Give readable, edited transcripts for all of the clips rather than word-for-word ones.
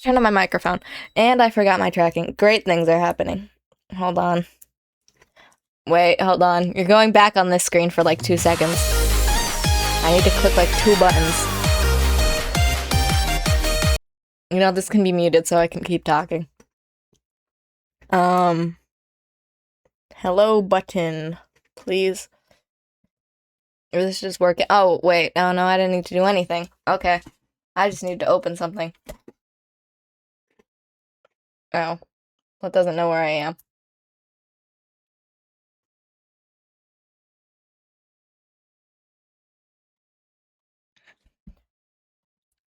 Turn on my microphone. And I forgot my tracking. Great things are happening. Hold on. Wait, hold on. You're going back on this screen for like 2 seconds. I need to click like 2 buttons. You know, this can be muted so I can keep talking. Hello button, please. Or this just working? Oh, wait. Oh, no, I didn't need to do anything. Okay. I just need to open something. Oh. It doesn't know where I am.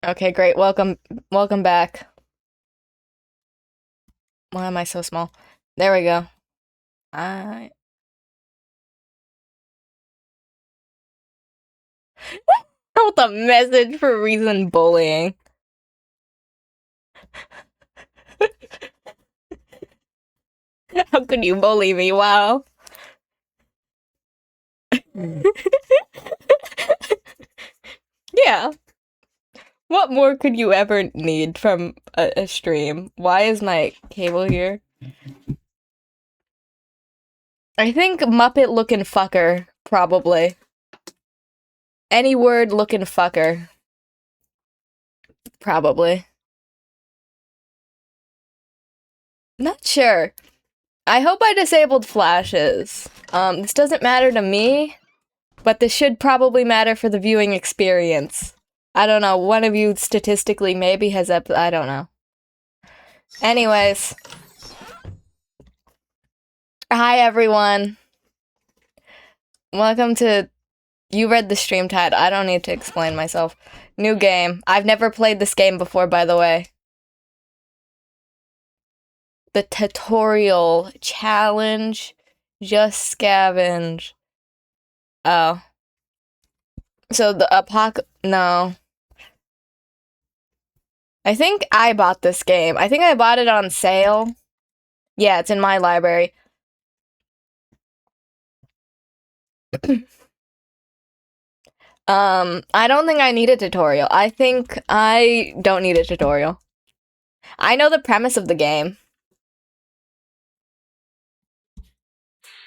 Okay, great. Welcome back. Why am I so small? There we go. With a message for reason bullying. How could you bully me? Wow. Yeah. What more could you ever need from a stream? Why is my cable here? I think Muppet looking fucker, probably. Any word looking fucker. Probably. Not sure. I hope I disabled flashes. This doesn't matter to me, but this should probably matter for the viewing experience. I don't know, one of you statistically maybe has I don't know. Anyways. Hi everyone. Welcome to... You read the stream tide. I don't need to explain myself. New game. I've never played this game before, by the way. The tutorial challenge. Just scavenge. Oh. So the no. I think I bought this game. I think I bought it on sale. Yeah, it's in my library. I don't think I need a tutorial. I think I don't need a tutorial. I know the premise of the game.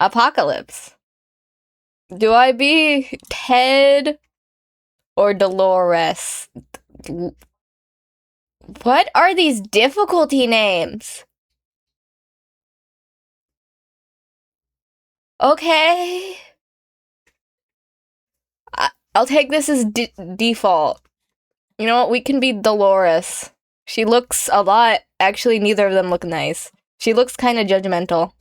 Apocalypse. Do I be Ted or Dolores? What are these difficulty names? Okay. I'll take this as default. You know what? We can be Dolores. She looks a lot... Actually, neither of them look nice. She looks kind of judgmental.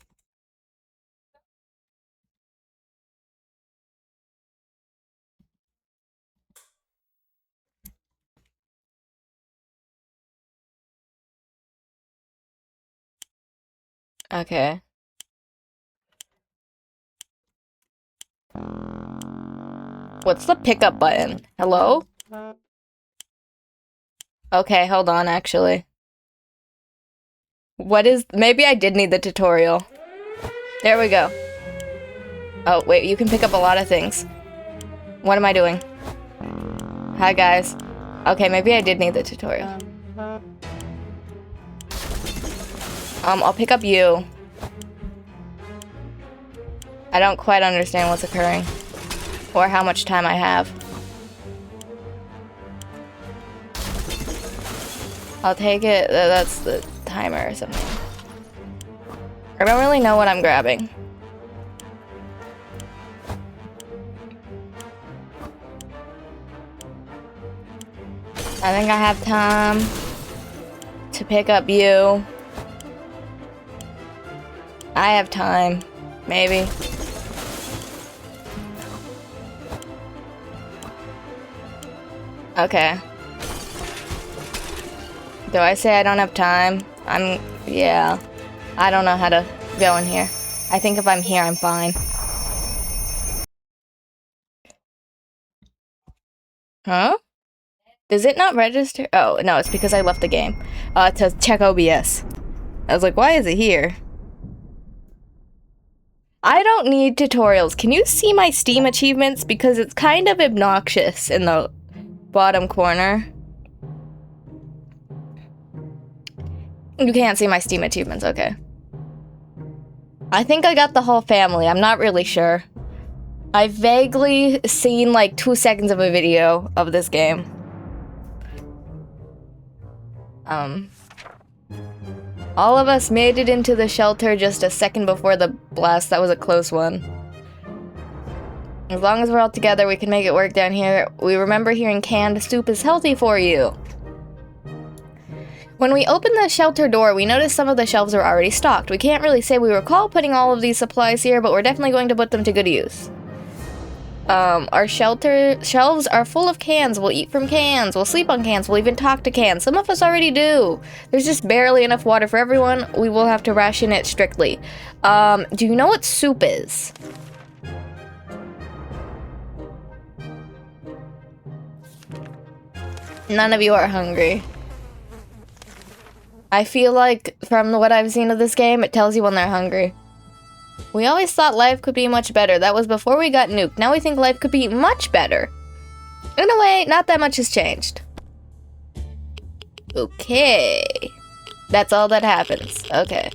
Okay. What's the pickup button? Hello? Okay, hold on, actually. What is... Maybe I did need the tutorial. There we go. Oh, wait, you can pick up a lot of things. What am I doing? Hi, guys. Okay, maybe I did need the tutorial. I'll pick up you. I don't quite understand what's occurring. Or how much time I have. I'll take it. That's the timer or something. I don't really know what I'm grabbing. I think I have time to pick up you. I have time. Maybe. Okay. Do I say I don't have time? Yeah. I don't know how to go in here. I think if I'm here, I'm fine. Huh? Does it not register? Oh, no, it's because I left the game. To check OBS. I was like, why is it here? I don't need tutorials. Can you see my Steam achievements? Because it's kind of obnoxious in the bottom corner. You can't see my Steam achievements, okay. I think I got the whole family, I'm not really sure. I've vaguely seen like 2 seconds of a video of this game. All of us made it into the shelter just a second before the blast. That was a close one. As long as we're all together, we can make it work down here. We remember hearing canned soup is healthy for you. When we opened the shelter door, we noticed some of the shelves were already stocked. We can't really say we recall putting all of these supplies here, but we're definitely going to put them to good use. Our shelter shelves are full of cans. We'll eat from cans. We'll sleep on cans. We'll even talk to cans. Some of us already do. There's just barely enough water for everyone. We will have to ration it strictly. Do you know what soup is? None of you are hungry. I feel like, from what I've seen of this game, it tells you when they're hungry. We always thought life could be much better. That was before we got nuked. Now we think life could be much better. In a way, not that much has changed. Okay. That's all that happens. Okay.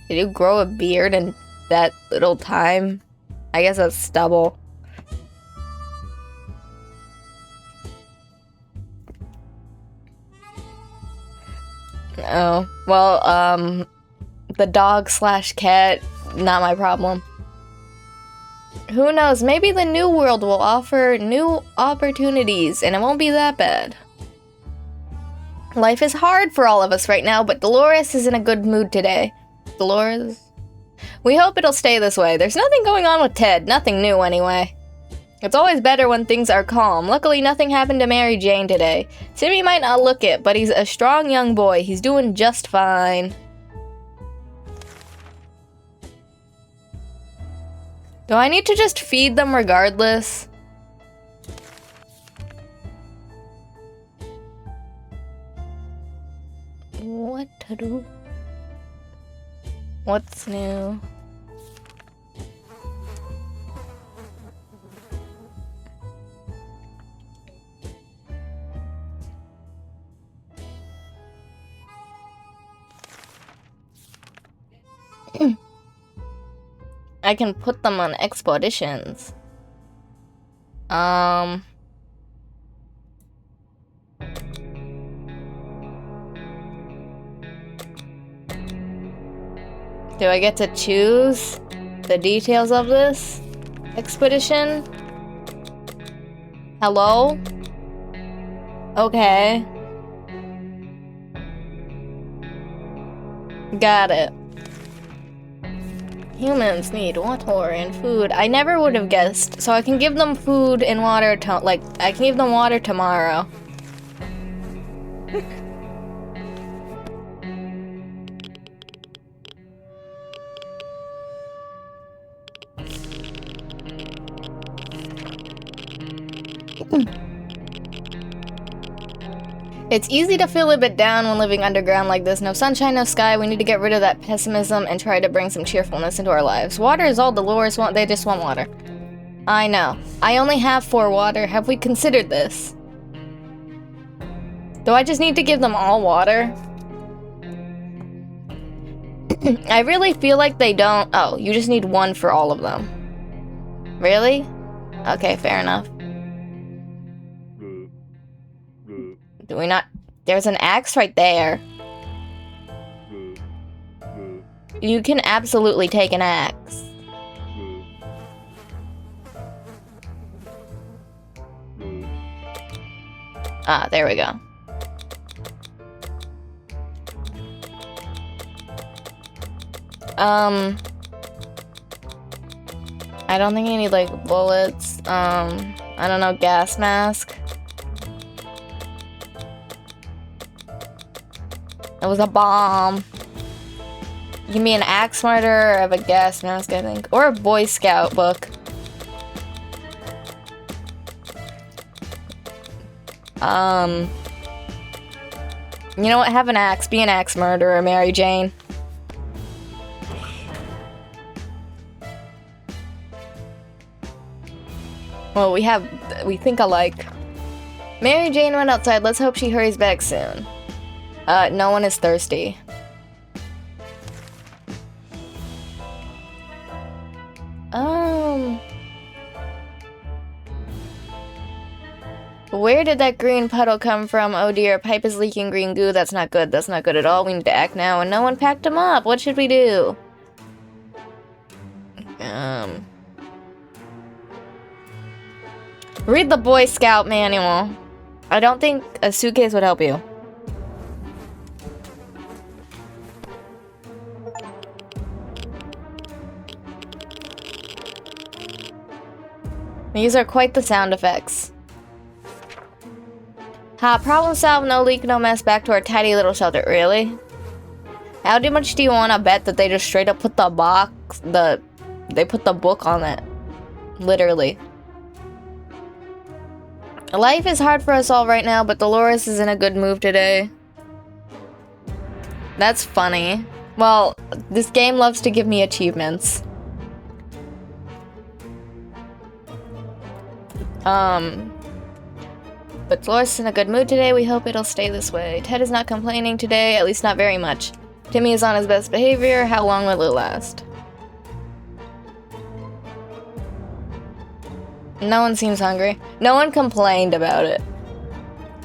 Did you grow a beard in that little time? I guess that's stubble. Oh, well, the dog / cat, not my problem. Who knows, maybe the new world will offer new opportunities and it won't be that bad. Life is hard for all of us right now, but Dolores is in a good mood today. Dolores? We hope it'll stay this way. There's nothing going on with Ted, nothing new anyway. It's always better when things are calm. Luckily, nothing happened to Mary Jane today. Timmy might not look it, but he's a strong young boy. He's doing just fine. Do I need to just feed them regardless? What to do? What's new? I can put them on expeditions. Do I get to choose the details of this expedition? Hello? Okay. Got it. Humans need water and food. I never would have guessed. So I can give them food and water to, like, I can give them water tomorrow. It's easy to feel a bit down when living underground like this. No sunshine, no sky. We need to get rid of that pessimism and try to bring some cheerfulness into our lives. Water is all Dolores want. They just want water. I know. I only have 4 water. Have we considered this? Do I just need to give them all water? I really feel like they don't. Oh, you just need 1 for all of them. Really? Okay, fair enough. Do we not? There's an axe right there. You can absolutely take an axe. Ah, there we go. I don't think you need, like, bullets. I don't know, gas mask. It was a bomb. Give me an axe murder or have a gas mask, I think. Or a Boy Scout book. You know what? Have an axe. Be an axe murderer, Mary Jane. Well, we think alike. Mary Jane went outside. Let's hope she hurries back soon. No one is thirsty. Where did that green puddle come from? Oh dear, pipe is leaking green goo. That's not good. That's not good at all. We need to act now, and no one packed them up. What should we do? Read the Boy Scout manual. I don't think a suitcase would help you. These are quite the sound effects. Ha, problem solved, no leak, no mess, back to our tidy little shelter. Really? How much do you want to bet that they just straight up put the box, they put the book on it? Literally. Life is hard for us all right now, but Dolores is in a good mood today. That's funny. Well, this game loves to give me achievements. But Dolores is in a good mood today. We hope it'll stay this way. Ted is not complaining today, at least not very much. Timmy is on his best behavior. How long will it last? No one seems hungry. No one complained about it.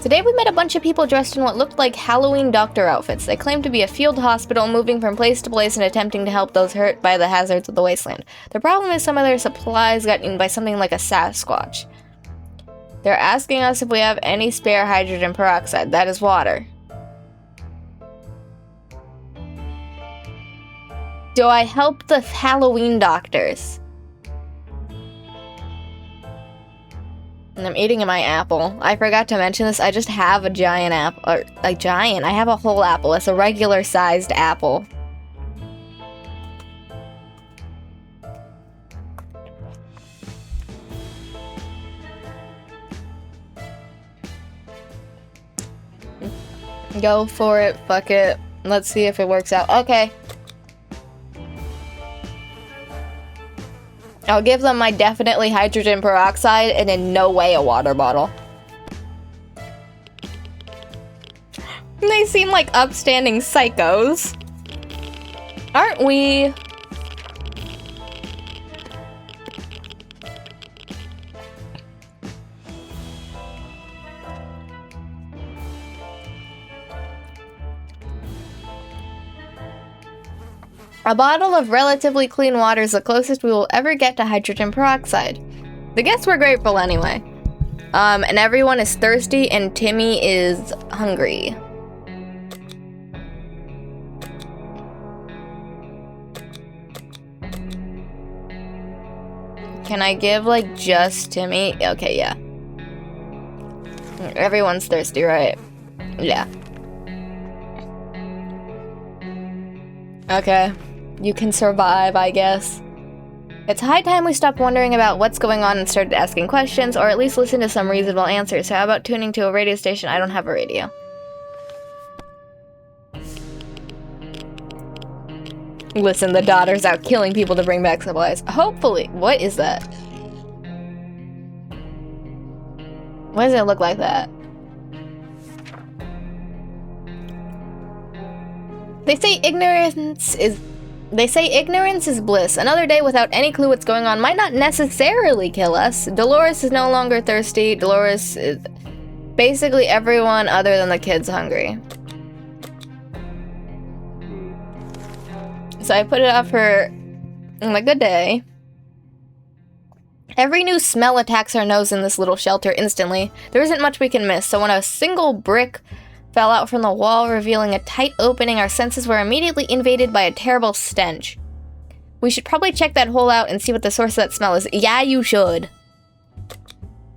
Today we met a bunch of people dressed in what looked like Halloween doctor outfits. They claimed to be a field hospital, moving from place to place and attempting to help those hurt by the hazards of the wasteland. The problem is some of their supplies got eaten by something like a Sasquatch. They're asking us if we have any spare hydrogen peroxide. That is water. Do I help the Halloween doctors? And I'm eating my apple. I forgot to mention this. I just have a giant apple. Or, a giant? I have a whole apple. It's a regular sized apple. Go for it. Fuck it. Let's see if it works out. Okay. I'll give them my definitely hydrogen peroxide and in no way a water bottle. They seem like upstanding psychos. Aren't we? A bottle of relatively clean water is the closest we will ever get to hydrogen peroxide. The guests were grateful anyway. And everyone is thirsty and Timmy is hungry. Can I give, like, just Timmy? Okay, yeah. Everyone's thirsty, right? Yeah. Okay. You can survive, I guess. It's high time we stopped wondering about what's going on and started asking questions, or at least listen to some reasonable answers. How about tuning to a radio station? I don't have a radio. Listen, the daughter's out killing people to bring back supplies. Hopefully. What is that? Why does it look like that? They say ignorance is bliss. Another day without any clue what's going on might not necessarily kill us. Dolores is no longer thirsty. Dolores is basically everyone other than the kids hungry. So I put it up for a good day. Every new smell attacks our nose in this little shelter instantly. There isn't much we can miss, so when a single brick fell out from the wall, revealing a tight opening, our senses were immediately invaded by a terrible stench. We should probably check that hole out and see what the source of that smell is. Yeah, you should.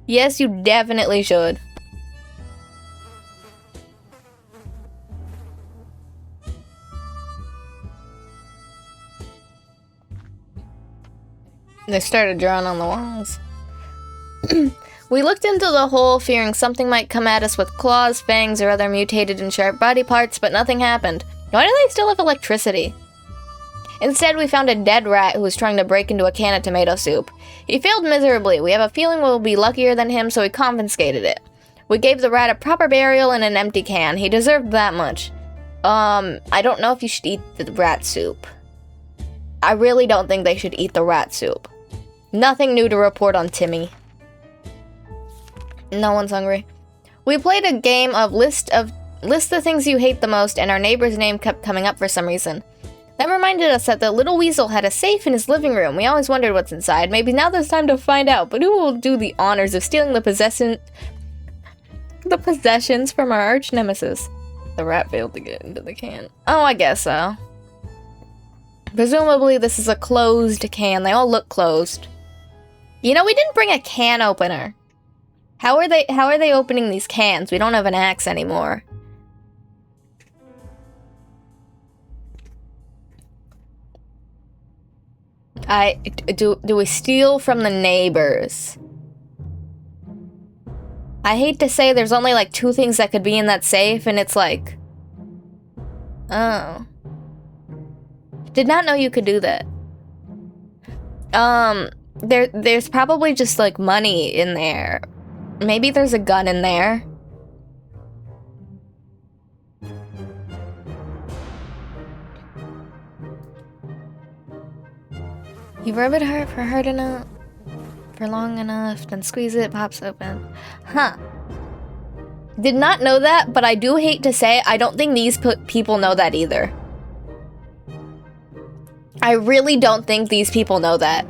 Yes, you definitely should. They started drawing on the walls. We looked into the hole, fearing something might come at us with claws, fangs, or other mutated and sharp body parts, but nothing happened. Why do they still have electricity? Instead, we found a dead rat who was trying to break into a can of tomato soup. He failed miserably. We have a feeling we'll be luckier than him, so we confiscated it. We gave the rat a proper burial in an empty can. He deserved that much. I don't know if you should eat the rat soup. I really don't think they should eat the rat soup. Nothing new to report on Timmy. No one's hungry. We played a game of list the things you hate the most, and our neighbor's name kept coming up for some reason. That reminded us that the little weasel had a safe in his living room. We always wondered what's inside. Maybe now there's time to find out, but who will do the honors of stealing the possessions from our arch nemesis? The rat failed to get into the can. Oh, I guess so. Presumably this is a closed can. They all look closed. You know, we didn't bring a can opener. How are they opening these cans? We don't have an axe anymore. Do we steal from the neighbors? I hate to say there's only like 2 things that could be in that safe, and it's like... Oh. Did not know you could do that. There's probably just like money in there. Maybe there's a gun in there. You rub it hard for long enough, then squeeze it, pops open. Huh. Did not know that, but I do hate to say, I don't think these people know that either. I really don't think these people know that.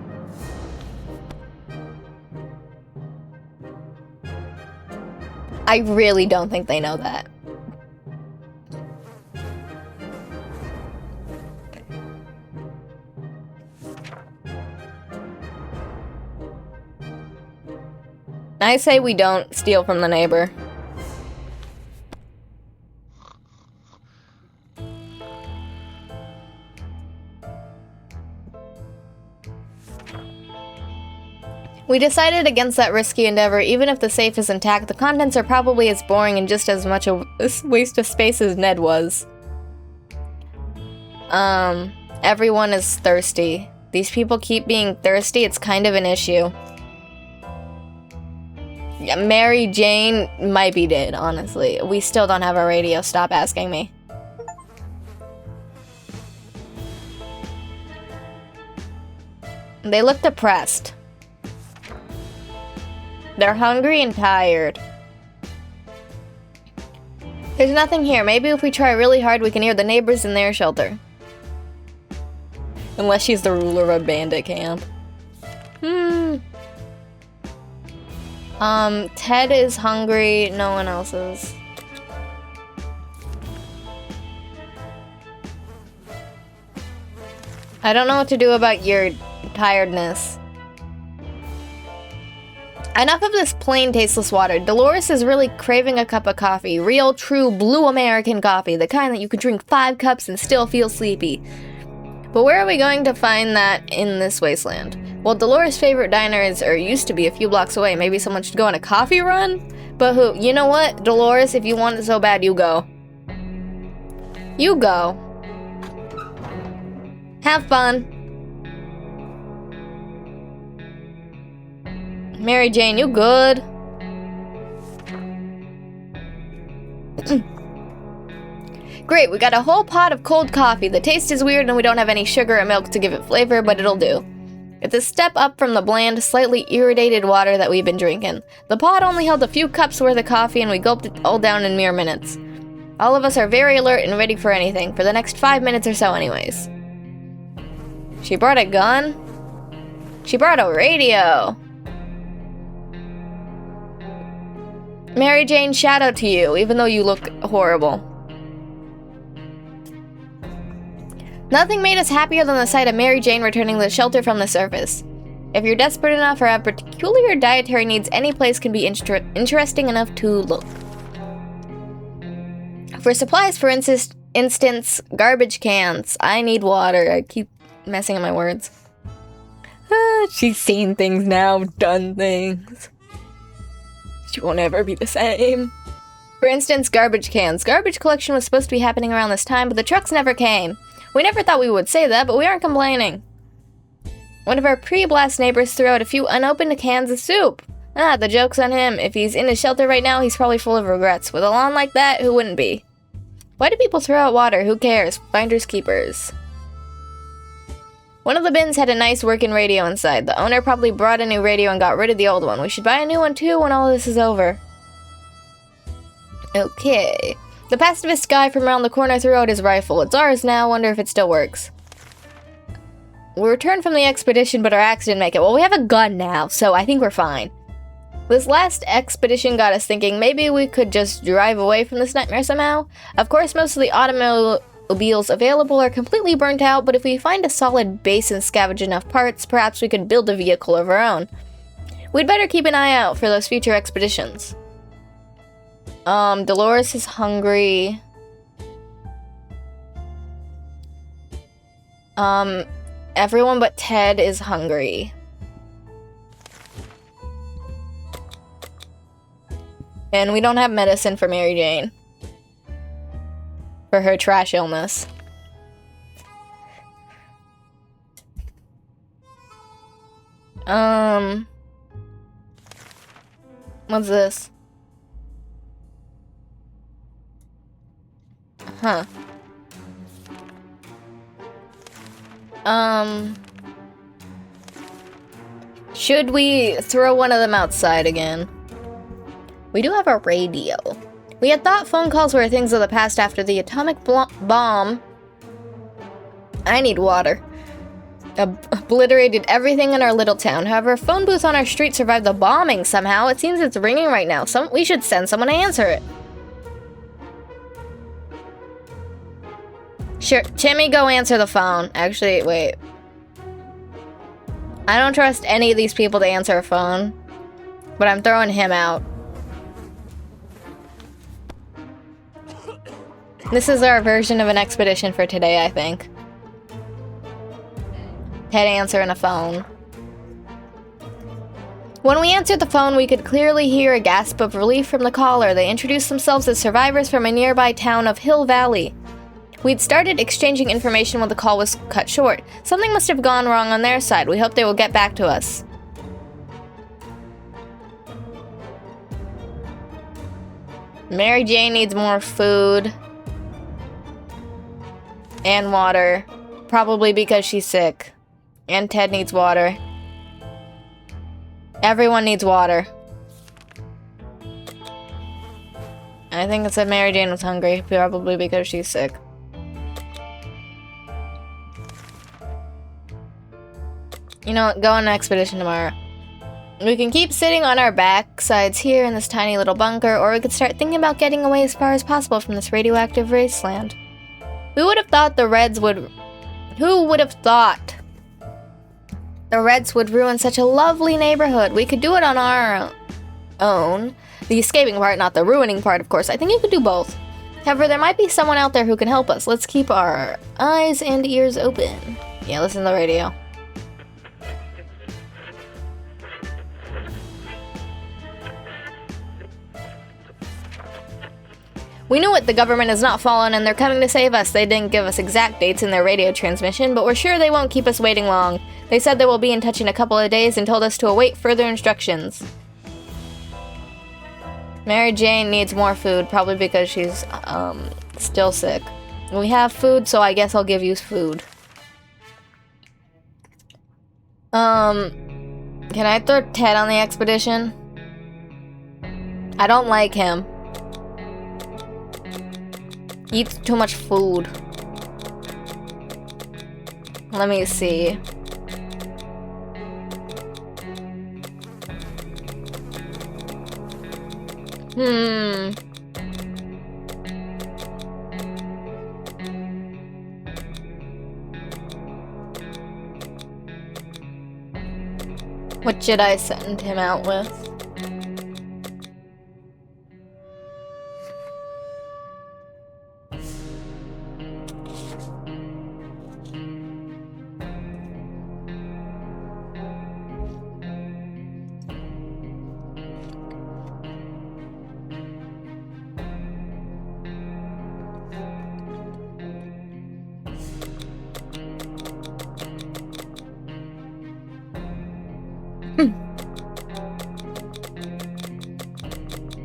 I really don't think they know that. I say we don't steal from the neighbor. We decided against that risky endeavor. Even if the safe is intact, the contents are probably as boring and just as much a waste of space as Ned was. Everyone is thirsty. These people keep being thirsty, it's kind of an issue. Yeah, Mary Jane might be dead, honestly. We still don't have a radio, stop asking me. They look depressed. They're hungry and tired. There's nothing here. Maybe if we try really hard, we can hear the neighbors in their shelter. Unless she's the ruler of a bandit camp. Ted is hungry. No one else is. I don't know what to do about your tiredness. Enough of this plain, tasteless water. Dolores is really craving a cup of coffee. Real, true, blue American coffee. The kind that you could drink 5 cups and still feel sleepy. But where are we going to find that in this wasteland? Well, Dolores' favorite diner is, or used to be, a few blocks away. Maybe someone should go on a coffee run? But who? You know what, Dolores, if you want it so bad, you go. You go. Have fun. Mary Jane, you good? Great, we got a whole pot of cold coffee. The taste is weird and we don't have any sugar or milk to give it flavor, but it'll do. It's a step up from the bland, slightly irritated water that we've been drinking. The pot only held a few cups worth of coffee and we gulped it all down in mere minutes. All of us are very alert and ready for anything, for the next 5 minutes or so anyways. She brought a gun? She brought a radio! Mary Jane, shout out to you, even though you look horrible. Nothing made us happier than the sight of Mary Jane returning the shelter from the surface. If you're desperate enough or have peculiar dietary needs, any place can be interesting enough to look. For supplies, for instance, garbage cans. I need water. I keep messing up my words. She's seen things now, done things. She won't ever be the same. For instance, garbage cans. Garbage collection was supposed to be happening around this time, but the trucks never came. We never thought we would say that, but we aren't complaining. One of our pre-blast neighbors threw out a few unopened cans of soup. Ah, the joke's on him. If he's in his shelter right now, he's probably full of regrets. With a lawn like that, who wouldn't be? Why do people throw out water? Who cares? Finders keepers. One of the bins had a nice working radio inside. The owner probably brought a new radio and got rid of the old one. We should buy a new one too when all this is over. Okay. The pacifist guy from around the corner threw out his rifle. It's ours now. Wonder if it still works. We returned from the expedition, but our axe didn't make it. Well, we have a gun now, so I think we're fine. This last expedition got us thinking maybe we could just drive away from this nightmare somehow. Of course, most of the automobiles available are completely burnt out, but if we find a solid base and scavenge enough parts, perhaps we could build a vehicle of our own. We'd better keep an eye out for those future expeditions. Dolores is hungry. Everyone but Ted is hungry. And we don't have medicine for Mary Jane. For her trash illness. What's this? Huh. Should we throw one of them outside again? We do have a radio. We had thought phone calls were things of the past after the atomic bomb. I need water. Obliterated everything in our little town. However, a phone booth on our street survived the bombing somehow. It seems it's ringing right now. We should send someone to answer it. Sure, Timmy, go answer the phone. Actually, wait. I don't trust any of these people to answer a phone, but I'm throwing him out. This is our version of an expedition for today, I think. Ted answering a phone. When we answered the phone, we could clearly hear a gasp of relief from the caller. They introduced themselves as survivors from a nearby town of Hill Valley. We'd started exchanging information when the call was cut short. Something must have gone wrong on their side. We hope they will get back to us. Mary Jane needs more food. And water. Probably because she's sick. And Ted needs water. Everyone needs water. I think it said Mary Jane was hungry. Probably because she's sick. You know what? Go on an expedition tomorrow. We can keep sitting on our backsides here in this tiny little bunker, or we could start thinking about getting away as far as possible from this radioactive wasteland. Who would have thought the Reds would ruin such a lovely neighborhood? We could do it on our own. The escaping part, not the ruining part, of course. I think you could do both. However, there might be someone out there who can help us. Let's keep our eyes and ears open. Yeah, listen to the radio. We knew it, the government has not fallen and they're coming to save us. They didn't give us exact dates in their radio transmission, but we're sure they won't keep us waiting long. They said they will be in touch in a couple of days and told us to await further instructions. Mary Jane needs more food, probably because she's, still sick. We have food, so I guess I'll give you food. Can I throw Ted on the expedition? I don't like him. He eats too much food. Let me see. What should I send him out with?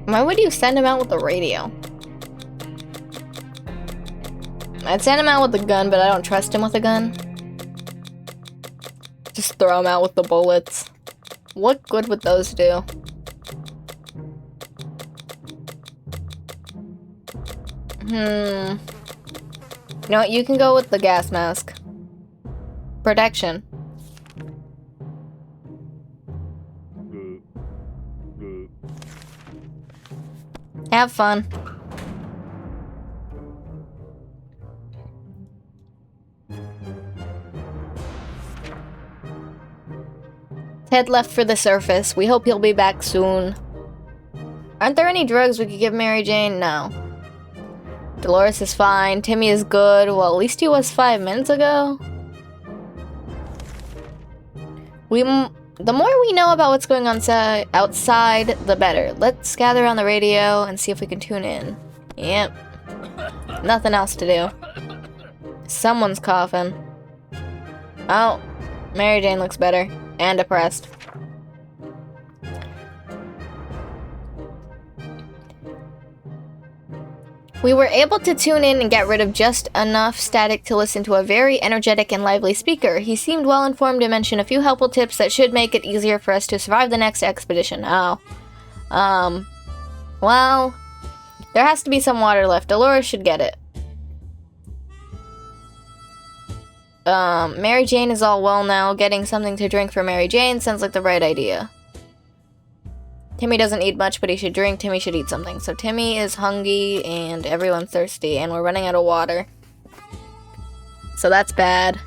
Why would you send him out with the radio? I'd send him out with a gun, but I don't trust him with a gun. Just throw him out with the bullets. What good would those do? You know what? You can go with the gas mask. Protection. Have fun. Ted left for the surface. We hope he'll be back soon. Aren't there any drugs we could give Mary Jane? No. Dolores is fine. Timmy is good. Well, at least he was 5 minutes ago. The more we know about what's going on outside, the better. Let's gather on the radio and see if we can tune in. Yep. Nothing else to do. Someone's coughing. Oh, Mary Jane looks better. And depressed. We were able to tune in and get rid of just enough static to listen to a very energetic and lively speaker. He seemed well informed and mentioned a few helpful tips that should make it easier for us to survive the next expedition. Oh. Well, there has to be some water left. Dolores should get it. Mary Jane is all well now. Getting something to drink for Mary Jane sounds like the right idea. Timmy doesn't eat much, but he should drink. Timmy should eat something. So Timmy is hungry, and everyone's thirsty, and we're running out of water. So that's bad.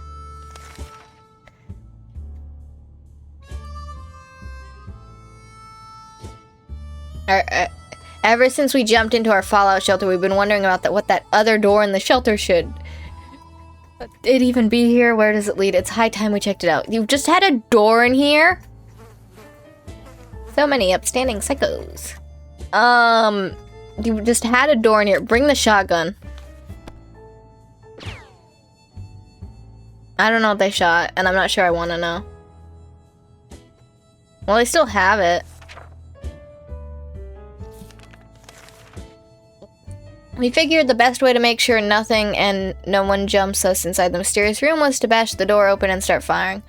Ever since we jumped into our fallout shelter, we've been wondering about what that other door in the shelter should... it even be here? Where does it lead? It's high time we checked it out. You just had a door in here? So many upstanding psychos. You just had a door in here. Bring the shotgun. I don't know what they shot, and I'm not sure I want to know. Well, they still have it. We figured the best way to make sure nothing and no one jumps us inside the mysterious room was to bash the door open and start firing.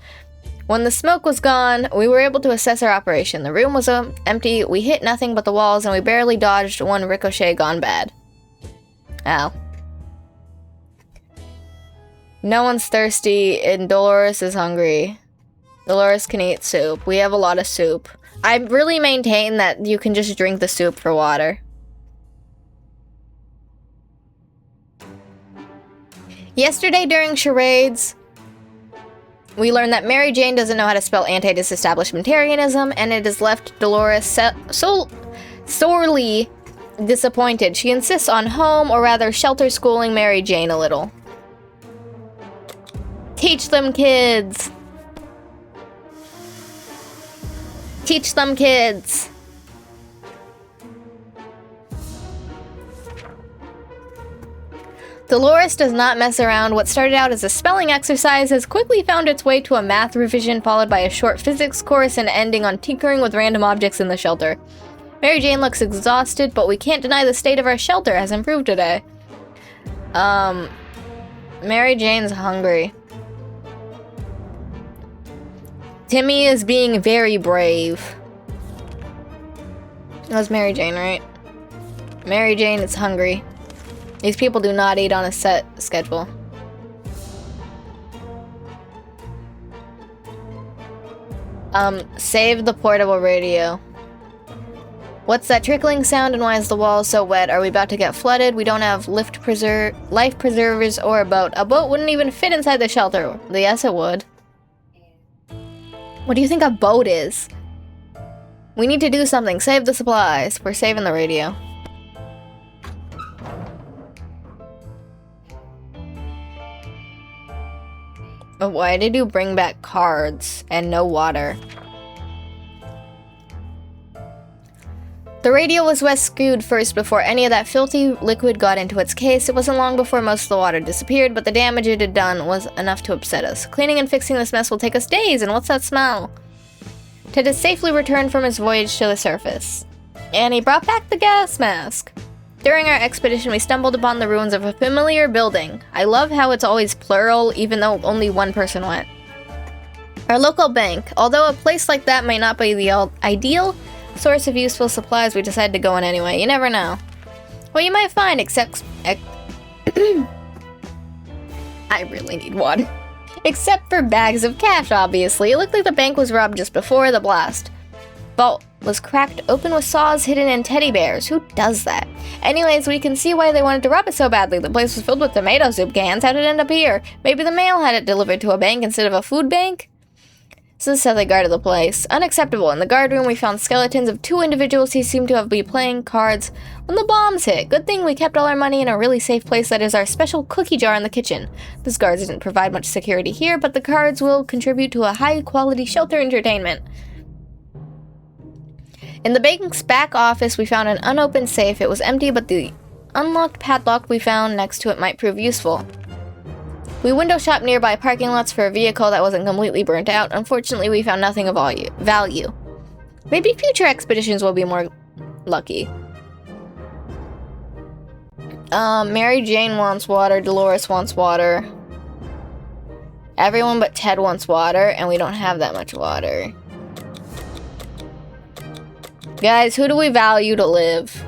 When the smoke was gone, we were able to assess our operation. The room was empty, we hit nothing but the walls, and we barely dodged one ricochet gone bad. Ow. No one's thirsty, and Dolores is hungry. Dolores can eat soup. We have a lot of soup. I really maintain that you can just drink the soup for water. Yesterday during charades, we learned that Mary Jane doesn't know how to spell anti-disestablishmentarianism, and it has left Dolores sorely disappointed. She insists on home, or rather shelter schooling Mary Jane a little. Teach them, kids! Teach them, kids! Dolores does not mess around. What started out as a spelling exercise has quickly found its way to a math revision, followed by a short physics course and ending on tinkering with random objects in the shelter. Mary Jane looks exhausted, but we can't deny the state of our shelter has improved today. Mary Jane's hungry. Timmy is being very brave. That was Mary Jane, right? Mary Jane is hungry. These people do not eat on a set schedule. Save the portable radio. What's that trickling sound, and why is the wall so wet? Are we about to get flooded? We don't have life preservers or a boat. A boat wouldn't even fit inside the shelter. Yes, it would. What do you think a boat is? We need to do something. Save the supplies. We're saving the radio. Why did you bring back cards and no water? The radio was rescued first before any of that filthy liquid got into its case. It wasn't long before most of the water disappeared, but the damage it had done was enough to upset us. Cleaning and fixing this mess will take us days, and what's that smell? Ted has safely returned from his voyage to the surface. And he brought back the gas mask. During our expedition, we stumbled upon the ruins of a familiar building. I love how it's always plural, even though only one person went. Our local bank. Although a place like that may not be the ideal source of useful supplies, we decided to go in anyway. You never know. Well, you might find, except... I really need water. Except for bags of cash, obviously. It looked like the bank was robbed just before the blast. Vault was cracked open with saws hidden in teddy bears. Who does that? Anyways, we can see why they wanted to rob it so badly. The place was filled with tomato soup cans. How did it end up here? Maybe the mail had it delivered to a bank instead of a food bank? So this is how they guarded the place. Unacceptable. In the guard room, we found skeletons of 2 individuals who seemed to have been playing cards when the bombs hit. Good thing we kept all our money in a really safe place that is our special cookie jar in the kitchen. Those guards didn't provide much security here, but the cards will contribute to a high-quality shelter entertainment. In the bank's back office, we found an unopened safe. It was empty, but the unlocked padlock we found next to it might prove useful. We window shopped nearby parking lots for a vehicle that wasn't completely burnt out. Unfortunately, we found nothing of value. Maybe future expeditions will be more lucky. Mary Jane wants water. Dolores wants water. Everyone but Ted wants water, and we don't have that much water. Guys, who do we value to live?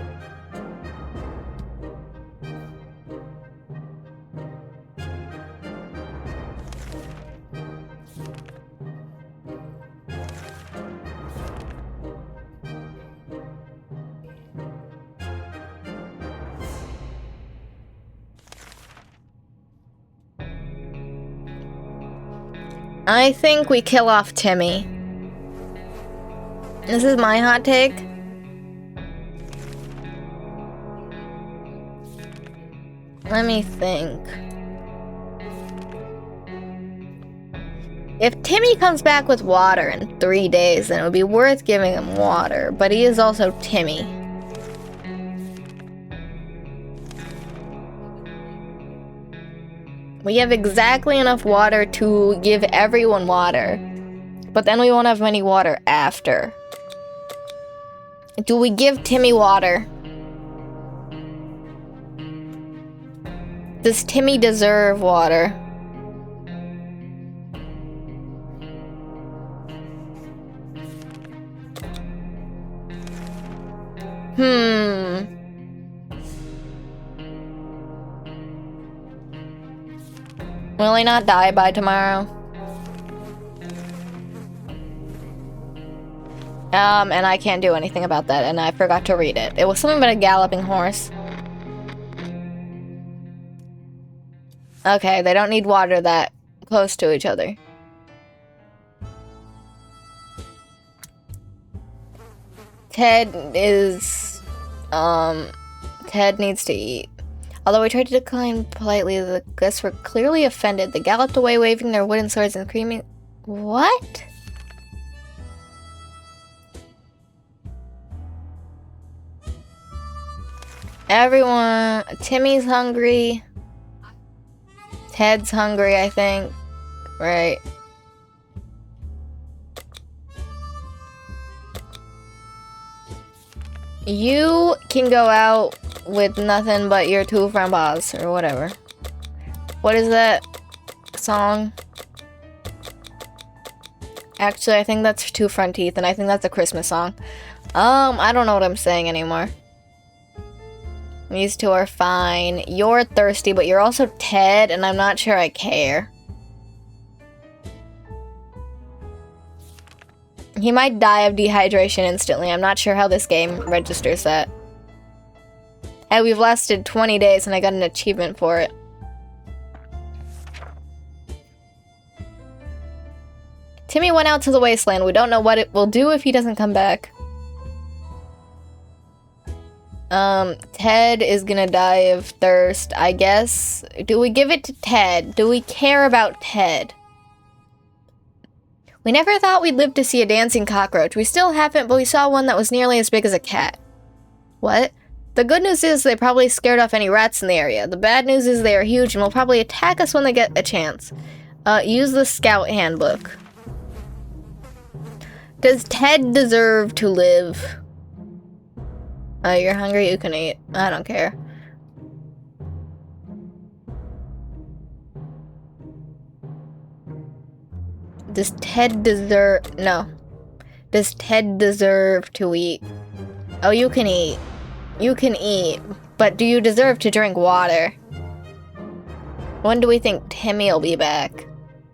I think we kill off Timmy. This is my hot take. Let me think. If Timmy comes back with water in 3 days, then it would be worth giving him water, but he is also Timmy. We have exactly enough water to give everyone water, but then we won't have any water after. Do we give Timmy water? Does Timmy deserve water? Will he not die by tomorrow? And I can't do anything about that, and I forgot to read it. It was something about a galloping horse. Okay, they don't need water that close to each other. Ted needs to eat. Although we tried to decline politely, the guests were clearly offended. They galloped away, waving their wooden swords and screaming. What? Everyone... Timmy's hungry. Ted's hungry, I think. Right. You can go out with nothing but your 2 frambas, or whatever. What is that song? Actually, I think that's 2 front teeth, and I think that's a Christmas song. I don't know what I'm saying anymore. These 2 are fine. You're thirsty, but you're also Ted, and I'm not sure I care. He might die of dehydration instantly. I'm not sure how this game registers that. Hey, we've lasted 20 days and I got an achievement for it. Timmy went out to the wasteland. We don't know what it will do if he doesn't come back. Ted is gonna die of thirst, I guess. Do we give it to Ted? Do we care about Ted? We never thought we'd live to see a dancing cockroach. We still haven't, but we saw one that was nearly as big as a cat. What? The good news is they probably scared off any rats in the area. The bad news is they are huge and will probably attack us when they get a chance. Use the scout handbook. Does Ted deserve to live? Oh, you're hungry? You can eat. I don't care. Does Ted deserve... No. Does Ted deserve to eat? Oh, you can eat. You can eat. But do you deserve to drink water? When do we think Timmy will be back?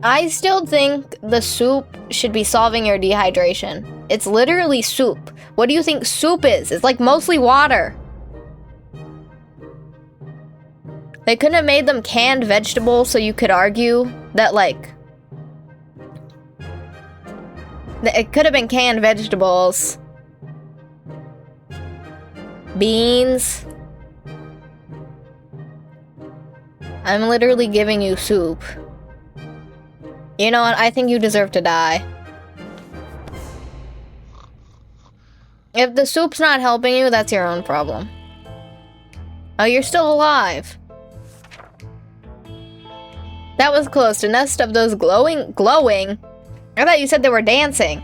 I still think the soup should be solving your dehydration. It's literally soup. What do you think soup is? It's like mostly water. They couldn't have made them canned vegetables so you could argue that, like... It could have been canned vegetables. Beans. I'm literally giving you soup. You know what? I think you deserve to die. If the soup's not helping you, that's your own problem. Oh, you're still alive. That was close. To nest of those glowing? I thought you said they were dancing.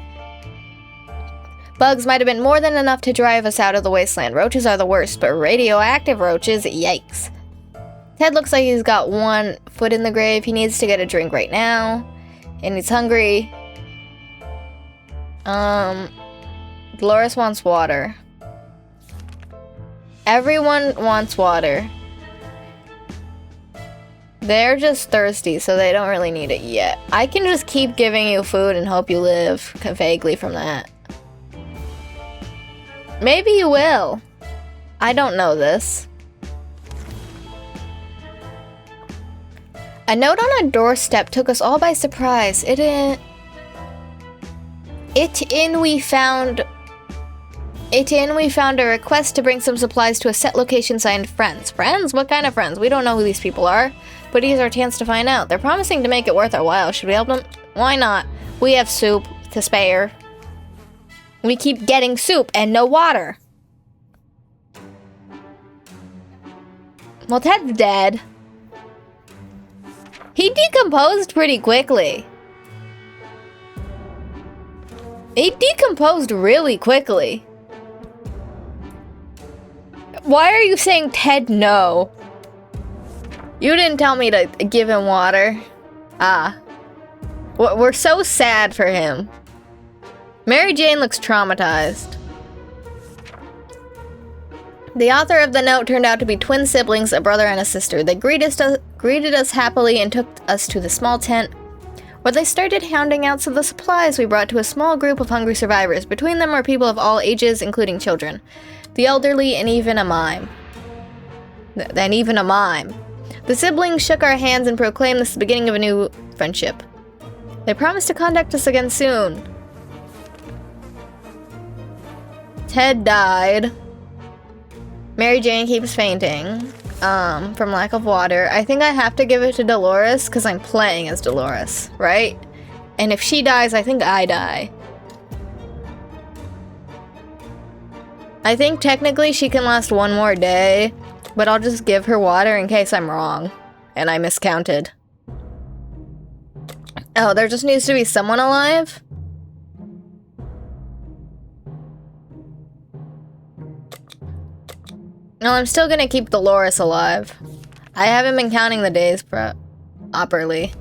Bugs might have been more than enough to drive us out of the wasteland. Roaches are the worst, but radioactive roaches, yikes. Ted looks like he's got one foot in the grave. He needs to get a drink right now. And he's hungry. Dolores wants water. Everyone wants water. They're just thirsty, so they don't really need it yet. I can just keep giving you food and hope you live vaguely from that. Maybe you will. I don't know this. A note on a doorstep took us all by surprise. We found a request to bring some supplies to a set location signed friends. Friends? What kind of friends? We don't know who these people are. But here's our chance to find out. They're promising to make it worth our while. Should we help them? Why not? We have soup to spare. We keep getting soup and no water. Well, Ted's dead. He decomposed pretty quickly. He decomposed really quickly. Why are you saying Ted no? You didn't tell me to give him water. Ah. We're so sad for him. Mary Jane looks traumatized. The author of the note turned out to be twin siblings, a brother and a sister. They greeted us happily and took us to the small tent where they started handing out some of the supplies we brought to a small group of hungry survivors. Between them were people of all ages, including children, the elderly, and even a mime. The siblings shook our hands and proclaimed this the beginning of a new friendship. They promised to contact us again soon. Ted died. Mary Jane keeps fainting from lack of water. I think I have to give it to Dolores because I'm playing as Dolores, right? And if she dies, I think I die. I think technically she can last one more day, but I'll just give her water in case I'm wrong and I miscounted. Oh, there just needs to be someone alive? No, I'm still gonna keep Dolores alive. I haven't been counting the days properly.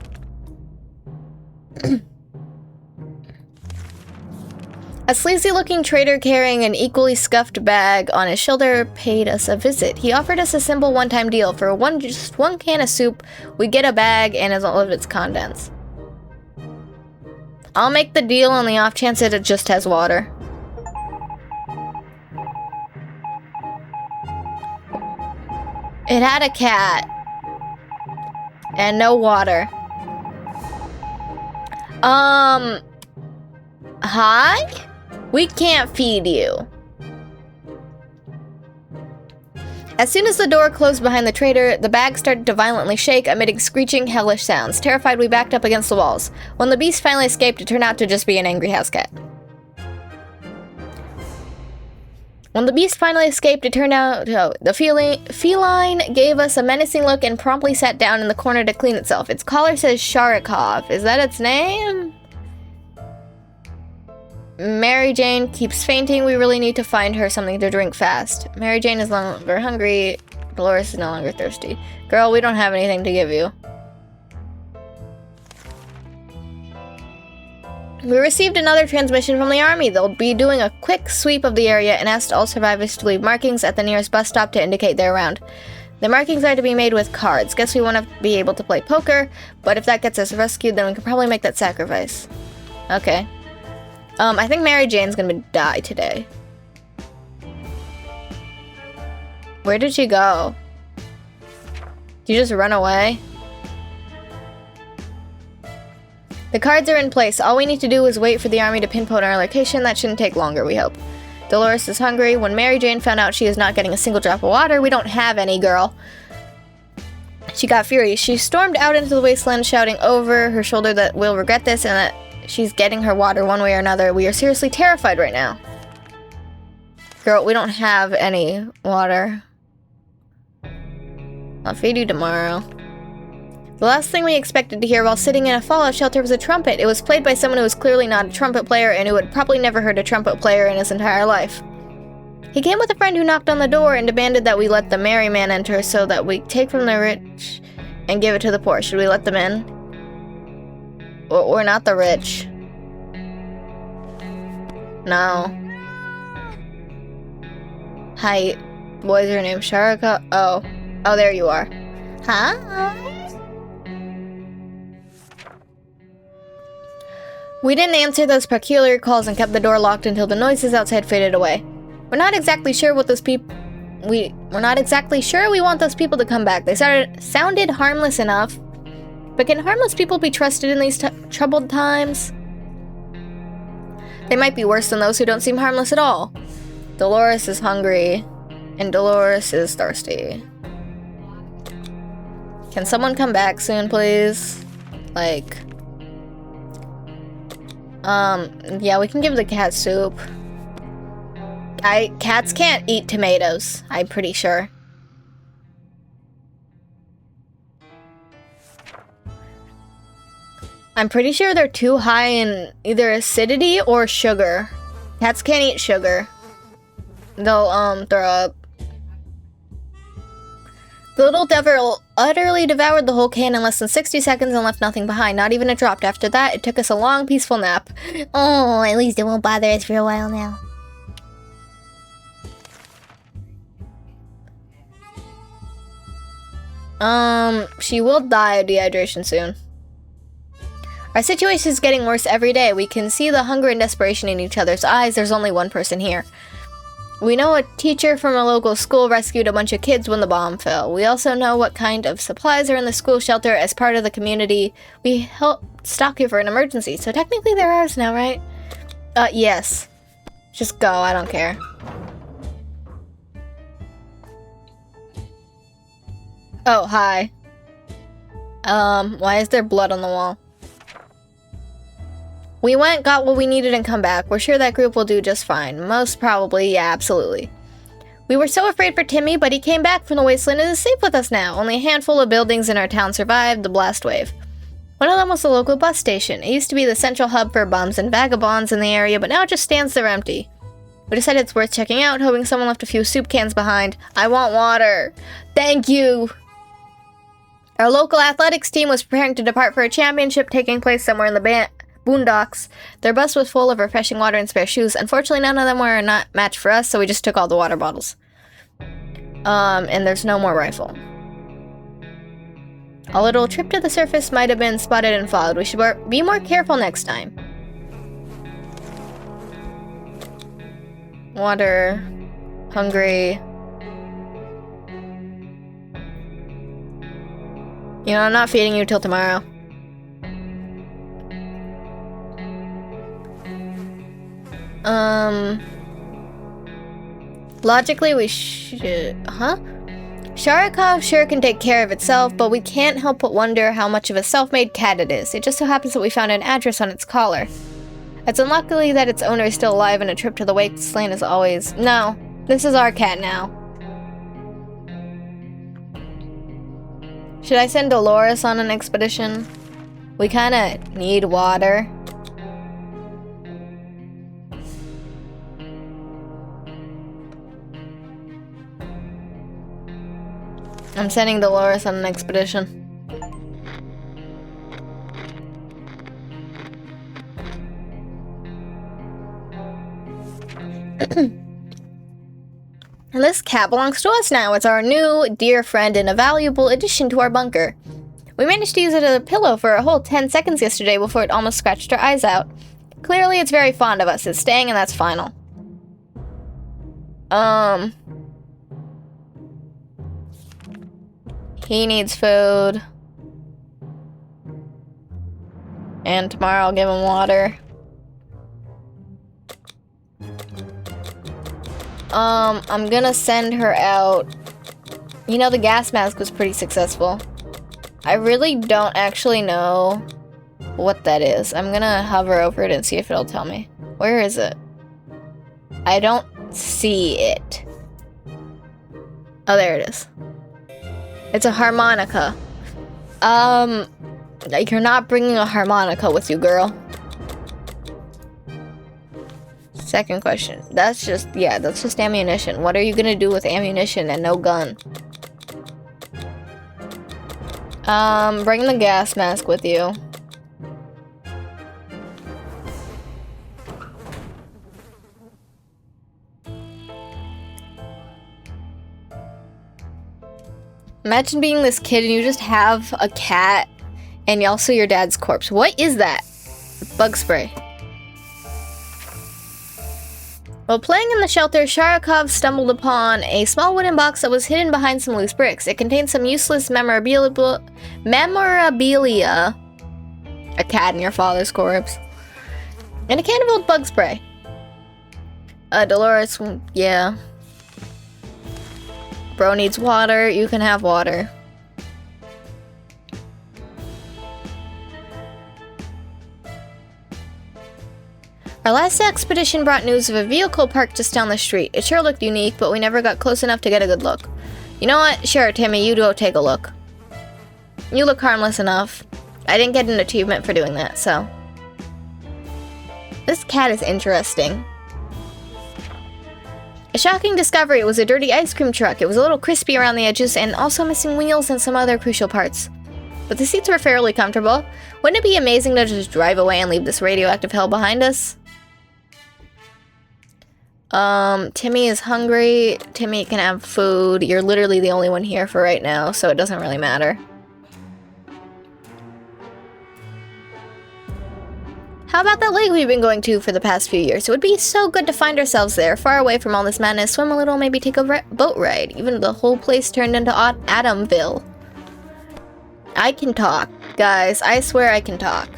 A sleazy-looking trader carrying an equally scuffed bag on his shoulder paid us a visit. He offered us a simple one-time deal. For just one can of soup, we get a bag and all of its contents. I'll make the deal on the off chance that it just has water. It had a cat. And no water. Hi? We can't feed you. As soon as the door closed behind the trader, the bag started to violently shake, emitting screeching, hellish sounds. Terrified, we backed up against the walls. When the beast finally escaped, it turned out to just be an angry house cat. The feline gave us a menacing look and promptly sat down in the corner to clean itself. Its collar says Sharikov. Is that its name? Mary Jane keeps fainting. We really need to find her something to drink fast. Mary Jane is no longer hungry. Dolores is no longer thirsty. Girl, we don't have anything to give you. We received another transmission from the army. They'll be doing a quick sweep of the area and asked all survivors to leave markings at the nearest bus stop to indicate they're around. The markings are to be made with cards. Guess we won't be able to play poker, but if that gets us rescued, then we can probably make that sacrifice. Okay. I think Mary Jane's gonna die today. Where did she go? Did you just run away? The cards are in place. All we need to do is wait for the army to pinpoint our location. That shouldn't take longer, we hope. Dolores is hungry. When Mary Jane found out she is not getting a single drop of water, we don't have any, girl. She got furious. She stormed out into the wasteland, shouting over her shoulder that we'll regret this and that she's getting her water one way or another. We are seriously terrified right now. Girl, we don't have any water. I'll feed you tomorrow. The last thing we expected to hear while sitting in a fallout shelter was a trumpet. It was played by someone who was clearly not a trumpet player and who had probably never heard a trumpet player in his entire life. He came with a friend who knocked on the door and demanded that we let the merry man enter so that we take from the rich and give it to the poor. Should we let them in? We're not the rich. No. Hi. What is your name? Sharika? Oh. Oh, there you are. Huh? We didn't answer those peculiar calls and kept the door locked until the noises outside faded away. We're not exactly sure what those people... We're not exactly sure we want those people to come back. They sounded harmless enough. But can harmless people be trusted in these troubled times? They might be worse than those who don't seem harmless at all. Dolores is hungry. And Dolores is thirsty. Can someone come back soon, please? Like... yeah, we can give the cat soup. Cats can't eat tomatoes, I'm pretty sure. I'm pretty sure they're too high in either acidity or sugar. Cats can't eat sugar. They'll, throw up. The little devil utterly devoured the whole can in less than 60 seconds and left nothing behind, not even a drop. After that, it took us a long, peaceful nap. Oh, at least it won't bother us for a while now. She will die of dehydration soon. Our situation is getting worse every day. We can see the hunger and desperation in each other's eyes. There's only one person here. We know a teacher from a local school rescued a bunch of kids when the bomb fell. We also know what kind of supplies are in the school shelter. As part of the community, we helped stock you for an emergency. So technically they're ours now, right? Yes. Just go, I don't care. Oh, hi. Why is there blood on the wall? We went, got what we needed, and come back. We're sure that group will do just fine. Most probably, yeah, absolutely. We were so afraid for Timmy, but he came back from the wasteland and is safe with us now. Only a handful of buildings in our town survived the blast wave. One of them was the local bus station. It used to be the central hub for bums and vagabonds in the area, but now it just stands there empty. We decided it's worth checking out, hoping someone left a few soup cans behind. I want water. Thank you. Our local athletics team was preparing to depart for a championship taking place somewhere in the boondocks. Their bus was full of refreshing water and spare shoes. Unfortunately, none of them were a match for us, so we just took all the water bottles. And there's no more rifle. A little trip to the surface might have been spotted and followed. We should be more careful next time. Water. Hungry. You know, I'm not feeding you till tomorrow. Logically, we should... Huh? Sharikov sure can take care of itself, but we can't help but wonder how much of a self-made cat it is. It just so happens that we found an address on its collar. It's unlucky that its owner is still alive and a trip to the wasteland is always... No, this is our cat now. Should I send Dolores on an expedition? We kinda need water. I'm sending Dolores on an expedition. And this cat belongs to us now. It's our new dear friend and a valuable addition to our bunker. We managed to use it as a pillow for a whole 10 seconds yesterday before it almost scratched our eyes out. Clearly, it's very fond of us. It's staying, and that's final. He needs food. And tomorrow I'll give him water. I'm gonna send her out. You know, the gas mask was pretty successful. I really don't actually know what that is. I'm gonna hover over it and see if it'll tell me. Where is it? I don't see it. Oh, there it is. It's a harmonica. You're not bringing a harmonica with you, girl. Second question. That's just ammunition. What are you gonna do with ammunition and no gun? Bring the gas mask with you. Imagine being this kid and you just have a cat and also your dad's corpse. What is that? Bug spray. While playing in the shelter, Sharakov stumbled upon a small wooden box that was hidden behind some loose bricks. It contained some useless memorabilia. A cat in your father's corpse. And a can of old bug spray. Dolores, yeah. Bro needs water, you can have water. Our last expedition brought news of a vehicle parked just down the street. It sure looked unique, but we never got close enough to get a good look. You know what? Sure, Timmy, you go take a look. You look harmless enough. I didn't get an achievement for doing that, so. This cat is interesting. A shocking discovery, it was a dirty ice cream truck. It was a little crispy around the edges and also missing wheels and some other crucial parts. But the seats were fairly comfortable. Wouldn't it be amazing to just drive away and leave this radioactive hell behind us? Timmy is hungry. Timmy can have food. You're literally the only one here for right now, so it doesn't really matter. How about that lake we've been going to for the past few years? It would be so good to find ourselves there, far away from all this madness, swim a little, maybe take a boat ride. Even if the whole place turned into Atomville. I can talk, guys. I swear I can talk.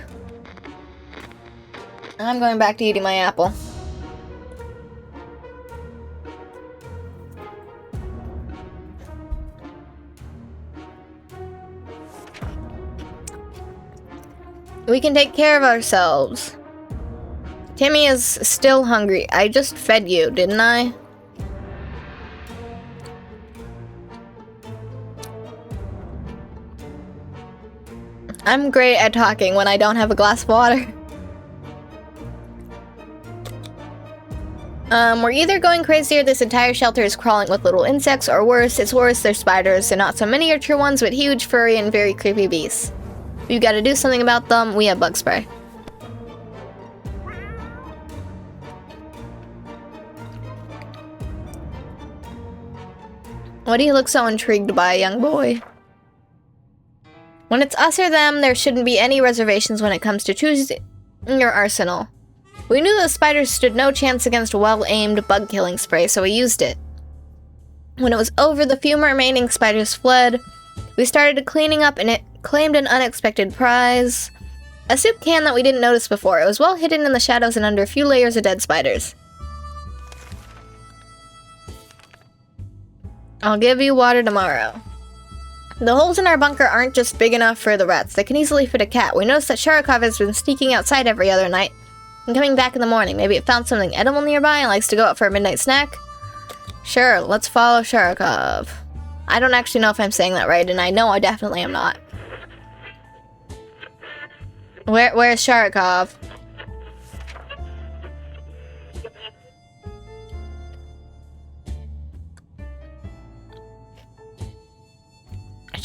I'm going back to eating my apple. We can take care of ourselves. Timmy is still hungry. I just fed you, didn't I? I'm great at talking when I don't have a glass of water. We're either going crazy or this entire shelter is crawling with little insects, or worse, it's worse, they're spiders, and not so miniature ones, but huge, furry, and very creepy beasts. We've got to do something about them. We have bug spray. What do you look so intrigued by, young boy? When it's us or them, there shouldn't be any reservations when it comes to choosing your arsenal. We knew the spiders stood no chance against well-aimed bug-killing spray, so we used it. When it was over, the few remaining spiders fled. We started cleaning up and it claimed an unexpected prize. A soup can that we didn't notice before. It was well hidden in the shadows and under a few layers of dead spiders. I'll give you water tomorrow. The holes in our bunker aren't just big enough for the rats. They can easily fit a cat. We noticed that Sharakov has been sneaking outside every other night and coming back in the morning. Maybe it found something edible nearby and likes to go out for a midnight snack. Sure, let's follow Sharakov. I don't actually know if I'm saying that right, and I know I definitely am not. Where's Sharakov?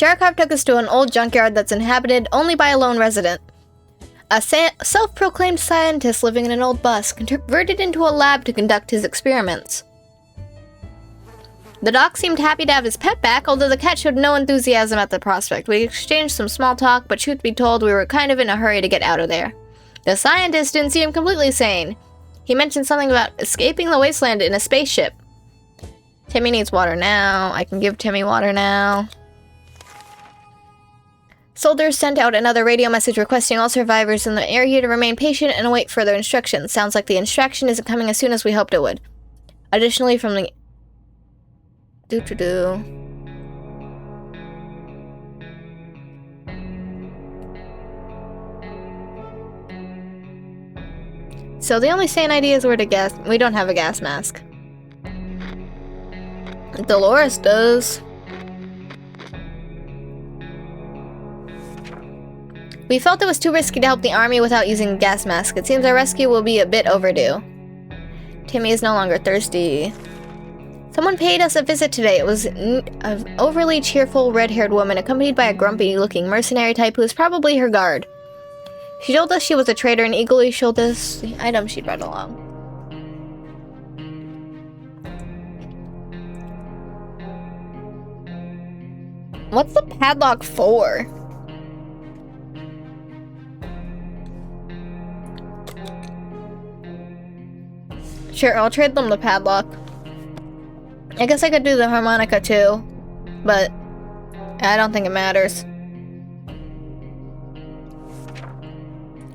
Sharkov took us to an old junkyard that's inhabited only by a lone resident. A self-proclaimed scientist living in an old bus converted into a lab to conduct his experiments. The doc seemed happy to have his pet back, although the cat showed no enthusiasm at the prospect. We exchanged some small talk, but truth be told, we were kind of in a hurry to get out of there. The scientist didn't seem completely sane. He mentioned something about escaping the wasteland in a spaceship. Timmy needs water now. I can give Timmy water now. Soldiers sent out another radio message requesting all survivors in the area to remain patient and await further instructions. Sounds like the instruction isn't coming as soon as we hoped it would. Additionally, from the... So the only sane idea is where to gas. We don't have a gas mask. Dolores does. We felt it was too risky to help the army without using a gas mask. It seems our rescue will be a bit overdue. Timmy is no longer thirsty. Someone paid us a visit today. It was an overly cheerful red-haired woman accompanied by a grumpy-looking mercenary type who is probably her guard. She told us she was a traitor and eagerly showed us the item she'd brought along. What's the padlock for? Sure, I'll trade them the padlock. I guess I could do the harmonica too, but I don't think it matters.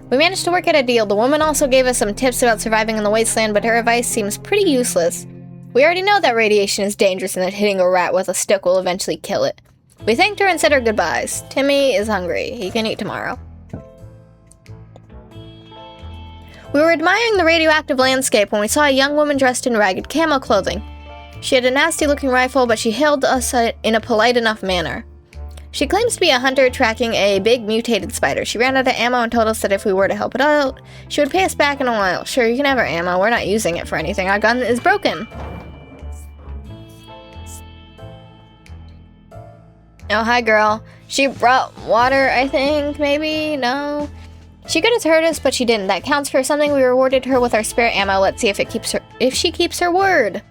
We managed to work out a deal. The woman also gave us some tips about surviving in the wasteland, but her advice seems pretty useless. We already know that radiation is dangerous and that hitting a rat with a stick will eventually kill it. We thanked her and said our goodbyes. Timmy is hungry. He can eat tomorrow. We were admiring the radioactive landscape when we saw a young woman dressed in ragged camo clothing. She had a nasty-looking rifle, but she hailed us in a polite enough manner. She claims to be a hunter tracking a big mutated spider. She ran out of ammo and told us that if we were to help it out, she would pay us back in a while. Sure, you can have our ammo. We're not using it for anything. Our gun is broken. Oh, hi, girl. She brought water, I think, maybe? No? She could have hurt us, but she didn't. That counts for something. We rewarded her with our spare ammo. Let's see if she keeps her word.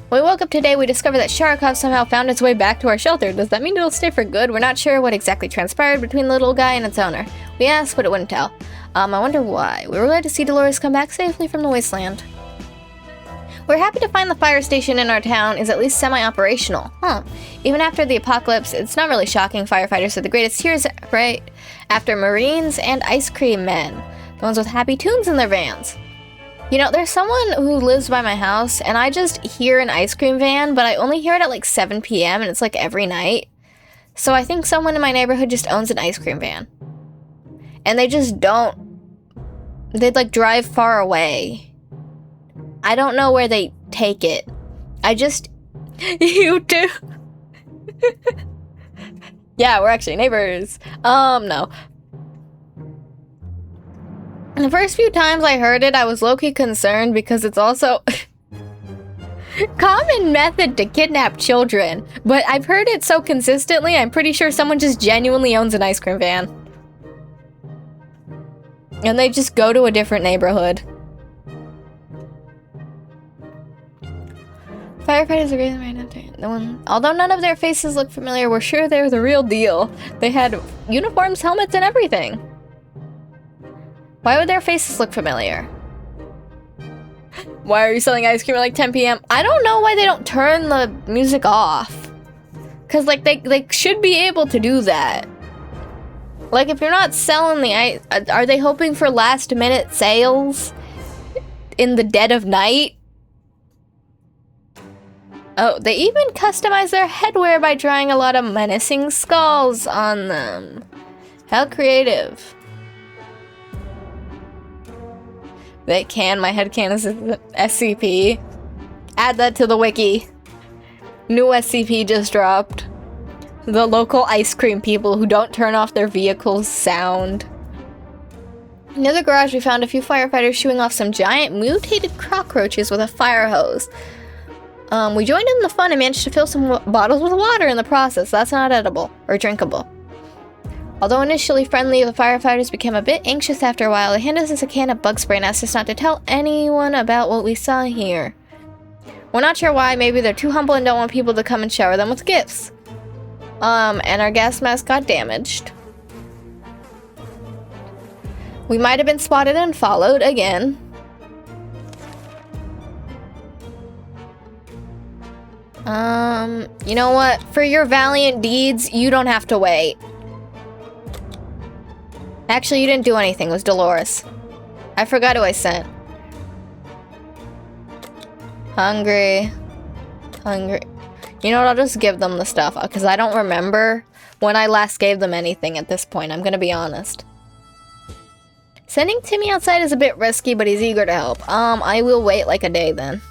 When we woke up today, we discovered that Sharkov somehow found its way back to our shelter. Does that mean it'll stay for good? We're not sure what exactly transpired between the little guy and its owner. We asked, but it wouldn't tell. I wonder why. We were glad to see Dolores come back safely from the wasteland. We're happy to find the fire station in our town is at least semi-operational. Even after the apocalypse, it's not really shocking. Firefighters are the greatest heroes, right? After Marines and ice cream men. The ones with happy tunes in their vans. You know, there's someone who lives by my house, and I just hear an ice cream van, but I only hear it at like 7 p.m., and it's like every night. So I think someone in my neighborhood just owns an ice cream van. And they just don't... They'd like drive far away. I don't know where they take it. I just... You too? Yeah, we're actually neighbors. No. The first few times I heard it, I was low-key concerned because it's also common method to kidnap children. But I've heard it so consistently, I'm pretty sure someone just genuinely owns an ice cream van. And they just go to a different neighborhood. Firefighters are great right now. Although none of their faces look familiar, we're sure they're the real deal. They had uniforms, helmets, and everything. Why would their faces look familiar? Why are you selling ice cream at like 10 p.m.? I don't know why they don't turn the music off. Cause like they should be able to do that. Like if you're not selling the ice, are they hoping for last minute sales in the dead of night? Oh, they even customize their headwear by drawing a lot of menacing skulls on them. How creative. They can. My headcanon is SCP. Add that to the wiki. New SCP just dropped. The local ice cream people who don't turn off their vehicles' sound. Near the garage, we found a few firefighters shooing off some giant mutated cockroaches with a fire hose. We joined in the fun and managed to fill some bottles with water in the process. That's not edible or drinkable. Although initially friendly, the firefighters became a bit anxious after a while. They handed us a can of bug spray and asked us not to tell anyone about what we saw here. We're not sure why. Maybe they're too humble and don't want people to come and shower them with gifts. And our gas mask got damaged. We might have been spotted and followed again. You know what? For your valiant deeds, you don't have to wait. Actually, you didn't do anything. It was Dolores. I forgot who I sent. Hungry. You know what? I'll just give them the stuff because I don't remember when I last gave them anything at this point. I'm gonna be honest. Sending Timmy outside is a bit risky, but he's eager to help. I will wait like a day then.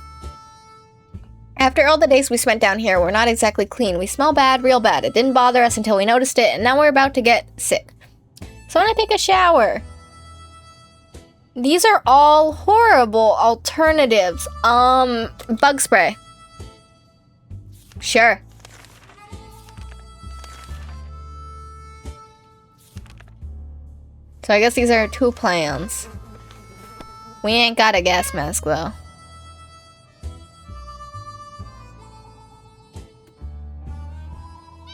After all the days we spent down here, we're not exactly clean. We smell bad, real bad. It didn't bother us until we noticed it, and now we're about to get sick. So when I take a shower. These are all horrible alternatives. Bug spray. Sure. So I guess these are 2 plans. We ain't got a gas mask though.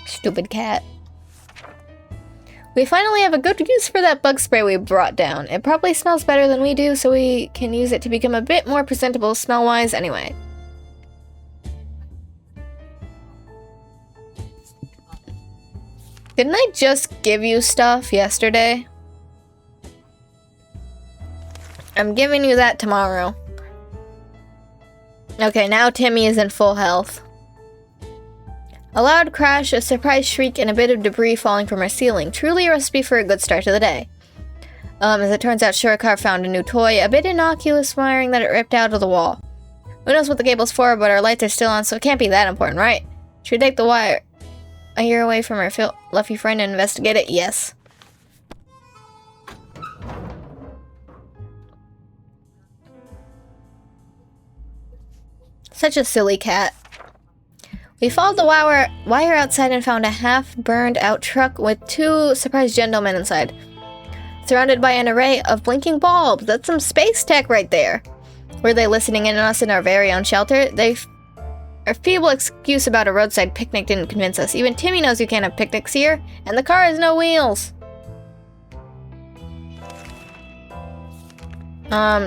Stupid cat. We finally have a good use for that bug spray we brought down. It probably smells better than we do, so we can use it to become a bit more presentable smell-wise anyway. Didn't I just give you stuff yesterday? I'm giving you that tomorrow. Okay, now Timmy is in full health. A loud crash, a surprise shriek, and a bit of debris falling from our ceiling. Truly a recipe for a good start to the day. As it turns out, Shurikar found a new toy, a bit innocuous, wiring that it ripped out of the wall. Who knows what the cable's for, but our lights are still on, so it can't be that important, right? Should we take the wire away from our fluffy friend and investigate it? Yes. Such a silly cat. We followed the wire outside and found a half-burned out truck with 2 surprised gentlemen inside. Surrounded by an array of blinking bulbs. That's some space tech right there. Were they listening in on us in our very own shelter? Our feeble excuse about a roadside picnic didn't convince us. Even Timmy knows you can't have picnics here, and the car has no wheels.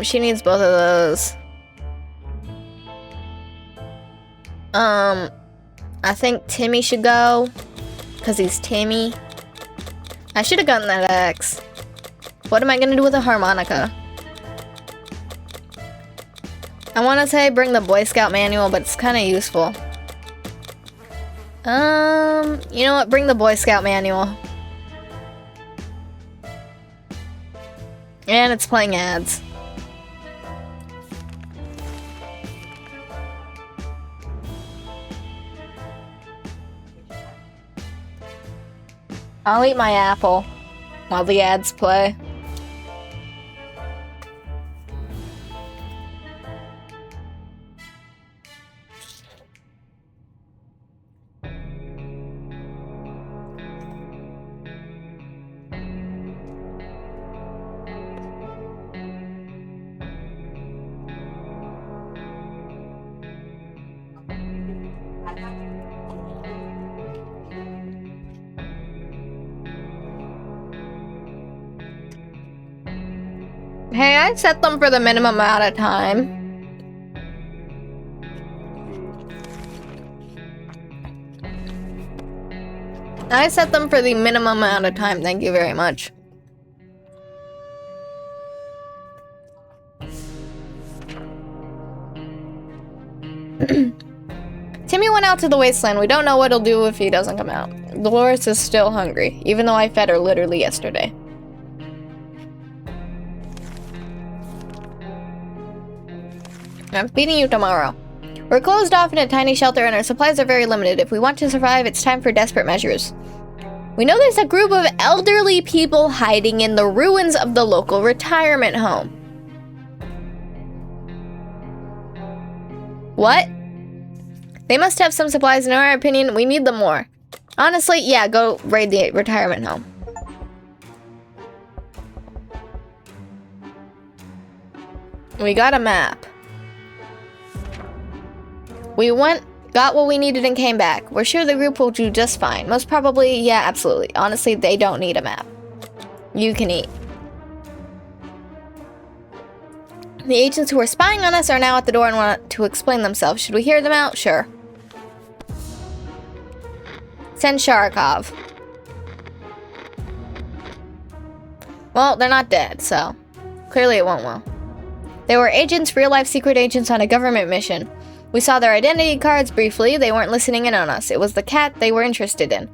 She needs both of those. I think Timmy should go, because he's Timmy. I should have gotten that axe. What am I gonna do with a harmonica? I want to say bring the Boy Scout manual, but it's kind of useful. You know what? Bring the Boy Scout manual. And it's playing ads. I'll eat my apple while the ads play. Hey, I set them for the minimum amount of time. I set them for the minimum amount of time, thank you very much. Timmy went out to the wasteland. We don't know what he'll do if he doesn't come out. Dolores is still hungry, even though I fed her literally yesterday. I'm feeding you tomorrow. We're closed off in a tiny shelter and our supplies are very limited. If we want to survive, it's time for desperate measures. We know there's a group of elderly people hiding in the ruins of the local retirement home. What? They must have some supplies. In our opinion, we need them more. Honestly, yeah, go raid the retirement home. We got a map. We got what we needed and came back. We're sure the group will do just fine. Most probably, yeah, absolutely. Honestly, they don't need a map. You can eat. The agents who are spying on us are now at the door and want to explain themselves. Should we hear them out? Sure. Send Sharikov. Well, they're not dead, so clearly it won't well. They were agents, real-life secret agents on a government mission. We saw their identity cards briefly. They weren't listening in on us. It was the cat they were interested in.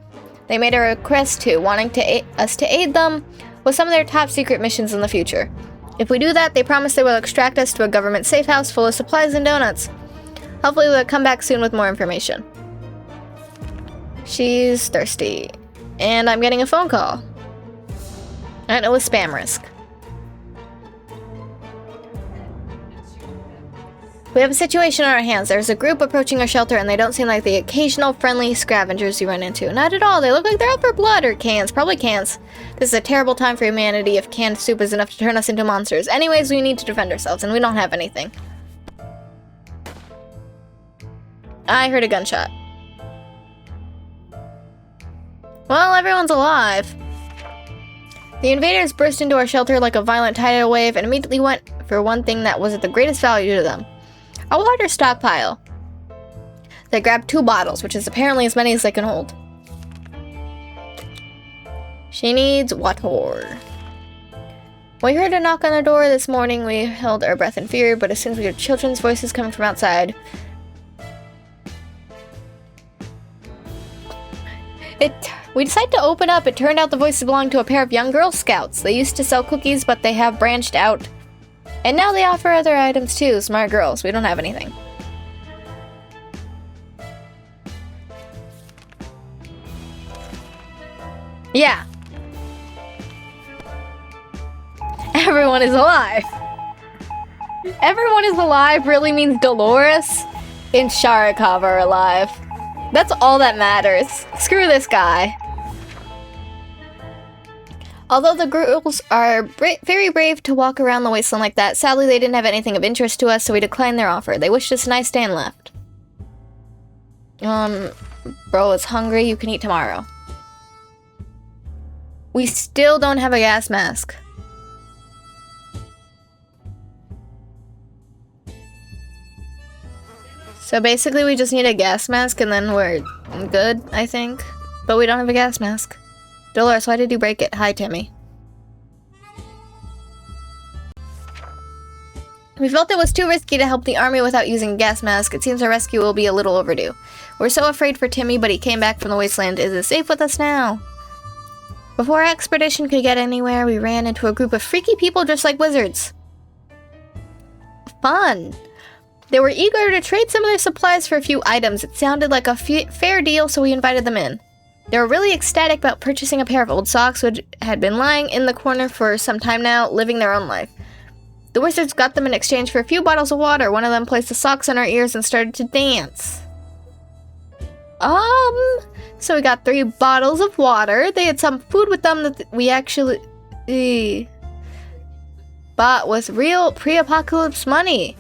They made a request too, wanting us to aid them with some of their top secret missions in the future. If we do that, they promise they will extract us to a government safe house full of supplies and donuts. Hopefully they'll come back soon with more information. She's thirsty. And I'm getting a phone call. And it was spam risk. We have a situation on our hands. There's a group approaching our shelter and they don't seem like the occasional friendly scavengers you run into. Not at all. They look like they're out for blood or cans. Probably cans. This is a terrible time for humanity if canned soup is enough to turn us into monsters. Anyways, we need to defend ourselves and we don't have anything. I heard a gunshot. Well, everyone's alive. The invaders burst into our shelter like a violent tidal wave and immediately went for one thing that was of the greatest value to them. A water stockpile. They grabbed 2 bottles, which is apparently as many as they can hold. She needs water. We heard a knock on the door this morning. We held our breath in fear, but as soon as we heard children's voices coming from outside, we decided to open up. It turned out the voices belonged to a pair of young Girl Scouts. They used to sell cookies, but they have branched out. And now they offer other items too. Smart girls. We don't have anything. Yeah. Everyone is alive. Everyone is alive really means Dolores and Sharikov are alive. That's all that matters. Screw this guy. Although the girls are very brave to walk around the wasteland like that, sadly they didn't have anything of interest to us, so we declined their offer. They wished us a nice day and left. Bro is hungry. You can eat tomorrow. We still don't have a gas mask. So basically we just need a gas mask and then we're good, I think. But we don't have a gas mask. Dolores, why did you break it? Hi, Timmy. We felt it was too risky to help the army without using a gas mask. It seems our rescue will be a little overdue. We're so afraid for Timmy, but he came back from the wasteland. Is it safe with us now? Before our expedition could get anywhere, we ran into a group of freaky people dressed like wizards. Fun! They were eager to trade some of their supplies for a few items. It sounded like a fair deal, so we invited them in. They were really ecstatic about purchasing a pair of old socks which had been lying in the corner for some time now, living their own life. The wizards got them in exchange for a few bottles of water. One of them placed the socks on our ears and started to dance. So we got 3 bottles of water. They had some food with them that we actually bought with real pre-apocalypse money.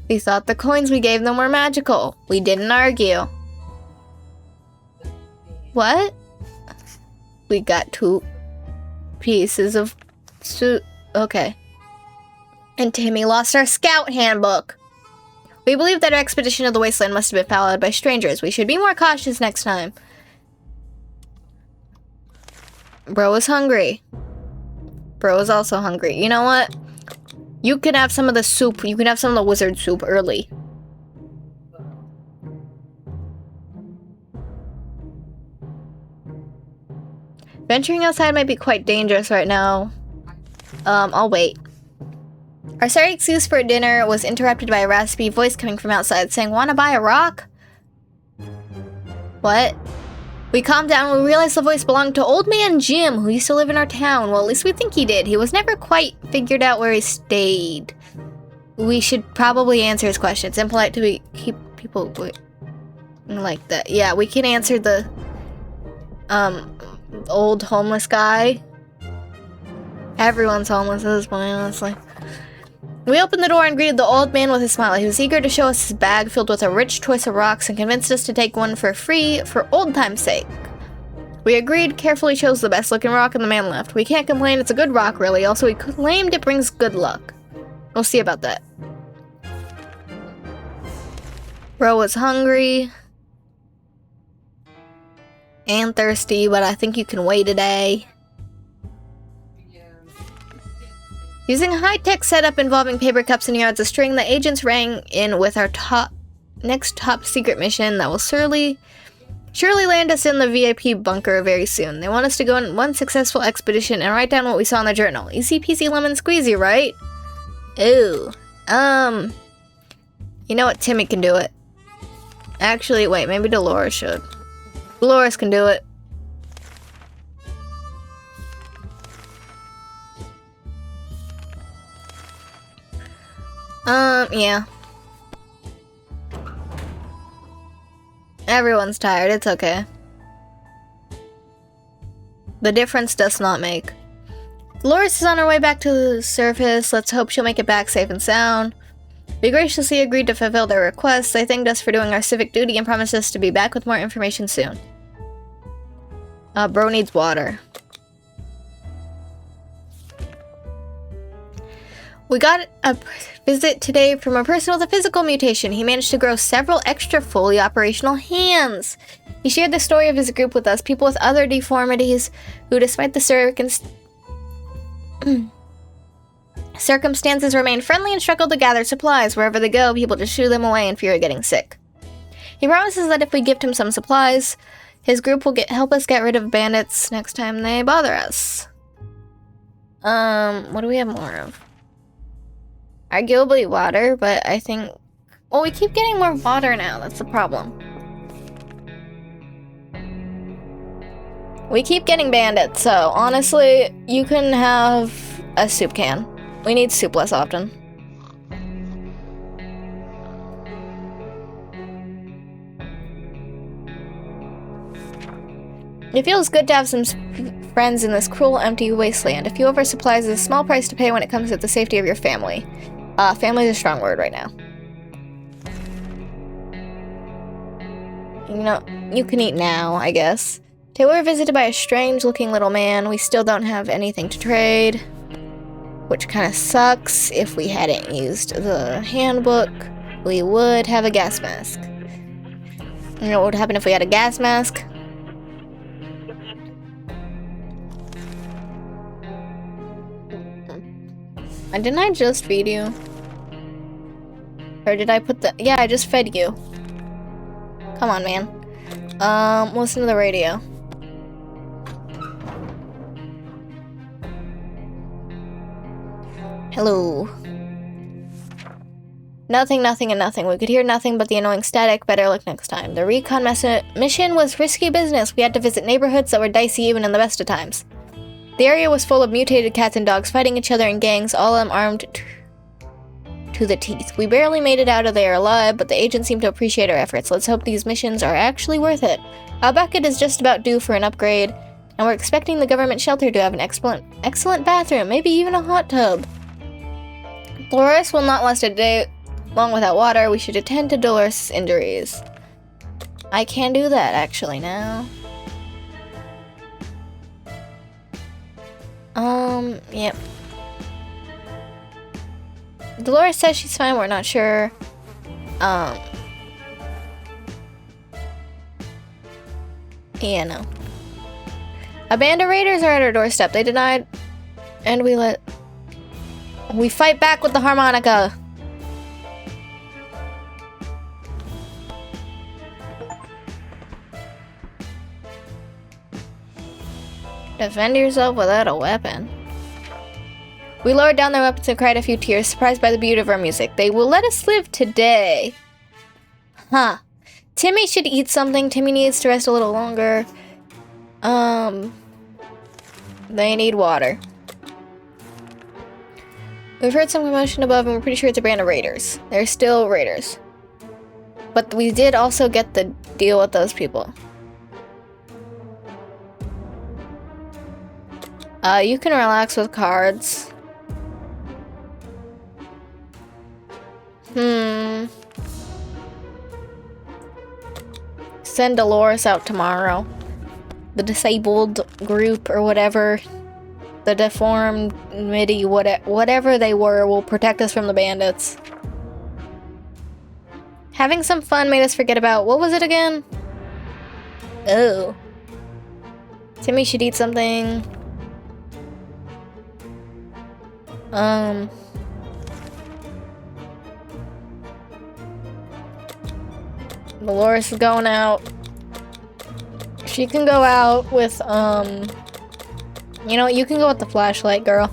We thought the coins we gave them were magical. We didn't argue. What? We got 2 pieces of suit. Okay. And Timmy lost our scout handbook. We believe that our expedition to the wasteland must have been followed by strangers. We should be more cautious next time. Bro is hungry. Bro is also hungry. You know what? You can have some of the soup. You can have some of the wizard soup early. Venturing outside might be quite dangerous right now. I'll wait. Our sorry excuse for dinner was interrupted by a raspy voice coming from outside saying, "Wanna buy a rock?" What? We calmed down and we realized the voice belonged to Old Man Jim, who used to live in our town. Well, at least we think he did. He was never quite figured out where he stayed. We should probably answer his questions. Impolite to keep people... Wait. like that. Yeah, we can answer the old homeless guy. Everyone's homeless at this point, honestly. We opened the door and greeted the old man with a smile. He was eager to show us his bag filled with a rich choice of rocks and convinced us to take one for free for old time's sake. We agreed, carefully chose the best looking rock, and the man left. We can't complain, it's a good rock really. Also, he claimed it brings good luck. We'll see about that. Bro was hungry. And thirsty, but I think you can wait a day. Using a high-tech setup involving paper cups and yards of string, the agents rang in with our next top secret mission that will surely land us in the VIP bunker very soon. They want us to go on one successful expedition and write down what we saw in the journal. Easy peasy lemon squeezy, right? Ooh. You know what? Timmy can do it. Actually, wait, maybe Dolores should. Dolores can do it. Yeah. Everyone's tired, it's okay. The difference does not make. Dolores is on her way back to the surface. Let's hope she'll make it back safe and sound. We graciously agreed to fulfill their requests. They thanked us for doing our civic duty and promised us to be back with more information soon. Bro needs water. We got a visit today from a person with a physical mutation. He managed to grow several extra fully operational hands. He shared the story of his group with us, people with other deformities who, despite the circumstances, remained friendly and struggled to gather supplies. Wherever they go, people just shoo them away in fear of getting sick. He promises that if we gift him some supplies, his group will help us get rid of bandits next time they bother us. What do we have more of? Arguably water, but I think... Well, we keep getting more water now. That's the problem. We keep getting bandits, so honestly, you can have a soup can. We need soup less often. It feels good to have some friends in this cruel, empty wasteland. A few of our supplies is a small price to pay when it comes to the safety of your family. Family is a strong word right now. You know, you can eat now, I guess. Today we were visited by a strange-looking little man. We still don't have anything to trade, which kind of sucks. If we hadn't used the handbook, we would have a gas mask. You know what would happen if we had a gas mask? And didn't I just feed you? Or did I put the... Yeah, I just fed you. Come on, man. Listen to the radio. Hello. Nothing, nothing, and nothing. We could hear nothing but the annoying static. Better look next time. The recon mission was risky business. We had to visit neighborhoods that were dicey even in the best of times. The area was full of mutated cats and dogs fighting each other in gangs, all of them armed to the teeth. We barely made it out of there alive, but the agents seem to appreciate our efforts. Let's hope these missions are actually worth it. Our bucket is just about due for an upgrade, and we're expecting the government shelter to have an excellent bathroom, maybe even a hot tub. Dolores will not last a day long without water. We should attend to Dolores' injuries. I can do that, actually, now. Yep. Dolores says she's fine, we're not sure. Yeah, no. A band of raiders are at our doorstep. They denied, and we fight back with the harmonica. Defend yourself without a weapon. We lowered down their weapons and cried a few tears, surprised by the beauty of our music. They will let us live today. Huh. Timmy should eat something. Timmy needs to rest a little longer. They need water. We've heard some commotion above and we're pretty sure it's a band of raiders. They're still raiders. But we did also get the deal with those people. You can relax with cards. Send Dolores out tomorrow. The disabled group or whatever. The deformed MIDI, whatever they were, will protect us from the bandits. Having some fun made us forget about, what was it again? Oh. Timmy should eat something. Dolores is going out. She can go out with, you know, you can go with the flashlight, girl.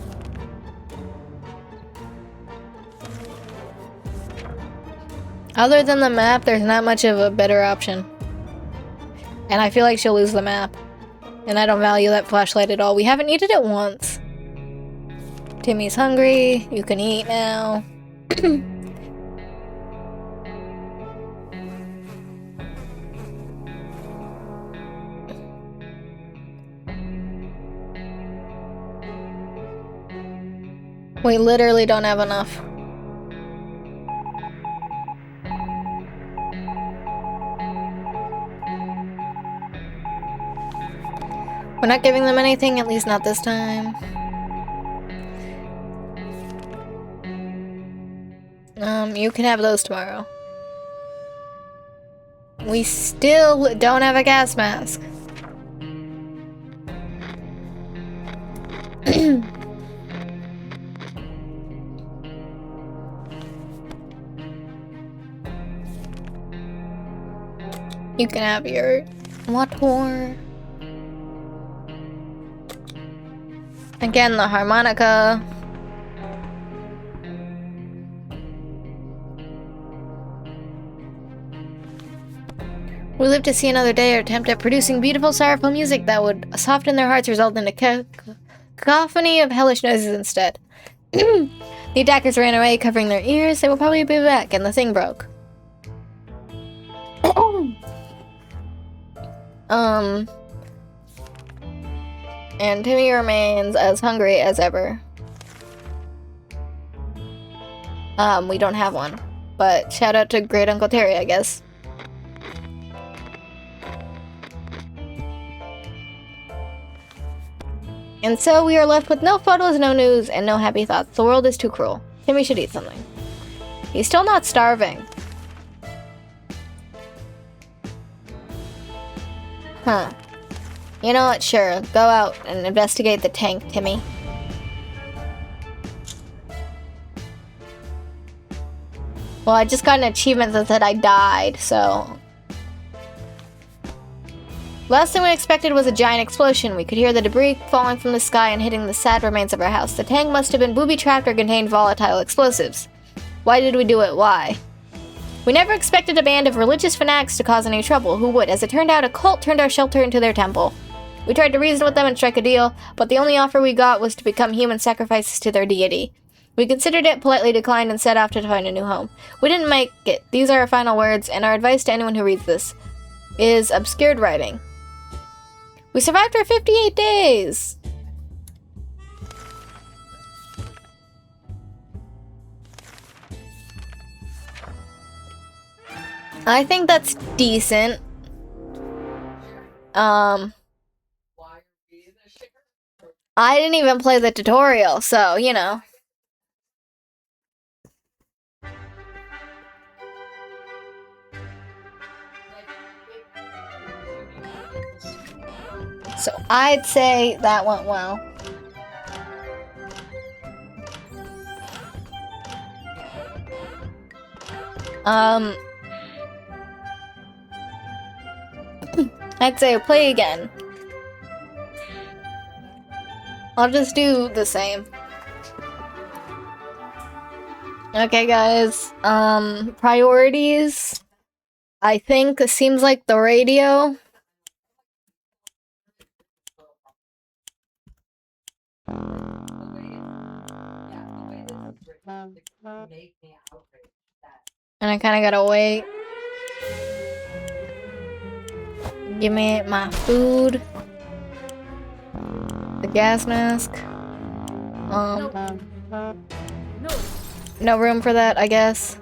Other than the map, there's not much of a better option. And I feel like she'll lose the map. And I don't value that flashlight at all. We haven't needed it once. Timmy's hungry. You can eat now. We literally don't have enough. We're not giving them anything, at least not this time. You can have those tomorrow. We still don't have a gas mask. You can have your water. Again, the harmonica. We live to see another day or attempt at producing beautiful, sorrowful music that would soften their hearts, result in a cacophony of hellish noises instead. The attackers ran away, covering their ears. They will probably be back, and the thing broke. And Timmy remains as hungry as ever. We don't have one. But shout out to Great Uncle Terry, I guess. And so we are left with no photos, no news, and no happy thoughts. The world is too cruel. Timmy should eat something. He's still not starving. Huh. You know what? Sure. Go out and investigate the tank, Timmy. Well, I just got an achievement that said I died, so... Last thing we expected was a giant explosion. We could hear the debris falling from the sky and hitting the sad remains of our house. The tank must have been booby-trapped or contained volatile explosives. Why did we do it? Why? We never expected a band of religious fanatics to cause any trouble. Who would? As it turned out, a cult turned our shelter into their temple. We tried to reason with them and strike a deal, but the only offer we got was to become human sacrifices to their deity. We considered it, politely declined, and set off to find a new home. We didn't make it. These are our final words, and our advice to anyone who reads this is obscured writing. We survived for 58 days! I think that's decent. I didn't even play the tutorial, so, you know. So I'd say that went well. I'd say play again. I'll just do the same. Okay, guys. Priorities. I think it seems like the radio. And I kind of gotta wait. Give me my food. The gas mask. No room for that, I guess.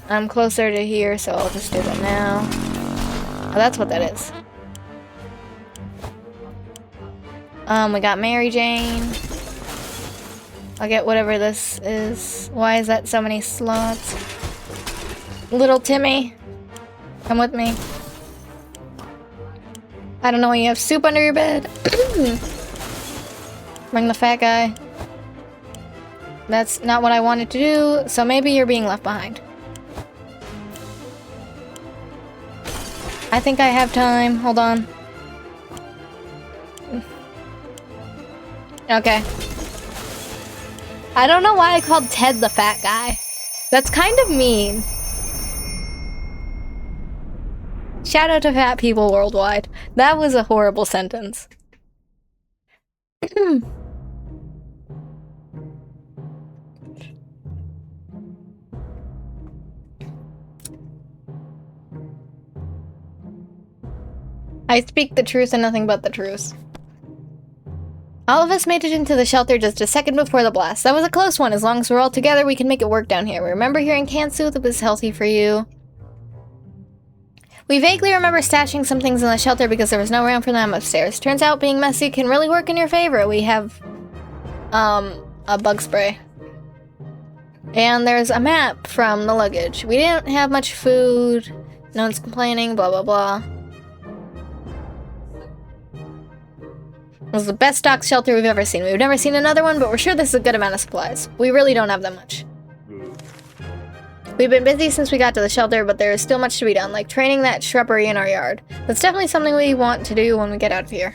I'm closer to here, so I'll just do that now. Oh, that's what that is. We got Mary Jane. I'll get whatever this is. Why is that so many slots? Little Timmy, come with me. I don't know, you have soup under your bed. Bring the fat guy. That's not what I wanted to do, so maybe you're being left behind. I think I have time. Hold on. Okay. I don't know why I called Ted the fat guy. That's kind of mean. Shout out to fat people worldwide. That was a horrible sentence. I speak the truth and nothing but the truth. All of us made it into the shelter just a second before the blast. That was a close one. As long as we're all together, we can make it work down here. We remember hearing canned soup was healthy for you. We vaguely remember stashing some things in the shelter because there was no room for them upstairs. Turns out being messy can really work in your favor. We have, a bug spray. And there's a map from the luggage. We didn't have much food. No one's complaining, blah, blah, blah. It was the best stocked shelter we've ever seen. We've never seen another one, but we're sure this is a good amount of supplies. We really don't have that much. We've been busy since we got to the shelter, but there is still much to be done, like training that shrubbery in our yard. That's definitely something we want to do when we get out of here.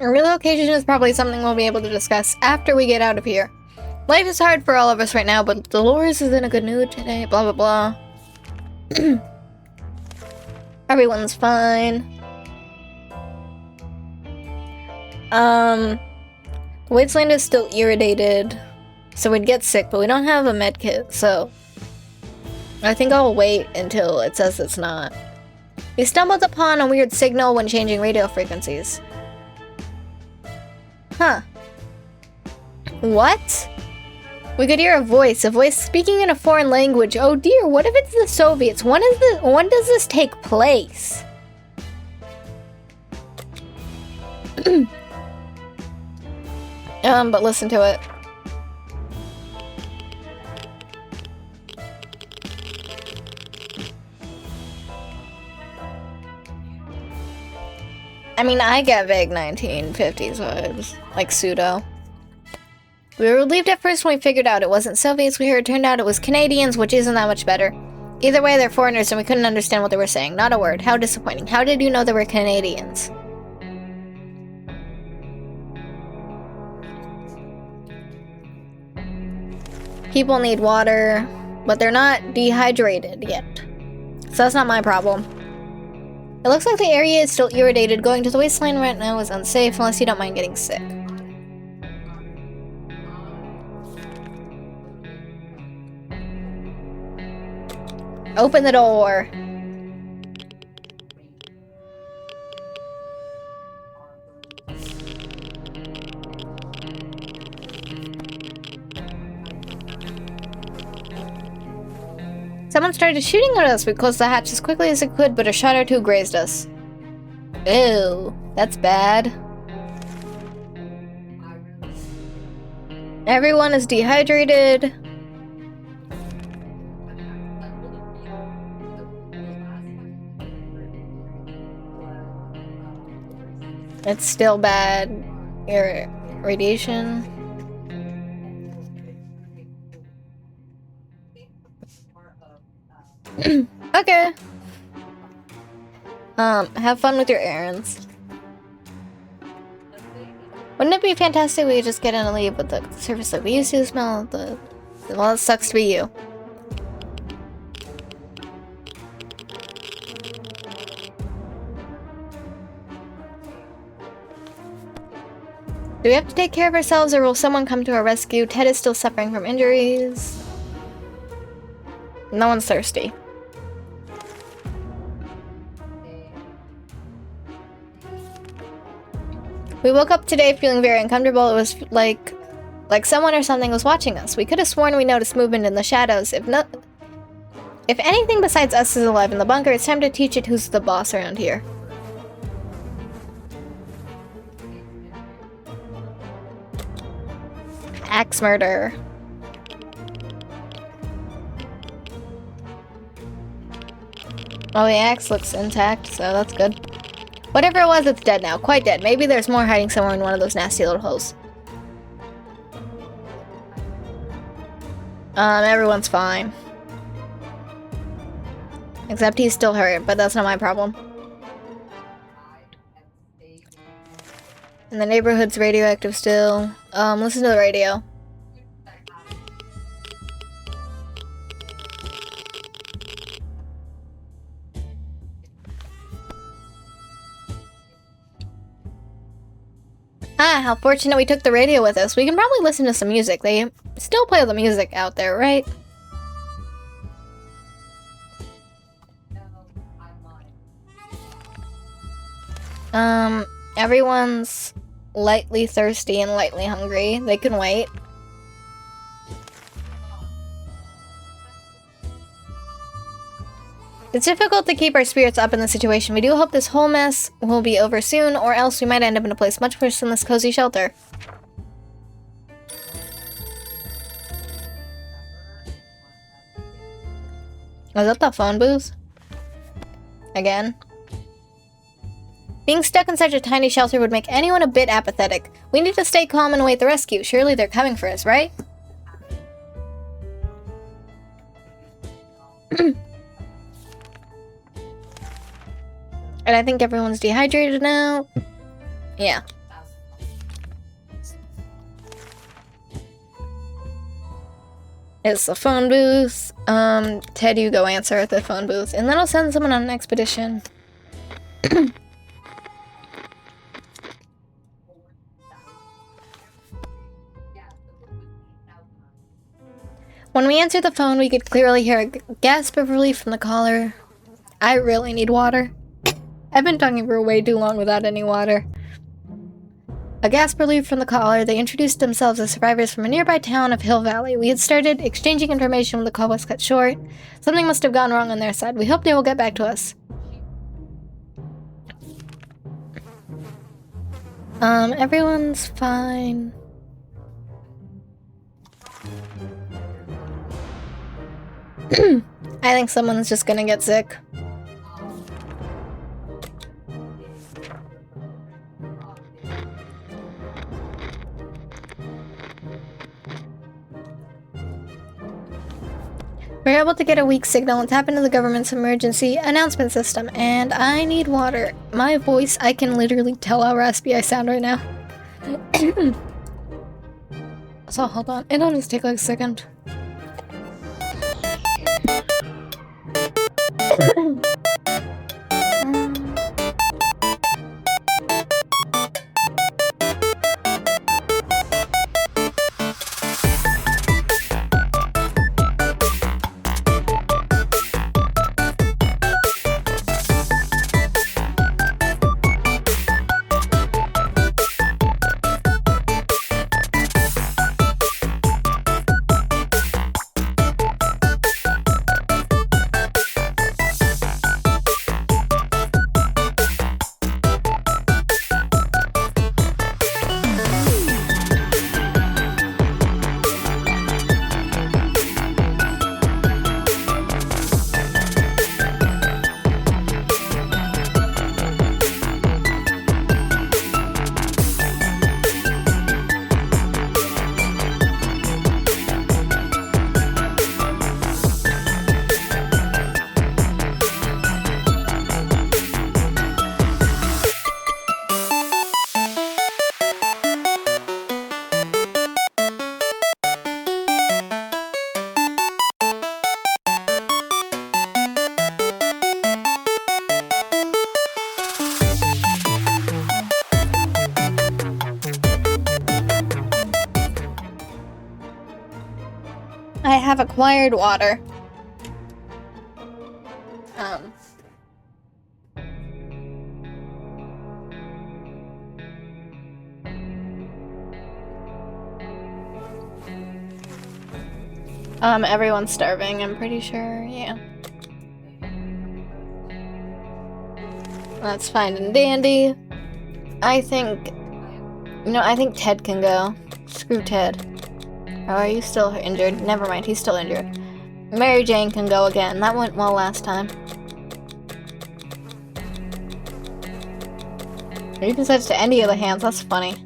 A relocation is probably something we'll be able to discuss after we get out of here. Life is hard for all of us right now, but Dolores is in a good mood today, blah blah blah. Everyone's fine. Wasteland is still irritated, so we'd get sick, but we don't have a med kit, so I think I'll wait until it says it's not. We stumbled upon a weird signal when changing radio frequencies. Huh. What? We could hear a voice speaking in a foreign language. Oh dear, what if it's the Soviets? When does this take place? But listen to it. I mean, I get vague 1950s vibes, like pseudo. We were relieved at first when we figured out it wasn't Soviets we heard. Turned out it was Canadians, which isn't that much better. Either way, they're foreigners and we couldn't understand what they were saying. Not a word. How disappointing. How did you know they were Canadians? People need water, but they're not dehydrated yet. So that's not my problem. It looks like the area is still irritated. Going to the wasteland right now is unsafe unless you don't mind getting sick. Open the door. Someone started shooting at us. We closed the hatch as quickly as it could, but a shot or two grazed us. Ew, that's bad. Everyone is dehydrated. It's still bad. Radiation. Okay. Have fun with your errands. When Wouldn't it be fantastic if we could just get in and leave with the surface like we used to smell the... Well, it sucks to be you. Do we have to take care of ourselves or will someone come to our rescue? Ted is still suffering from injuries. No one's thirsty. We woke up today feeling very uncomfortable. It was like someone or something was watching us. We could have sworn we noticed movement in the shadows. If anything besides us is alive in the bunker, it's time to teach it who's the boss around here. Axe murder. Oh, the axe looks intact, so that's good. Whatever it was, it's dead now. Quite dead. Maybe there's more hiding somewhere in one of those nasty little holes. Everyone's fine. Except he's still hurt, but that's not my problem. And the neighborhood's radioactive still. Listen to the radio. Ah, how fortunate we took the radio with us. We can probably listen to some music. They still play the music out there, right? Everyone's lightly thirsty and lightly hungry. They can wait. It's difficult to keep our spirits up in this situation. We do hope this whole mess will be over soon, or else we might end up in a place much worse than this cozy shelter. Was that the phone booth? Again? Being stuck in such a tiny shelter would make anyone a bit apathetic. We need to stay calm and await the rescue. Surely they're coming for us, right? And I think everyone's dehydrated now. Yeah. It's the phone booth. Ted, you go answer at the phone booth. And then I'll send someone on an expedition. When we answered the phone, we could clearly hear a gasp of relief from the caller. I really need water. I've been talking for way too long without any water. A gasp relief from the caller. They introduced themselves as survivors from a nearby town of Hill Valley. We had started exchanging information when the call was cut short. Something must have gone wrong on their side. We hope they will get back to us. Everyone's fine. I think someone's just gonna get sick. We're able to get a weak signal and tap into the government's emergency announcement system, and I need water. My voice, I can literally tell how raspy I sound right now. So hold on, it'll just take like a second. have acquired water. Everyone's starving, I'm pretty sure, yeah. That's fine and dandy. I think... You know, I think Ted can go. Screw Ted. Oh, are you still injured? Never mind, he's still injured. Mary Jane can go again. That went well last time. You can switch to any of the hands, that's funny.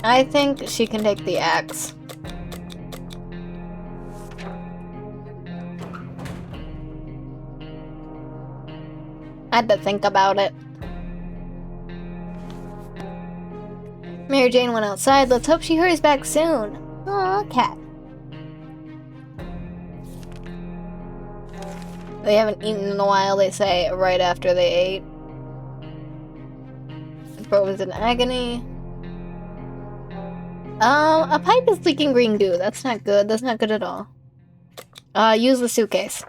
I think she can take the axe. I had to think about it. Mary Jane went outside. Let's hope she hurries back soon. Aw, cat. They haven't eaten in a while, they say, right after they ate. Bro was in agony. A pipe is leaking green goo. That's not good. That's not good at all. Use the suitcase.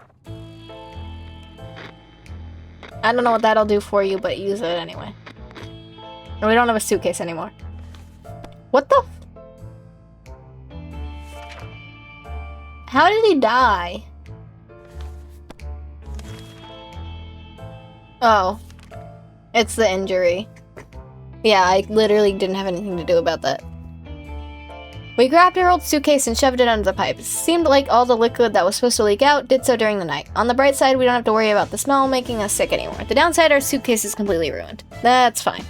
I don't know what that'll do for you, but use it anyway. And we don't have a suitcase anymore. What the f- How did he die? Oh. It's the injury. Yeah, I literally didn't have anything to do about that. We grabbed our old suitcase and shoved it under the pipe. It seemed like all the liquid that was supposed to leak out did so during the night. On the bright side, we don't have to worry about the smell making us sick anymore. The downside, our suitcase is completely ruined. That's fine,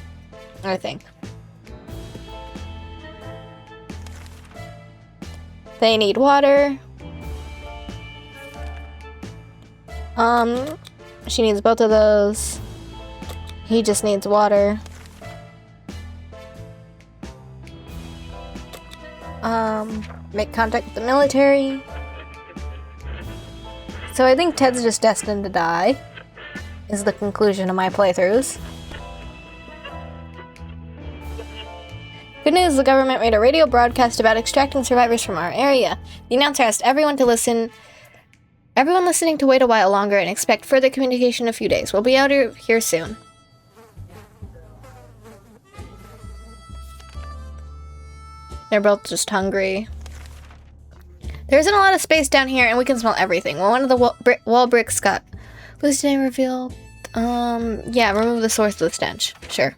I think. They need water. She needs both of those. He just needs water. Make contact with the military. So I think Ted's just destined to die, is the conclusion of my playthroughs. Good news, the government made a radio broadcast about extracting survivors from our area. The announcer asked everyone listening to wait a while longer and expect further communication in a few days. We'll be out here soon. They're both just hungry. There isn't a lot of space down here, and we can smell everything. Well, one of the wall bricks got loose today revealed. Yeah, remove the source of the stench. Sure.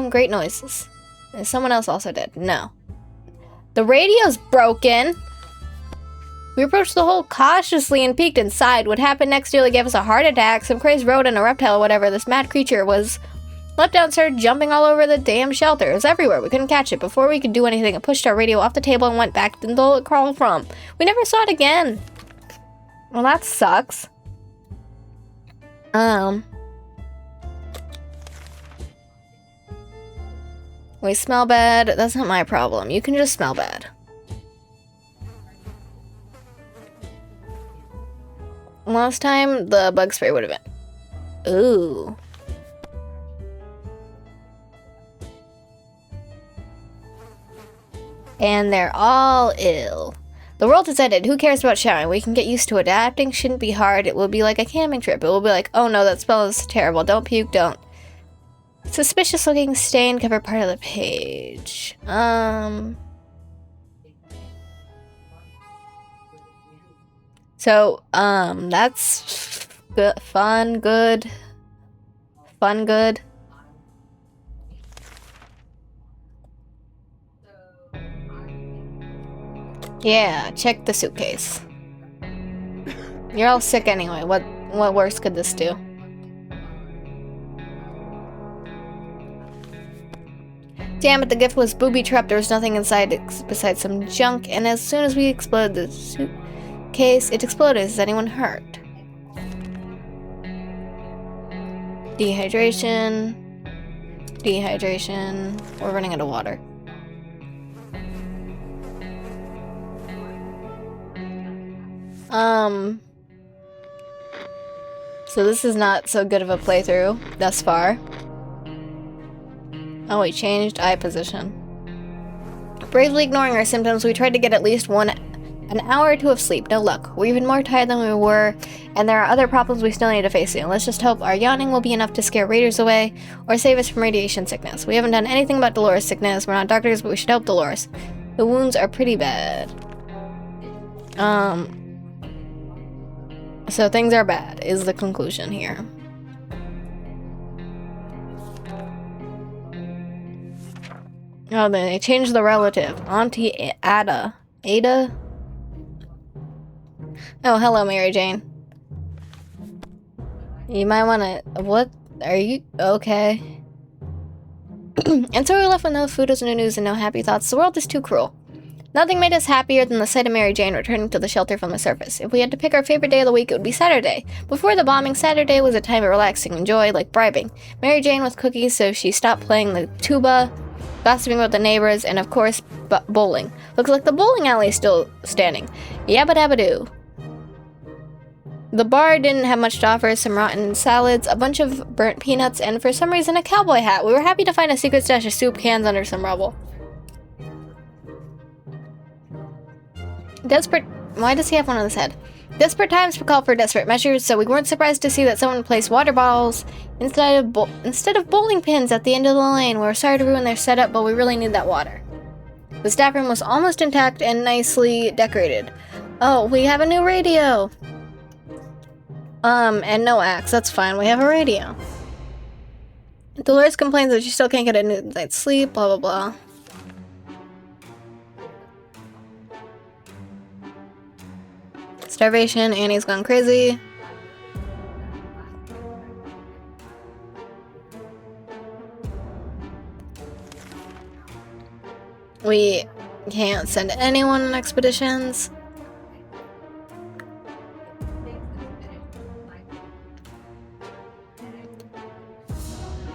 Great noises. Is someone else also dead? No. The radio's broken. We approached the hole cautiously and peeked inside. What happened next nearly gave us a heart attack. Some crazed rodent, a reptile, or whatever this mad creature was, leapt out and started jumping all over the damn shelter. It was everywhere. We couldn't catch it. Before we could do anything, it pushed our radio off the table and went back to the hole it crawled from. We never saw it again. Well, that sucks. We smell bad. That's not my problem. You can just smell bad. Last time, the bug spray would have been. Ooh. And they're all ill. The world has ended. Who cares about showering? We can get used to it. Adapting shouldn't be hard. It will be like a camping trip. It will be like, oh no, that smell is terrible. Don't puke, don't. Suspicious looking stain covered part of the page. So, that's good, fun, good. Fun, good. Yeah, check the suitcase. You're all sick anyway. What worse could this do? Damn it, the gift was booby-trapped. There was nothing inside besides some junk, and as soon as we exploded the suitcase, it exploded. Is anyone hurt? Dehydration. Dehydration. We're running out of water. So this is not so good of a playthrough thus far. Oh, we changed eye position. Bravely ignoring our symptoms, we tried to get at least an hour or two of sleep. No luck. We're even more tired than we were, and there are other problems we still need to face soon. Let's just hope our yawning will be enough to scare raiders away, or save us from radiation sickness. We haven't done anything about Dolores' sickness. We're not doctors, but we should help Dolores. The wounds are pretty bad. So things are bad, is the conclusion here. Oh, then they changed the relative. Auntie Ada. Ada? Oh, hello, Mary Jane. You might want to... What? Are you... Okay. And so we were left with no food, no news, and no happy thoughts. The world is too cruel. Nothing made us happier than the sight of Mary Jane returning to the shelter from the surface. If we had to pick our favorite day of the week, it would be Saturday. Before the bombing, Saturday was a time of relaxing and joy, like bribing Mary Jane with cookies so she stopped playing the tuba, gossiping about the neighbors, and of course, bowling. Looks like the bowling alley is still standing. Yabba dabba doo. The bar didn't have much to offer, some rotten salads, a bunch of burnt peanuts, and for some reason a cowboy hat. We were happy to find a secret stash of soup cans under some rubble. Desperate... Why does he have one on his head? Desperate times call for desperate measures, so we weren't surprised to see that someone placed water bottles instead of bowling pins at the end of the lane. We were sorry to ruin their setup, but we really need that water. The staff room was almost intact and nicely decorated. Oh, we have a new radio! And no axe. That's fine. We have a radio. Dolores complains that she still can't get a good night's sleep, blah blah blah. Starvation, Annie's gone crazy. We can't send anyone on expeditions.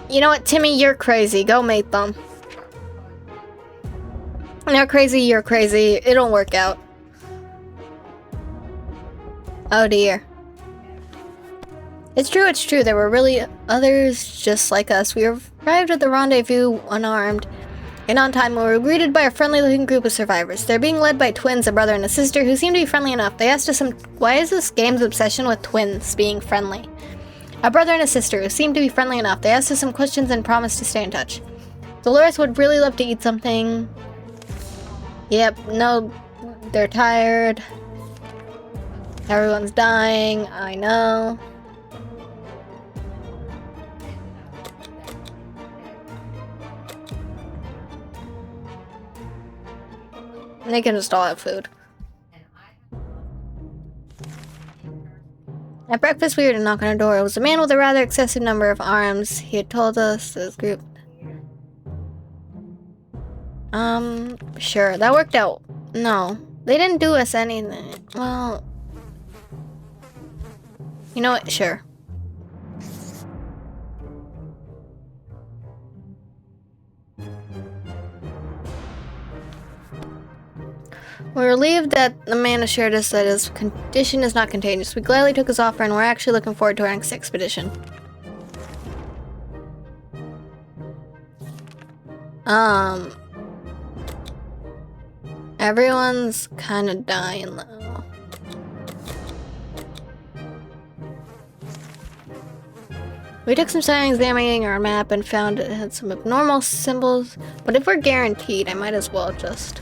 You know what, Timmy, you're crazy. Go mate them. They're crazy, you're crazy. It'll work out. Oh dear. It's true. There were really others just like us. We arrived at the rendezvous unarmed and on time. We were greeted by a friendly-looking group of survivors. They're being led by twins, a brother and a sister, who seem to be friendly enough. They asked us why is this game's obsession with twins being friendly? A brother and a sister who seemed to be friendly enough. They asked us some questions and promised to stay in touch. Dolores would really love to eat something. Yep, no, they're tired. Everyone's dying, I know. They can just all have food. At breakfast, we heard a knock on our door. It was a man with a rather excessive number of arms. He had told us this group. Sure, that worked out. No, they didn't do us anything. Well, you know what? Sure. We're relieved that the man assured us that his condition is not contagious. We gladly took his offer and we're actually looking forward to our next expedition. Everyone's kind of dying though. We took some time examining our map and found it had some abnormal symbols, but if we're guaranteed, I might as well just...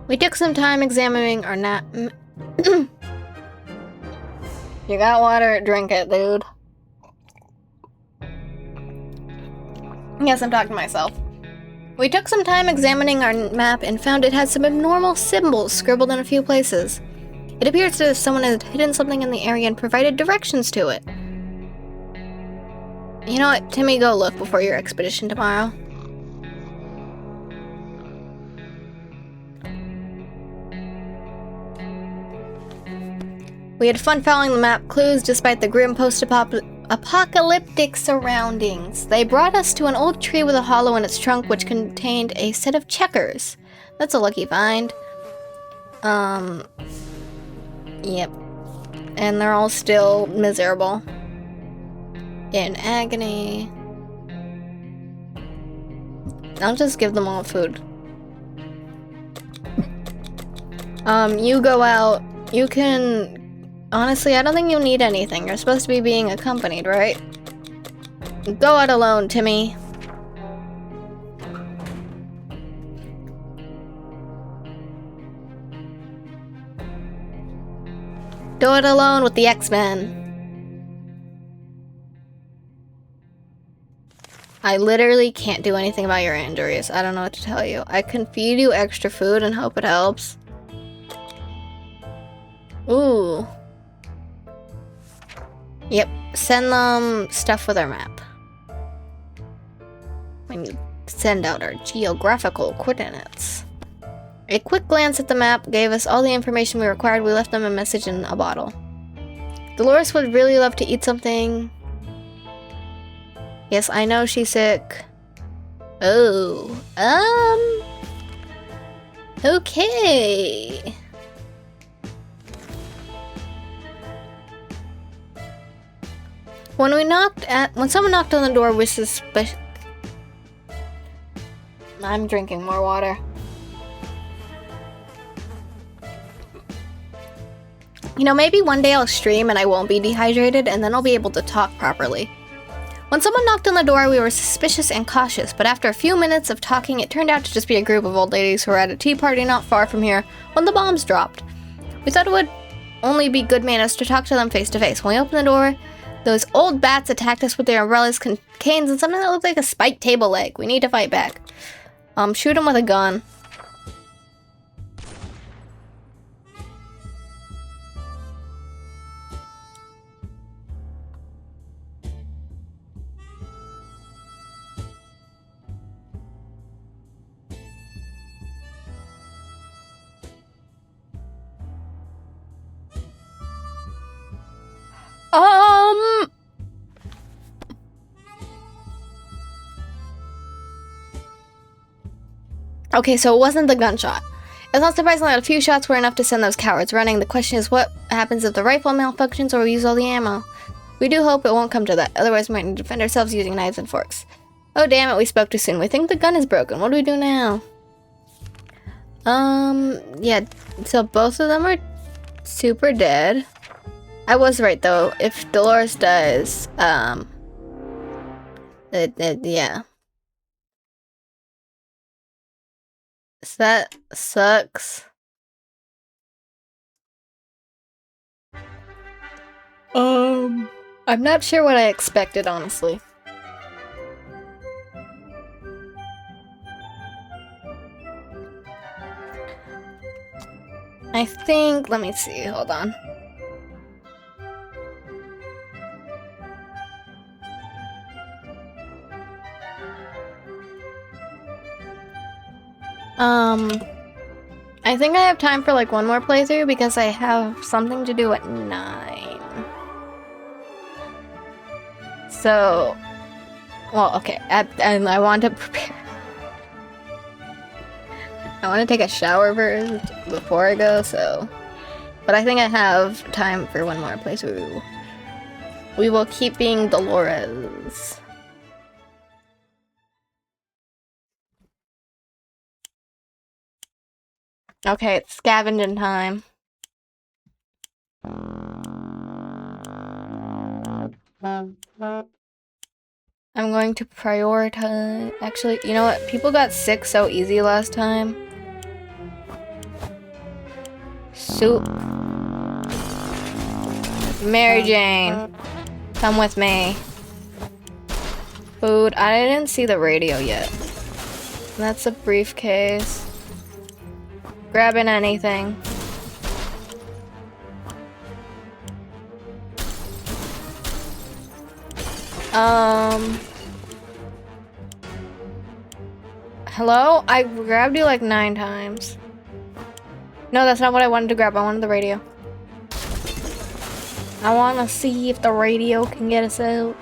We took some time examining our map. You got water, drink it, dude. Yes, I'm talking to myself. We took some time examining our map and found it had some abnormal symbols scribbled in a few places. It appears as if someone had hidden something in the area and provided directions to it. You know what, Timmy, go look before your expedition tomorrow. We had fun following the map clues despite the grim post-apocalyptic surroundings. They brought us to an old tree with a hollow in its trunk which contained a set of checkers. That's a lucky find. Yep. And they're all still miserable. in agony. I'll just give them all food. You go out. You can... Honestly, I don't think you need anything. You're supposed to be being accompanied, right? Go out alone, Timmy. Go it alone with the X-Men. I literally can't do anything about your injuries. I don't know what to tell you. I can feed you extra food and hope it helps. Ooh. Yep, send them stuff with our map. When you send out our geographical coordinates. A quick glance at the map gave us all the information we required. We left them a message in a bottle. Dolores would really love to eat something. Yes, I know she's sick. Oh, okay. When someone knocked on the door, we suspicious. I'm drinking more water. You know, maybe one day I'll stream and I won't be dehydrated, and then I'll be able to talk properly. When someone knocked on the door, we were suspicious and cautious, but after a few minutes of talking, it turned out to just be a group of old ladies who were at a tea party not far from here when the bombs dropped. We thought it would only be good manners to talk to them face to face. When we opened the door, those old bats attacked us with their umbrellas, canes, and something that looked like a spiked table leg. We need to fight back. Shoot them with a gun. Okay, so it wasn't the gunshot. It's not surprising that a few shots were enough to send those cowards running. The question is what happens if the rifle malfunctions or we use all the ammo? We do hope it won't come to that, otherwise we might need to defend ourselves using knives and forks. Oh damn it, we spoke too soon. We think the gun is broken. What do we do now? Yeah, so both of them are super dead. I was right though. If Dolores dies, yeah. So that sucks. I'm not sure what I expected, honestly. I think, let me see, hold on. I think I have time for like one more playthrough because I have something to do at 9. So, well, okay, and I want to prepare. I want to take a shower first before I go, so. But I think I have time for one more playthrough. We will keep being Dolores. Okay, it's scavenging time. I'm going to prioritize. Actually, you know what? People got sick so easy last time. Soup. Mary Jane, come with me. Food. I didn't see the radio yet. That's a briefcase. Grabbing anything. Hello? I grabbed you like 9 times. No, that's not what I wanted to grab. I wanted the radio. I want to see if the radio can get us out.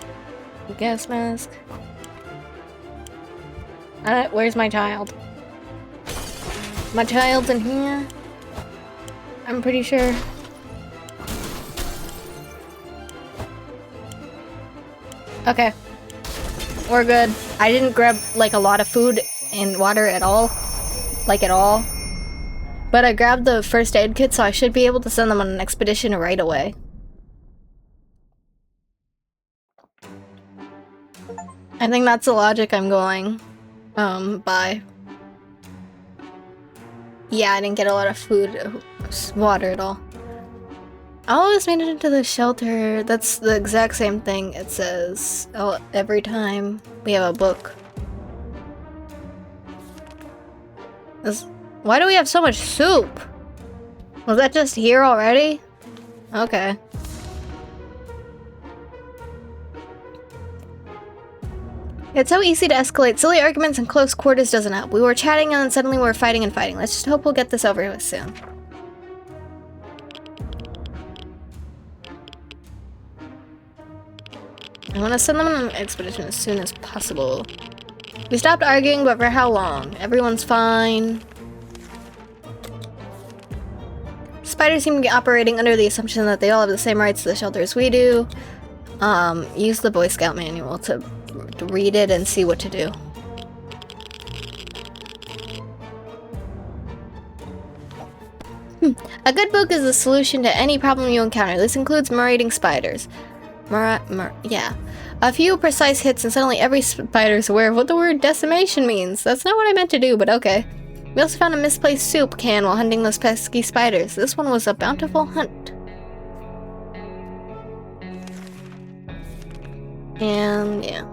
Gas mask. Where's my child? My child's in here. I'm pretty sure. Okay. We're good. I didn't grab, like, a lot of food and water at all. Like, at all. But I grabbed the first aid kit, so I should be able to send them on an expedition right away. I think that's the logic I'm going, by. Yeah, I didn't get a lot of food, water at all. I always made it into the shelter. That's the exact same thing it says every time we have a book. Why do we have so much soup? Was that just here already? Okay. It's so easy to escalate. Silly arguments in close quarters doesn't help. We were chatting and then suddenly we were fighting and fighting. Let's just hope we'll get this over with soon. I want to send them on an expedition as soon as possible. We stopped arguing, but for how long? Everyone's fine. Spiders seem to be operating under the assumption that they all have the same rights to the shelter as we do. Use the Boy Scout manual to read it and see what to do. A good book is the solution to any problem you encounter. This includes marauding spiders. Yeah. A few precise hits and suddenly every spider's aware of what the word decimation means. That's not what I meant to do, but okay. We also found a misplaced soup can while hunting those pesky spiders. This one was a bountiful hunt. And yeah.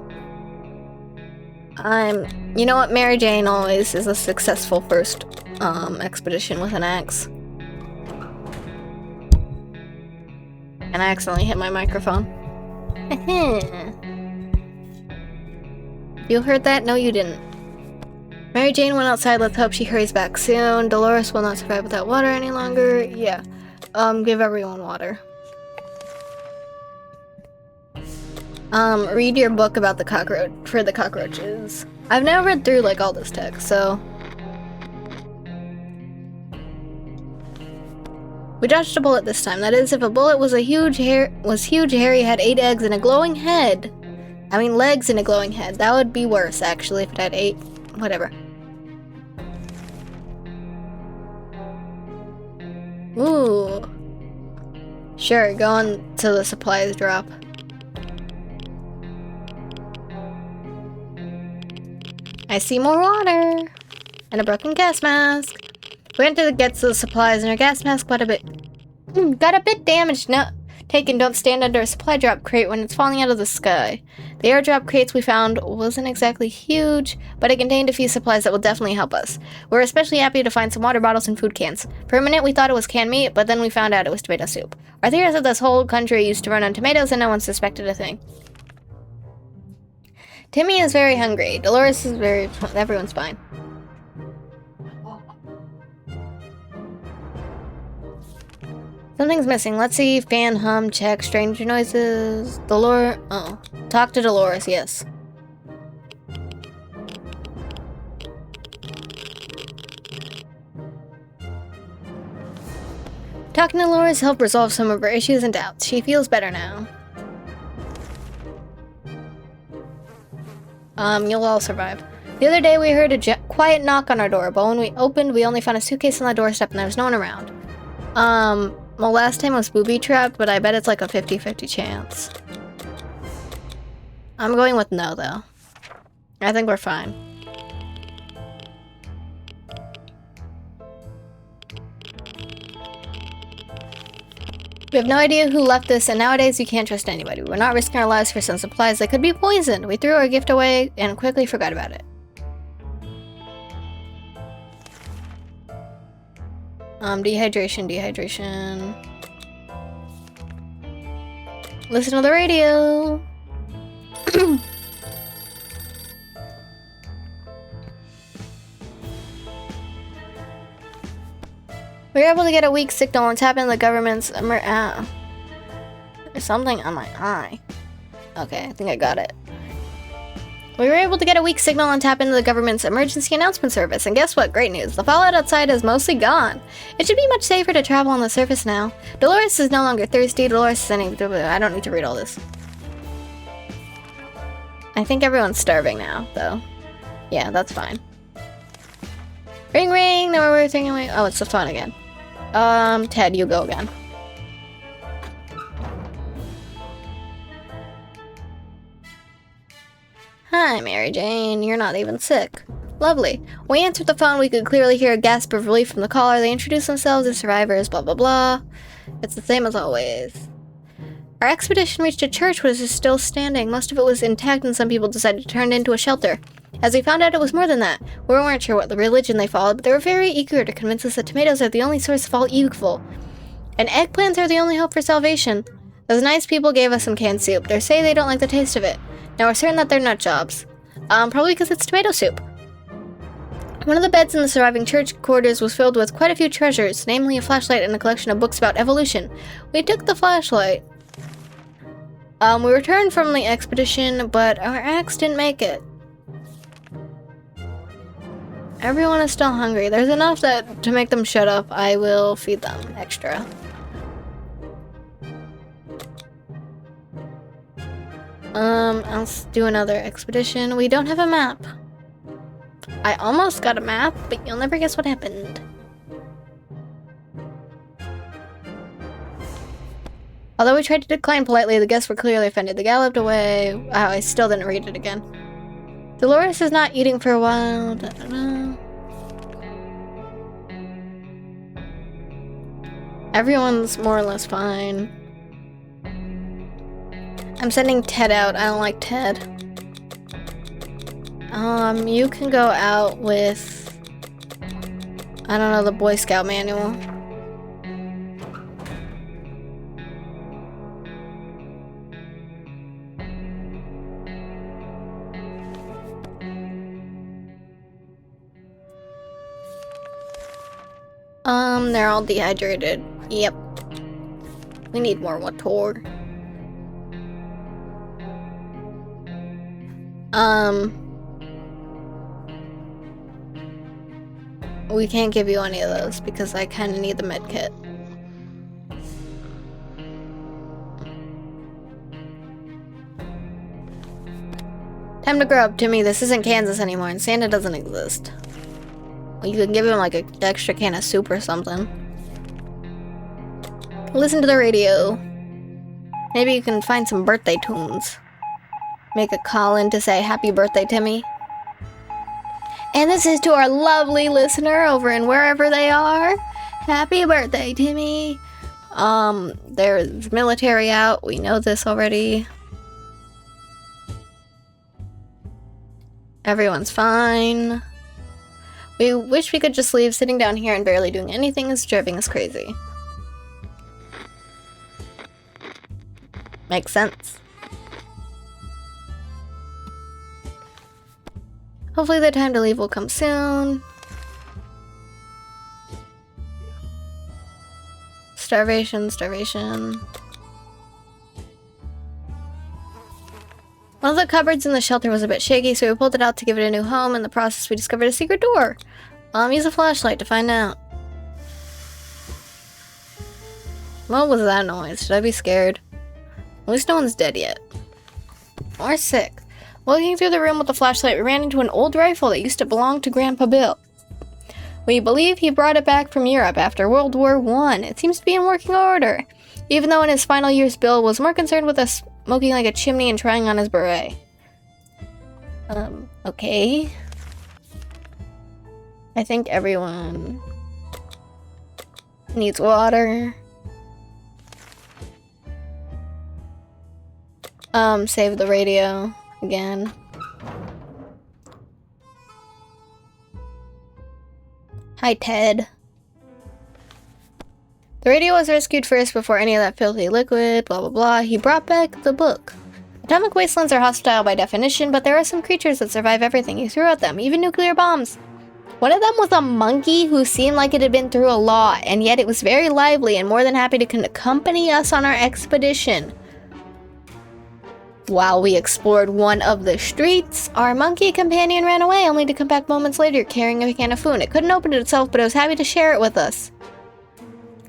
You know what? Mary Jane always is a successful first expedition with an axe. And I accidentally hit my microphone. You heard that? No, you didn't. Mary Jane went outside. Let's hope she hurries back soon. Dolores will not survive without water any longer. Yeah. Give everyone water. Read your book about the cockroaches. I've now read through, like, all this text, so... We dodged a bullet this time. That is, if a bullet was huge, hairy, had 8 eggs and a glowing head. I mean, legs and a glowing head. That would be worse, actually, if it had 8. Whatever. Ooh. Sure, go on to the supplies drop. I see more water. And a broken gas mask. We went to get the supplies and our gas mask got a bit damaged. No, don't stand under a supply drop crate when it's falling out of the sky. The airdrop crates we found wasn't exactly huge, but it contained a few supplies that will definitely help us. We're especially happy to find some water bottles and food cans. For a minute we thought it was canned meat, but then we found out it was tomato soup. Our theory is that this whole country used to run on tomatoes and no one suspected a thing. Timmy is very hungry. Dolores is everyone's fine. Something's missing. Let's see. Fan, hum, check, stranger noises. Dolores. Oh. Talk to Dolores, yes. Talking to Dolores helped resolve some of her issues and doubts. She feels better now. You'll all survive. The other day we heard a quiet knock on our door, but when we opened, we only found a suitcase on the doorstep and there was no one around. Well, last time was booby-trapped, but I bet it's like a 50-50 chance. I'm going with no, though. I think we're fine. We have no idea who left this, and nowadays you can't trust anybody. We're not risking our lives for some supplies that could be poisoned. We threw our gift away and quickly forgot about it. Dehydration. Listen to the radio. We were able to get a weak signal and tap into the government's there's something on my eye. Okay, I think I got it. We were able to get a weak signal and tap into the government's emergency announcement service, and guess what? Great news. The fallout outside is mostly gone. It should be much safer to travel on the surface now. Dolores is no longer thirsty. Dolores is I don't need to read all this. I think everyone's starving now, though. Yeah, that's fine. Ring ring! No, we're thinking away. Oh, it's the phone again. Ted, you go again. Hi, Mary Jane. You're not even sick. Lovely. When we answered the phone, we could clearly hear a gasp of relief from the caller. They introduced themselves as survivors, blah blah blah. It's the same as always. Our expedition reached a church which is still standing. Most of it was intact and some people decided to turn it into a shelter. As we found out, it was more than that. We weren't sure what the religion they followed, but they were very eager to convince us that tomatoes are the only source of all evil. And eggplants are the only hope for salvation. Those nice people gave us some canned soup. They say they don't like the taste of it. Now we're certain that they're nut jobs. Probably because it's tomato soup. One of the beds in the surviving church quarters was filled with quite a few treasures, namely a flashlight and a collection of books about evolution. We took the flashlight. We returned from the expedition, but our axe didn't make it. Everyone is still hungry. There's enough that to make them shut up. I will feed them extra. Let's do another expedition. We don't have a map. I almost got a map, but you'll never guess what happened. Although we tried to decline politely, the guests were clearly offended. They galloped away. Wow, I still didn't read it again. Dolores is not eating for a while. Da, da, da. Everyone's more or less fine. I'm sending Ted out. I don't like Ted. You can go out with, I don't know, the Boy Scout manual. They're all dehydrated. Yep. We need more water. We can't give you any of those because I kind of need the med kit. Time to grow up, Timmy. This isn't Kansas anymore, and Santa doesn't exist. Well, you could give him like an extra can of soup or something. Listen to the radio. Maybe you can find some birthday tunes. Make a call in to say happy birthday, Timmy. And this is to our lovely listener over in wherever they are. Happy birthday, Timmy. There's military out. We know this already. Everyone's fine. We wish we could just leave. Sitting down here and barely doing anything is driving us crazy. Makes sense. Hopefully the time to leave will come soon. Starvation, starvation. One of the cupboards in the shelter was a bit shaky, so we pulled it out to give it a new home. In the process, we discovered a secret door. Use a flashlight to find out. What was that noise? Should I be scared? At least no one's dead yet. Or sick. Looking through the room with the flashlight, we ran into an old rifle that used to belong to Grandpa Bill. We believe he brought it back from Europe after World War I. It seems to be in working order, even though in his final years Bill was more concerned with us smoking like a chimney and trying on his beret. Okay. I think everyone needs water. Save the radio again. Hi, Ted. The radio was rescued first before any of that filthy liquid, blah blah blah. He brought back the book. Atomic wastelands are hostile by definition, but there are some creatures that survive everything he threw at them, even nuclear bombs. One of them was a monkey who seemed like it had been through a lot, and yet it was very lively and more than happy to accompany us on our expedition. While we explored one of the streets, our monkey companion ran away, only to come back moments later carrying a can of food. It couldn't open it itself, but it was happy to share it with us.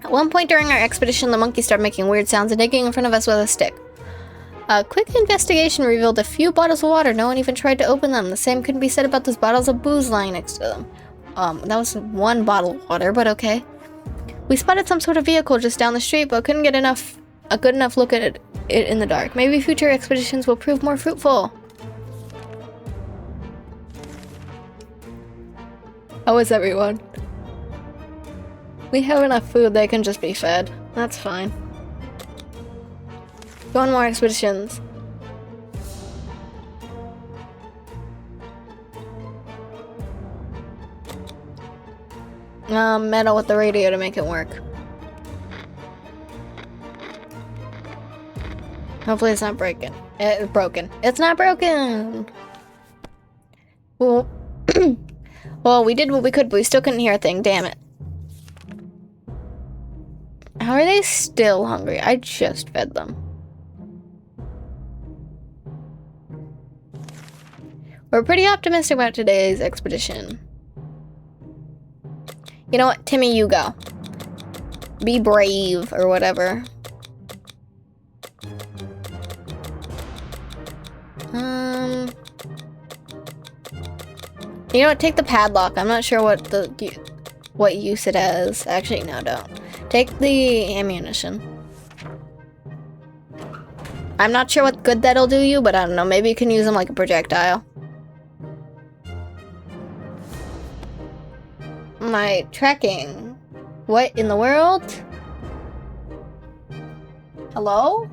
At one point during our expedition, the monkey started making weird sounds and digging in front of us with a stick. A quick investigation revealed a few bottles of water. No one even tried to open them. The same couldn't be said about those bottles of booze lying next to them. That was one bottle of water, but okay. We spotted some sort of vehicle just down the street, but couldn't get a good enough look at it in the dark. Maybe future expeditions will prove more fruitful. How is everyone? We have enough food, they can just be fed. That's fine. Go on more expeditions. Metal with the radio to make it work. Hopefully it's not breaking. It's broken. It's not broken! Well, well, we did what we could, but we still couldn't hear a thing. Damn it. How are they still hungry? I just fed them. We're pretty optimistic about today's expedition. You know what? Timmy, you go. Be brave, or whatever. You know what? Take the padlock. I'm not sure what use it has. Actually, no, don't. Take the ammunition. I'm not sure what good that'll do you, but I don't know. Maybe you can use them like a projectile. My tracking. What in the world? Hello?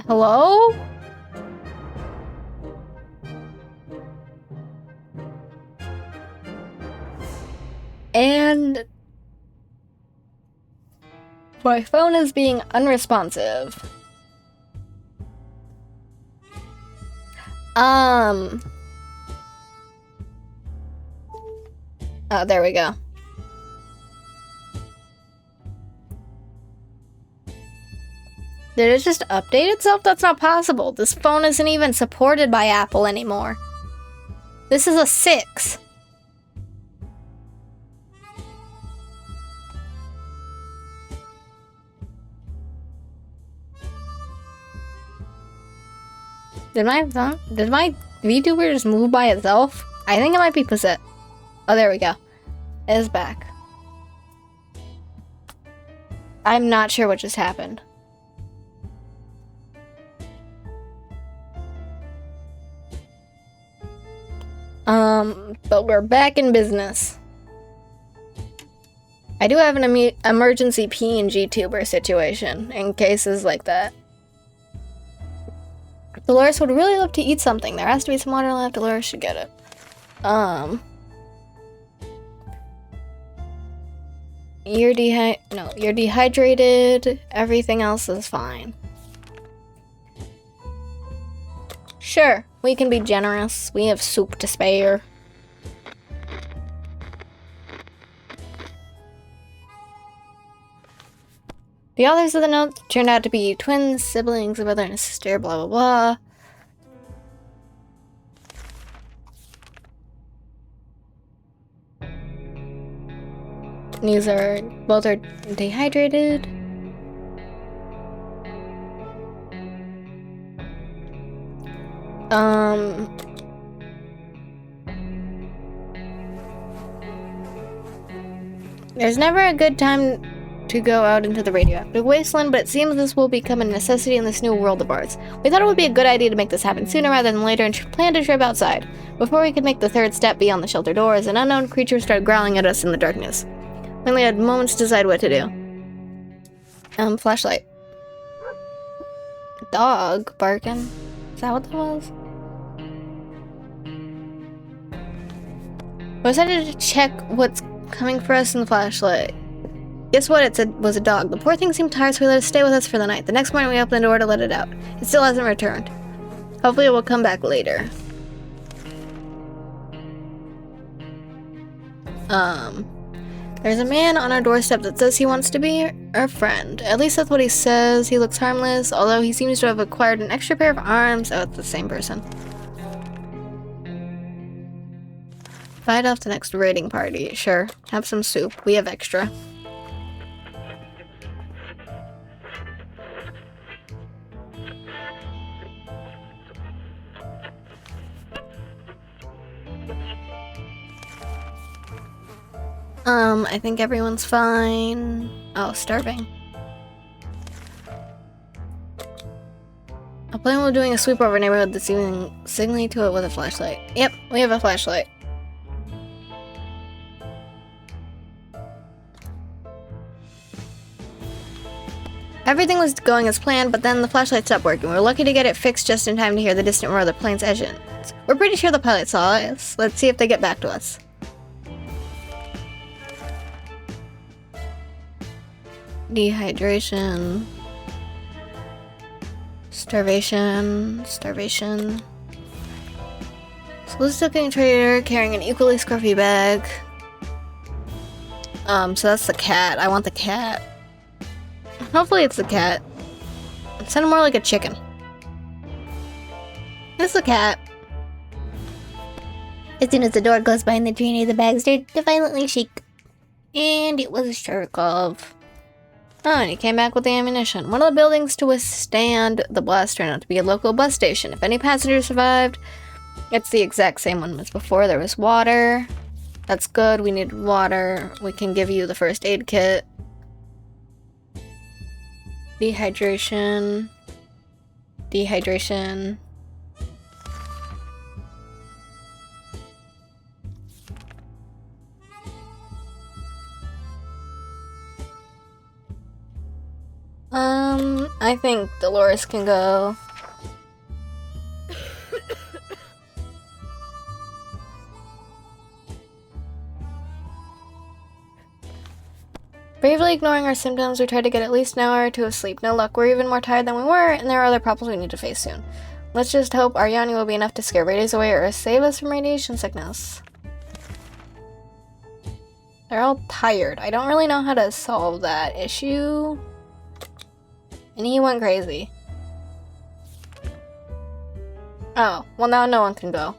Hello? And my phone is being unresponsive. Oh, there we go. Did it just update itself? That's not possible. This phone isn't even supported by Apple anymore. This is a 6. Did my VTuber just move by itself? I think it might be possessed. Oh, there we go. It is back. I'm not sure what just happened. But we're back in business. I do have an emergency PNG tuber situation in cases like that. Dolores would really love to eat something. There has to be some water left. Dolores should get it. You're dehydrated. Everything else is fine. Sure, we can be generous. We have soup to spare. The authors of the note turned out to be twins, siblings, a brother and a sister, blah, blah, blah. These are, both are dehydrated. There's never a good time to go out into the radioactive wasteland, but it seems this will become a necessity in this new world of ours. We thought it would be a good idea to make this happen sooner rather than later and planned a trip outside. Before we could make the third step beyond the shelter doors, an unknown creature started growling at us in the darkness. We only had moments to decide what to do. Flashlight. Dog barking. Is that what that was? We decided to check what's coming for us in the flashlight. Guess what? It was a dog. The poor thing seemed tired, so we let it stay with us for the night. The next morning, we opened the door to let it out. It still hasn't returned. Hopefully, it will come back later. There's a man on our doorstep that says he wants to be our friend. At least that's what he says. He looks harmless, although he seems to have acquired an extra pair of arms. Oh, it's the same person. Fight off the next raiding party. Sure. Have some soup. We have extra. I think everyone's fine. Oh, starving. I plan on doing a sweep over a neighborhood this evening, signaling to it with a flashlight. Yep, we have a flashlight. Everything was going as planned, but then the flashlight stopped working. We were lucky to get it fixed just in time to hear the distant roar of the plane's engines. We're pretty sure the pilot saw us. Let's see if they get back to us. Dehydration. Starvation. Starvation. Soliciting trader carrying an equally scruffy bag. So that's the cat. I want the cat. Hopefully it's the cat. It sounded more like a chicken. It's the cat. As soon as the door goes behind the tree near the bag, started to violently shake. And it was Sharkov. Oh, and he came back with the ammunition. One of the buildings to withstand the blast turned out to be a local bus station. If any passengers survived, it's the exact same one as before. There was water. That's good. We need water. We can give you the first aid kit. Dehydration. Dehydration. I think Dolores can go. Bravely ignoring our symptoms, we tried to get at least an hour or two of sleep. No luck, we're even more tired than we were, and there are other problems we need to face soon. Let's just hope our Yanni will be enough to scare radios away or save us from radiation sickness. They're all tired. I don't really know how to solve that issue. And he went crazy. Oh, well now no one can go.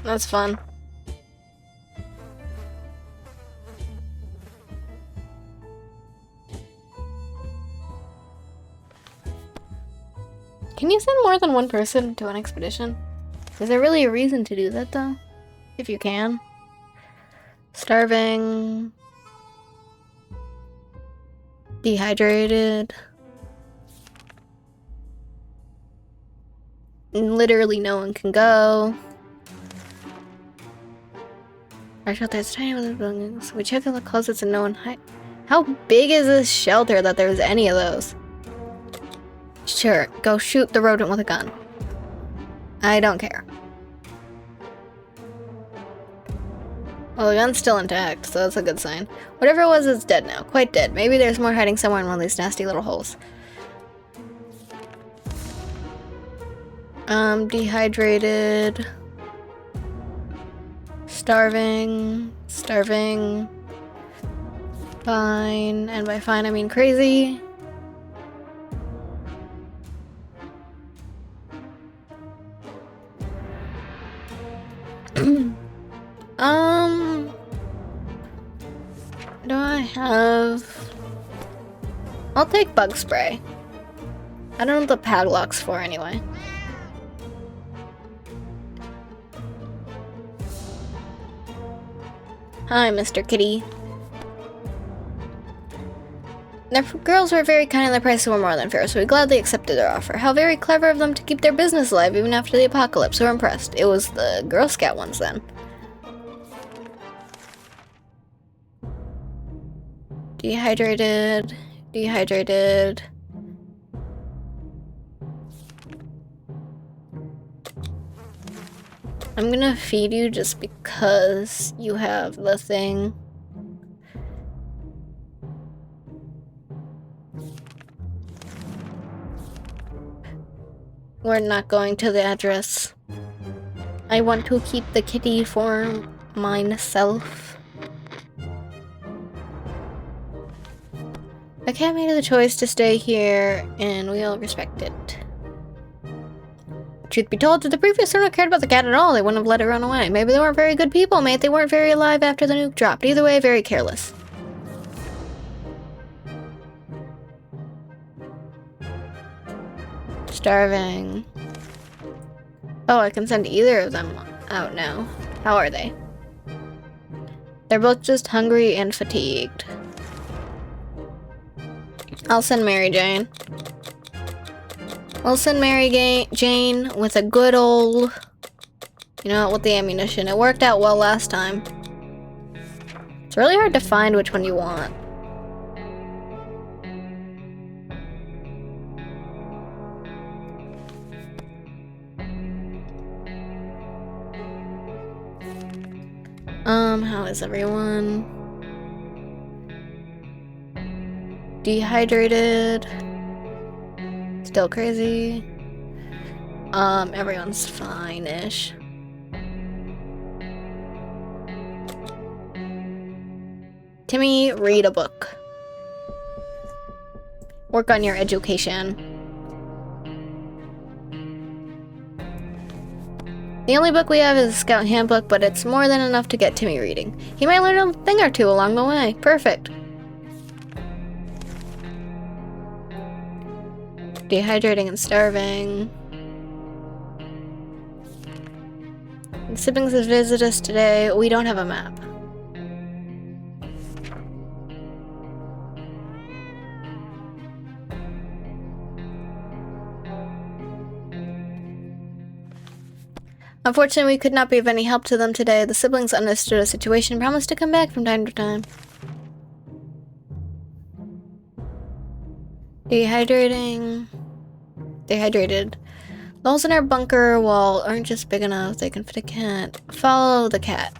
That's fun. Can you send more than one person to an expedition? Is there really a reason to do that though? If you can. Starving. Dehydrated. Literally no one can go. Our shelter is tiny with buildings. We check in the closets and no one hide. How big is this shelter that there's any of those? Sure, go shoot the rodent with a gun. I don't care. Well, the gun's still intact, so that's a good sign. Whatever it was, it's dead now. Quite dead. Maybe there's more hiding somewhere in one of these nasty little holes. Dehydrated. Starving. Starving. Fine. And by fine, I mean crazy. Do I have... I'll take bug spray. I don't know what the padlock's for anyway. Hi, Mr. Kitty. The girls were very kind and the prices were more than fair, so we gladly accepted their offer. How very clever of them to keep their business alive even after the apocalypse. We're impressed. It was the Girl Scout ones then. Dehydrated. Dehydrated. I'm gonna feed you just because you have the thing. We're not going to the address. I want to keep the kitty for myself. The cat made the choice to stay here, and we'll respect it. Truth be told, if the previous owner cared about the cat at all, they wouldn't have let it run away. Maybe they weren't very good people, mate. They weren't very alive after the nuke dropped. Either way, very careless. Starving. Oh, I can send either of them out now. How are they? They're both just hungry and fatigued. I'll send Mary Jane. We'll send Mary Jane with a good old... You know, with the ammunition. It worked out well last time. It's really hard to find which one you want. How is everyone? Dehydrated. Still crazy. Everyone's fine-ish. Timmy, read a book. Work on your education. The only book we have is a Scout Handbook, but it's more than enough to get Timmy reading. He might learn a thing or two along the way. Perfect. Dehydrating and starving. The siblings have visited us today. We don't have a map. Unfortunately, we could not be of any help to them today. The siblings understood the situation and promised to come back from time to time. Dehydrating. Dehydrated. The holes in our bunker wall aren't just big enough. They can fit a cat. Follow the cat.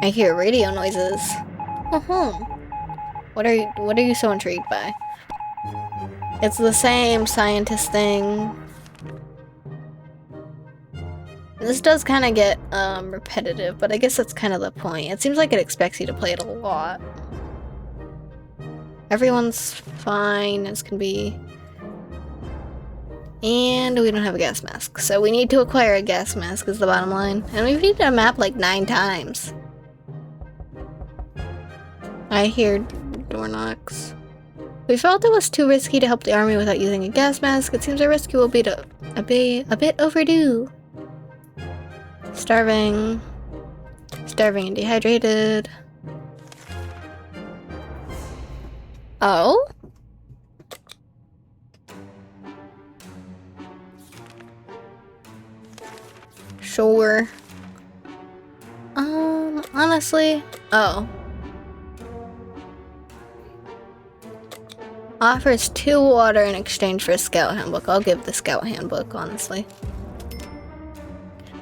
I hear radio noises. What are you so intrigued by? It's the same scientist thing. This does kind of get repetitive, but I guess that's kind of the point. It seems like it expects you to play it a lot. Everyone's fine as can be. And we don't have a gas mask, so we need to acquire a gas mask is the bottom line. And we've needed a map like 9 times. I hear door knocks. We felt it was too risky to help the army without using a gas mask. It seems our rescue will be a bit overdue. Starving. Starving and dehydrated. Oh? Sure. Honestly, oh. Offers 2 water in exchange for a Scout Handbook. I'll give the Scout Handbook, honestly.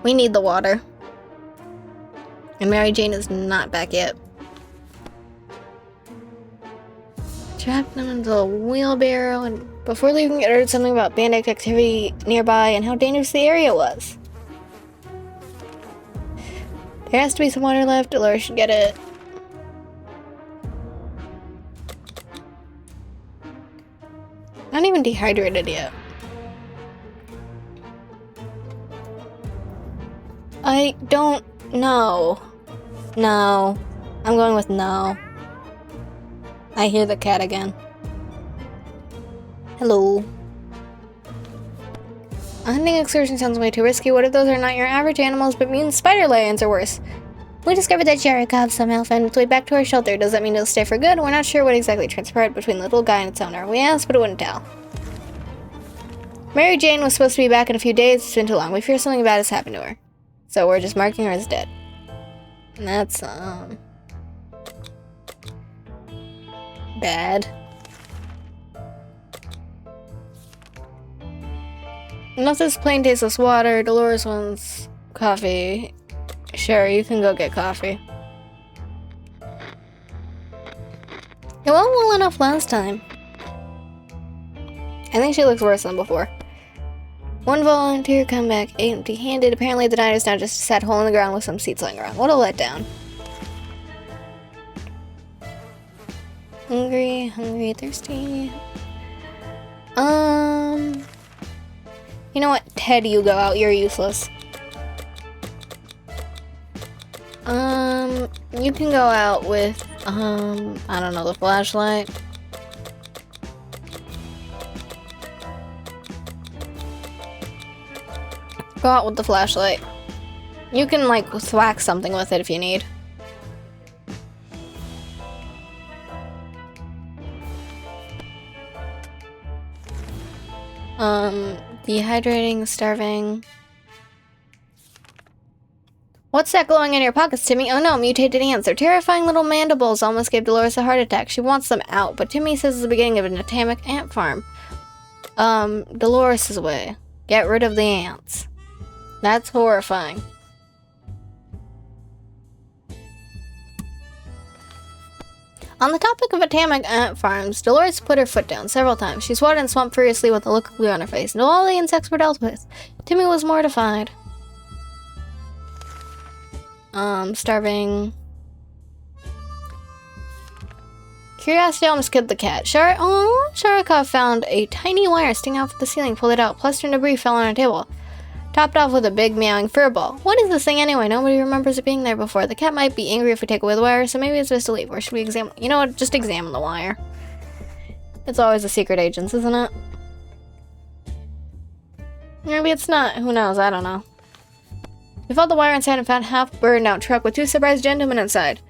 We need the water. And Mary Jane is not back yet. Trapped them into a wheelbarrow, and before leaving it heard something about bandit activity nearby and how dangerous the area was. There has to be some water left. Dolores should get it. Not even dehydrated yet. I don't know. No. I'm going with no. I hear the cat again. Hello. A hunting excursion sounds way too risky. What if those are not your average animals, but mutant spider lions or worse? We discovered that Jericho somehow found its way back to our shelter. Does that mean it'll stay for good? We're not sure what exactly transpired between the little guy and its owner. We asked, but it wouldn't tell. Mary Jane was supposed to be back in a few days. It's been too long. We fear something bad has happened to her. So we're just marking her as dead. And that's, bad. Enough this plain tasteless water. Dolores wants coffee. Sure, you can go get coffee. It went well enough last time. I think she looks worse than before. One volunteer come back empty-handed. Apparently the diner's now just a sad hole in the ground with some seats lying around. What a letdown. Hungry, thirsty. You know what? Ted, you go out. You're useless. You can go out with, I don't know, the flashlight. Go out with the flashlight. You can, like, thwack something with it if you need. Dehydrating, starving. What's that glowing in your pockets, Timmy? Oh no, mutated ants. Their terrifying little mandibles almost gave Dolores a heart attack. She wants them out, but Timmy says it's the beginning of an atomic ant farm. Dolores' way. Get rid of the ants. That's horrifying. On the topic of atomic ant farms, Dolores put her foot down several times. She swatted and swamped furiously with a look of glue on her face, and all the insects were dealt with. Timmy was mortified. Starving. Curiosity almost killed the cat. Sharikov found a tiny wire sticking out from the ceiling, pulled it out. Plaster and debris fell on a table, topped off with a big meowing fur ball. What is this thing anyway? Nobody remembers it being there before. The cat might be angry if we take away the wire, so maybe it's best to leave. Or should we examine? You know what? Just examine the wire. It's always the secret agents, isn't it? Maybe it's not. Who knows? I don't know. We followed the wire inside and found a half-burned-out truck with two surprised gentlemen inside.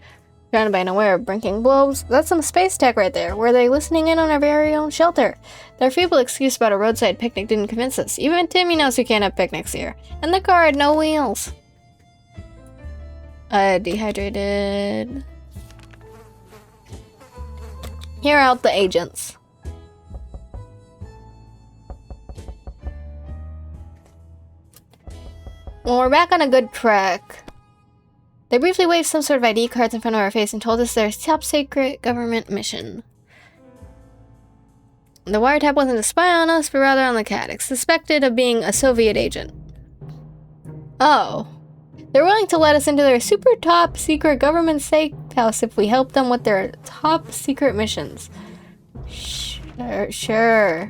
Surrounded by an aware of blinking globes. That's some space tech right there. Were they listening in on our very own shelter? Their feeble excuse about a roadside picnic didn't convince us. Even Timmy knows we can't have picnics here. And the car had no wheels. Dehydrated. Hear out the agents. Well, we're back on a good track. They briefly waved some sort of ID cards in front of our face and told us their top secret government mission. The wiretap wasn't to spy on us, but rather on the cat, suspected of being a Soviet agent. Oh. They're willing to let us into their super top secret government safe house if we help them with their top secret missions. Sure.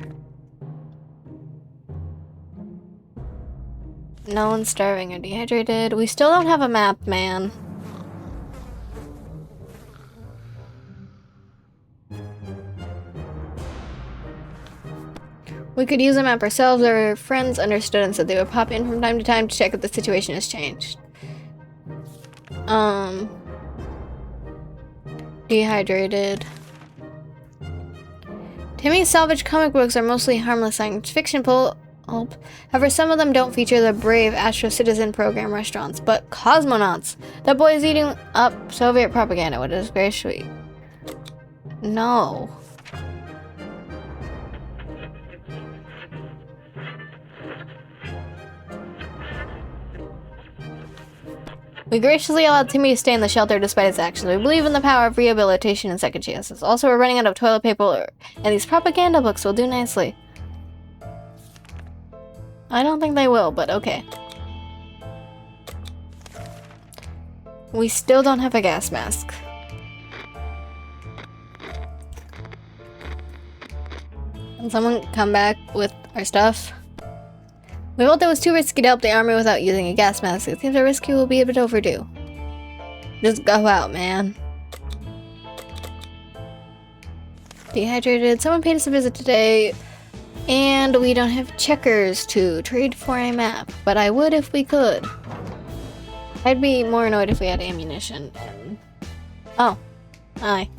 No one's starving or dehydrated. We still don't have a map, man. We could use a map ourselves. Our friends understood and said they would pop in from time to time to check if the situation has changed. Dehydrated. Timmy's salvage comic books are mostly harmless science fiction pulp. However, some of them don't feature the brave Astro Citizen program restaurants, but cosmonauts. That boy is eating up Soviet propaganda, which is very sweet. No. We graciously allowed Timmy to stay in the shelter despite his actions. We believe in the power of rehabilitation and second chances. Also, we're running out of toilet paper, and these propaganda books will do nicely. I don't think they will, but okay. We still don't have a gas mask. Can someone come back with our stuff? We felt it was too risky to help the army without using a gas mask. It seems our rescue will be a bit overdue. Just go out, man. Dehydrated. Someone paid us a visit today. And we don't have checkers to trade for a map, but I would if we could. I'd be more annoyed if we had ammunition. Oh, hi.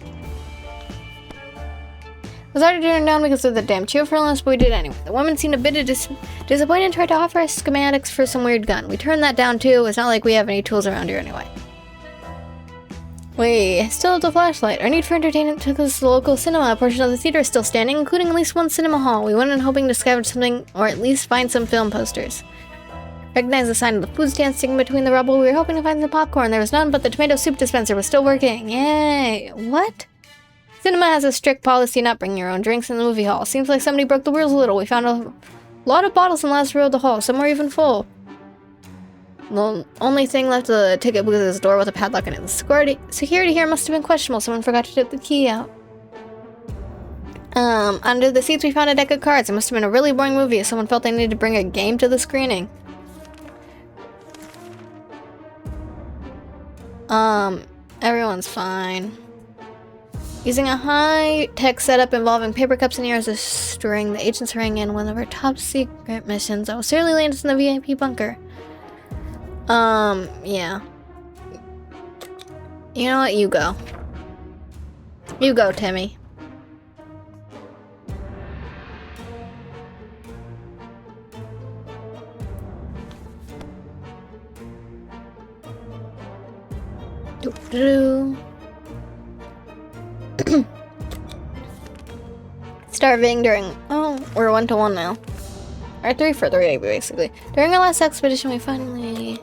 It was hard to turn down because of the damn cheerfulness, but we did anyway. The woman seemed a bit disappointed and tried to offer us schematics for some weird gun. We turned that down too. It's not like we have any tools around here anyway. We still have the flashlight. Our need for entertainment took us to the local cinema. A portion of the theater is still standing, including at least one cinema hall. We went in hoping to scavenge something, or at least find some film posters. Recognized the sign of the food stand sticking between the rubble. We were hoping to find some popcorn. There was none, but the tomato soup dispenser was still working. Yay! What? Cinema has a strict policy not bringing your own drinks in the movie hall. Seems like somebody broke the rules a little. We found a lot of bottles in the last row of the hall. Some were even full. The only thing left of the ticket booth is a door with a padlock in it. The security here must have been questionable. Someone forgot to take the key out. Under the seats we found a deck of cards. It must have been a really boring movie if someone felt they needed to bring a game to the screening. Everyone's fine. Using a high-tech setup involving paper cups and ears as a string, the agents rang in one of our top-secret missions that will certainly land us in the VIP bunker. Yeah. You know what? You go. You go, Timmy. Doo-doo. Starving during... Oh, we're 1-to-1 now. Or 3-for-3, basically. During our last expedition, we finally...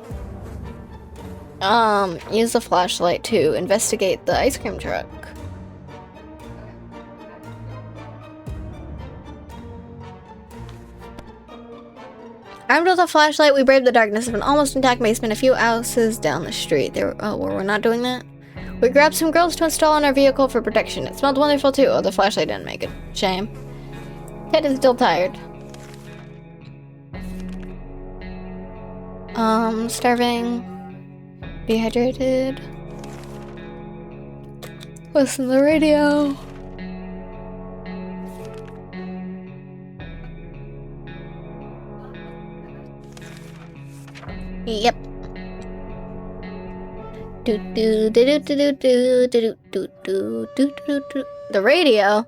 used the flashlight to investigate the ice cream truck. Armed with a flashlight, we braved the darkness of an almost intact basement a few houses down the street. We're not doing that? We grabbed some grills to install on our vehicle for protection. It smelled wonderful too. Oh, the flashlight didn't make it. Shame. Ted is still tired. Starving. Dehydrated. Listen to the radio. Yep. The radio?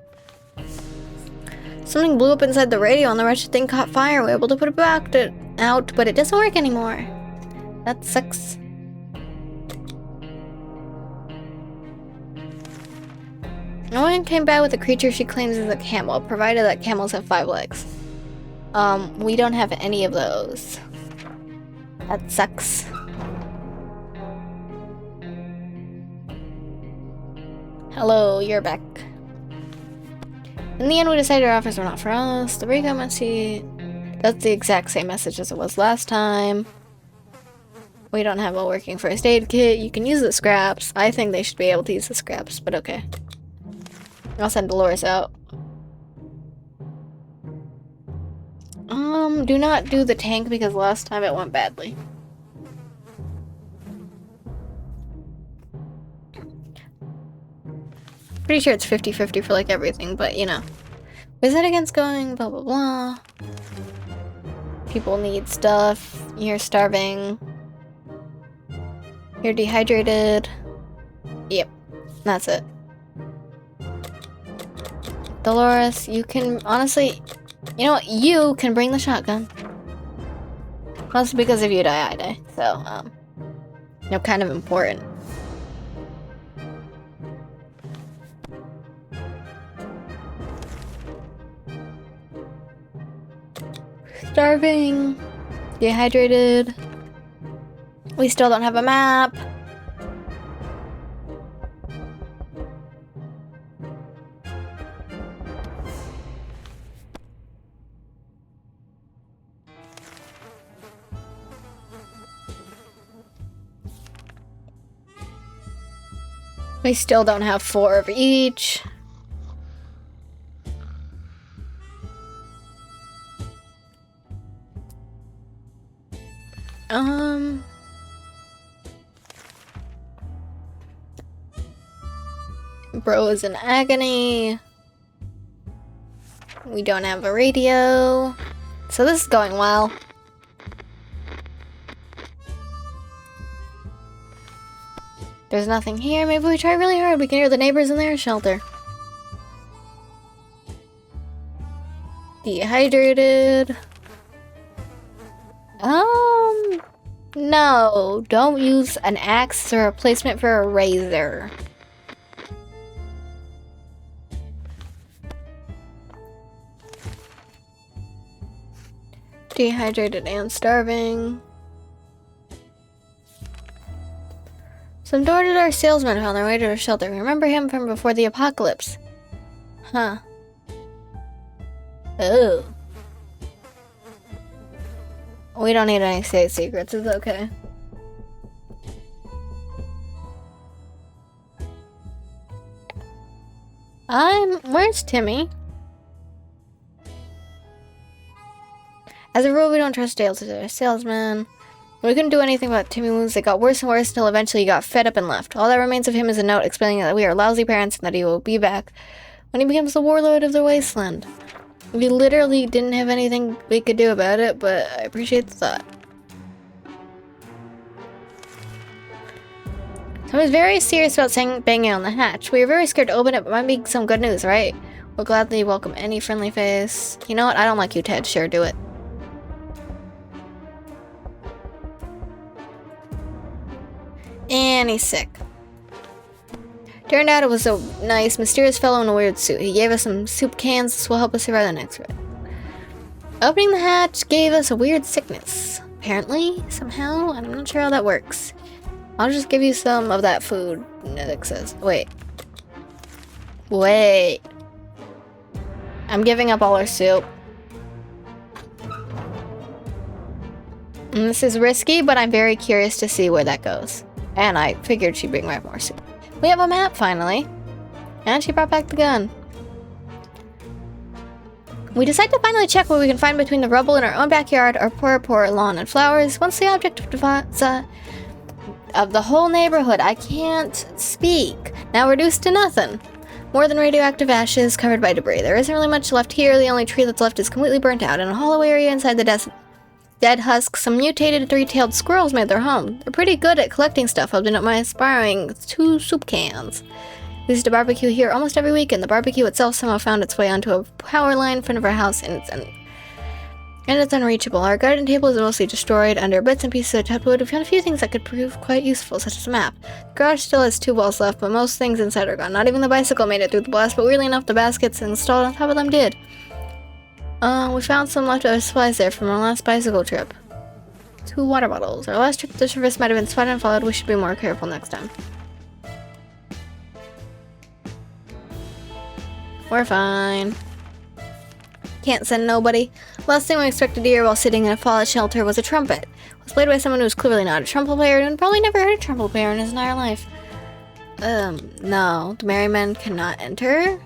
Something blew up inside the radio and the wretched thing caught fire. We were able to put it back out, but it doesn't work anymore. That sucks. No one came by with a creature she claims is a camel, provided that camels have 5 legs. We don't have any of those. That sucks. Hello, you're back. In the end, we decided our offers were not for us. The recon must see... That's the exact same message as it was last time. We don't have a working first aid kit. You can use the scraps. I think they should be able to use the scraps, but okay. I'll send Dolores out. Do not do the tank because last time it went badly. Pretty sure it's 50-50 for like everything, but you know. Is that against going blah blah blah? People need stuff. You're starving. You're dehydrated. Yep, that's it. Dolores, you can honestly, you know what? You can bring the shotgun. Mostly because if you die, I die. So, you know, kind of important. Starving. Dehydrated. We still don't have a map. We still don't have 4 of each. Bro is in agony. We don't have a radio. So this is going well. There's nothing here. Maybe we try really hard. We can hear the neighbors in their shelter. Dehydrated. No. Don't use an axe as a replacement for a razor. Dehydrated and starving. Some door-to-door salesmen found their way to a shelter. Remember him from before the apocalypse. Huh. Oh. We don't need any state secrets, it's okay. Where's Timmy? As a rule, we don't trust salesmen. We couldn't do anything about Timmy wounds. They got worse and worse until eventually he got fed up and left. All that remains of him is a note explaining that we are lousy parents and that he will be back when he becomes the warlord of the wasteland. We literally didn't have anything we could do about it, but I appreciate the thought. Someone's very serious about banging on the hatch. We were very scared to open it, but might be some good news, right? We'll gladly welcome any friendly face. You know what? I don't like you, Ted. Sure, do it. And he's sick. Turned out it was a nice, mysterious fellow in a weird suit. He gave us some soup cans. This will help us survive the next raid. Opening the hatch gave us a weird sickness. Apparently, somehow, I'm not sure how that works. I'll just give you some of that food, Nidek says. Wait. Wait. I'm giving up all our soup. And this is risky, but I'm very curious to see where that goes. And I figured she'd bring back more soup. We have a map, finally. And she brought back the gun. We decide to finally check what we can find between the rubble in our own backyard, our poor lawn and flowers. Once the object of the whole neighborhood, I can't speak. Now reduced to nothing. More than radioactive ashes covered by debris. There isn't really much left here. The only tree that's left is completely burnt out. In a hollow area inside the dead husks, some mutated three-tailed squirrels made their home. They're pretty good at collecting stuff, other than my aspiring 2 soup cans. We used to barbecue here almost every weekend. The barbecue itself somehow found its way onto a power line in front of our house, and it's unreachable. Our garden table is mostly destroyed. Under bits and pieces of chopped wood, we found a few things that could prove quite useful, such as a map. The garage still has 2 walls left, but most things inside are gone. Not even the bicycle made it through the blast, but weirdly enough, the baskets installed on top of them did. We found some leftover supplies there from our last bicycle trip. 2 water bottles. Our last trip to the surface might have been spotted and followed. We should be more careful next time. We're fine. Can't send nobody. Last thing we expected to hear while sitting in a fallout shelter was a trumpet. It was played by someone who was clearly not a trumpet player and probably never heard a trumpet player in his entire life. No. The merrymen cannot enter.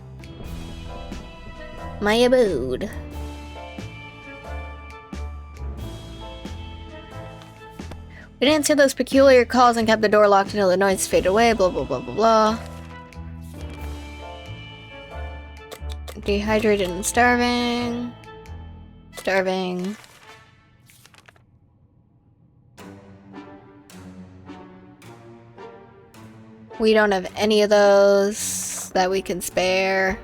My abode. We didn't answer those peculiar calls and kept the door locked until the noise faded away, blah blah blah blah blah. Dehydrated and starving. Starving. We don't have any of those that we can spare.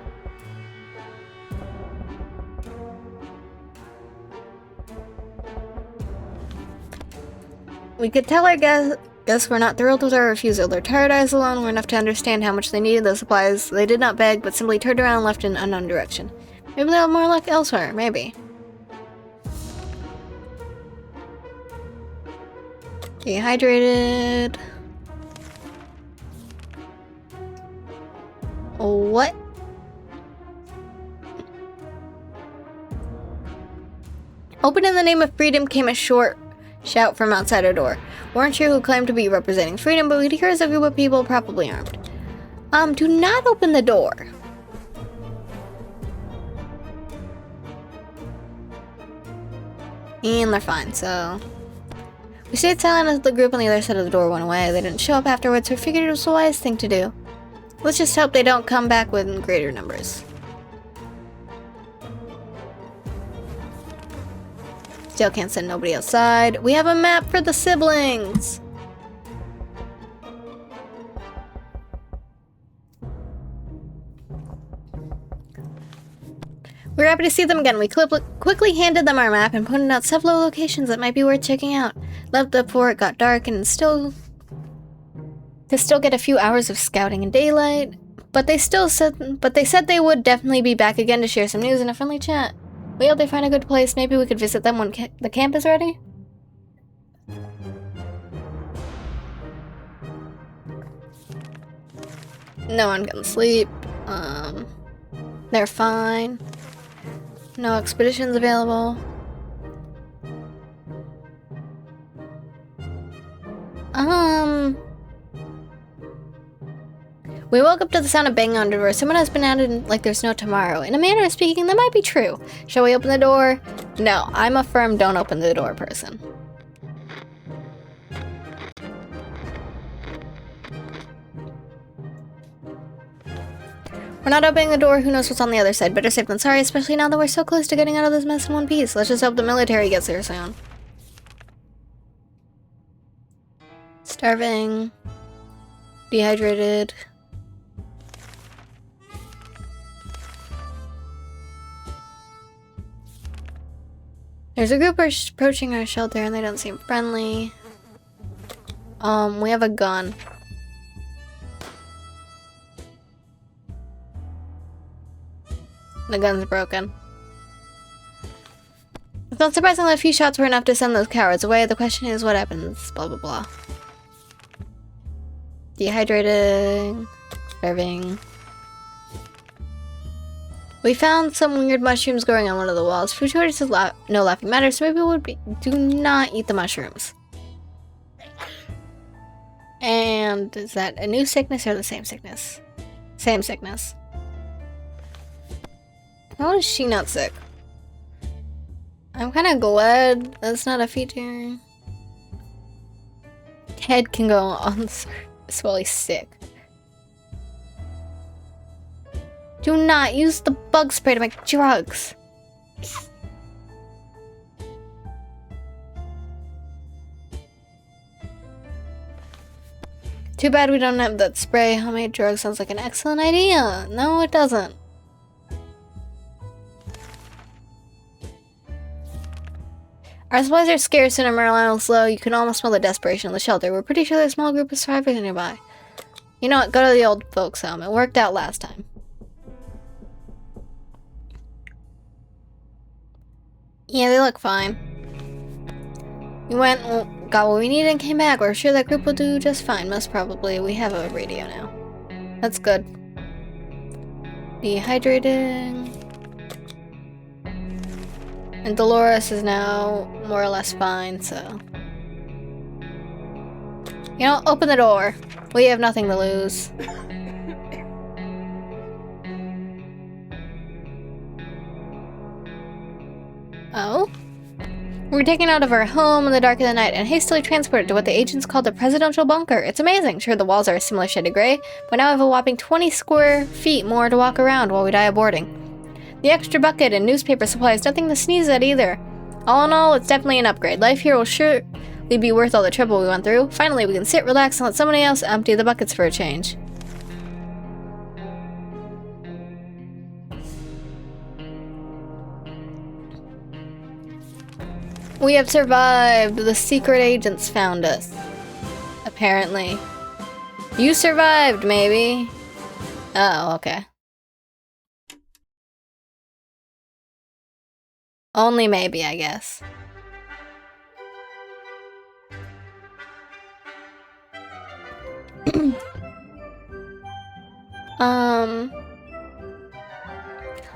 We could tell our guests we're not thrilled with our refusal. Their tired eyes alone were enough to understand how much they needed those supplies. They did not beg, but simply turned around and left in an unknown direction. Maybe they'll have more luck elsewhere, maybe. Dehydrated. What? Open in the name of freedom came a short shout from outside our door. Weren't sure who claimed to be representing freedom, but we could hear as a group of people probably armed. Do not open the door. And they're fine, so... We stayed silent as the group on the other side of the door went away. They didn't show up afterwards, so we figured it was the wise thing to do. Let's just hope they don't come back with greater numbers. Still can't send nobody outside. We have a map for the siblings! We're happy to see them again. We quickly handed them our map and pointed out several locations that might be worth checking out. Left up before it got dark and still get a few hours of scouting in daylight. But they said they would definitely be back again to share some news and a friendly chat. We hope they find a good place. Maybe we could visit them when the camp is ready? No one can sleep. They're fine. No expeditions available. We woke up to the sound of banging on the door. Someone has been added like there's no tomorrow. In a manner of speaking, that might be true. Shall we open the door? No, I'm a firm don't open the door person. We're not opening the door. Who knows what's on the other side? Better safe than sorry, especially now that we're so close to getting out of this mess in one piece. Let's just hope the military gets here soon. Starving. Dehydrated. There's a group approaching our shelter and they don't seem friendly. We have a gun. The gun's broken. It's not surprising that a few shots were enough to send those cowards away. The question is what happens, blah blah blah. Dehydrating. Starving. We found some weird mushrooms growing on one of the walls. Food shortage is no laughing matter, so maybe would be do not eat the mushrooms. And is that a new sickness or the same sickness? Same sickness. How is she not sick? I'm kind of glad that's not a feature. Ted can go on the surface while he's sick. Do not use the bug spray to make drugs. Too bad we don't have that spray. Homemade drugs sounds like an excellent idea. No, it doesn't. Our supplies are scarce and our morale is low. You can almost smell the desperation in the shelter. We're pretty sure there's a small group of survivors nearby. You know what? Go to the old folks' home. It worked out last time. Yeah, they look fine. We went, got what we needed, and came back. We're sure that group will do just fine. Most probably. We have a radio now. That's good. Dehydrating. And Dolores is now more or less fine, so... You know, open the door. We have nothing to lose. Oh? We were taken out of our home in the dark of the night and hastily transported to what the agents called the presidential bunker. It's amazing. Sure, the walls are a similar shade of gray, but now I have a whopping 20 square feet more to walk around while we die of boarding. The extra bucket and newspaper supply is nothing to sneeze at either. All in all, it's definitely an upgrade. Life here will surely be worth all the trouble we went through. Finally, we can sit, relax, and let somebody else empty the buckets for a change. We have survived. The secret agents found us. Apparently. You survived, maybe. Oh, okay. Only maybe, I guess.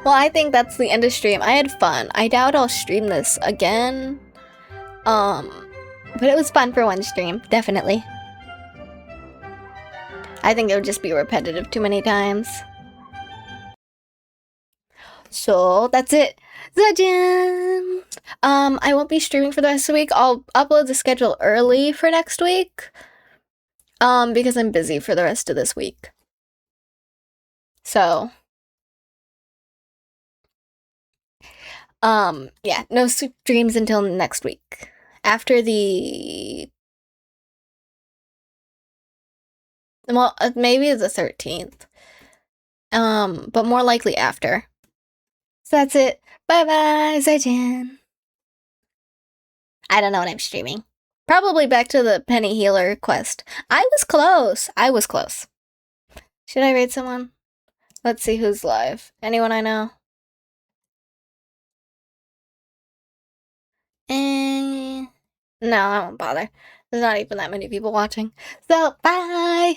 Well, I think that's the end of stream. I had fun. I doubt I'll stream this again. But it was fun for one stream, definitely. I think it would just be repetitive too many times. So, that's it. Zajin! I won't be streaming for the rest of the week. I'll upload the schedule early for next week. Because I'm busy for the rest of this week. So. Yeah, no streams until next week. After the... Well, maybe the 13th. But more likely after. So that's it. Bye-bye, Zaijian. I don't know what I'm streaming. Probably back to the Penny Healer quest. I was close. I was close. Should I raid someone? Let's see who's live. Anyone I know? No, I won't bother. There's not even that many people watching. So, bye!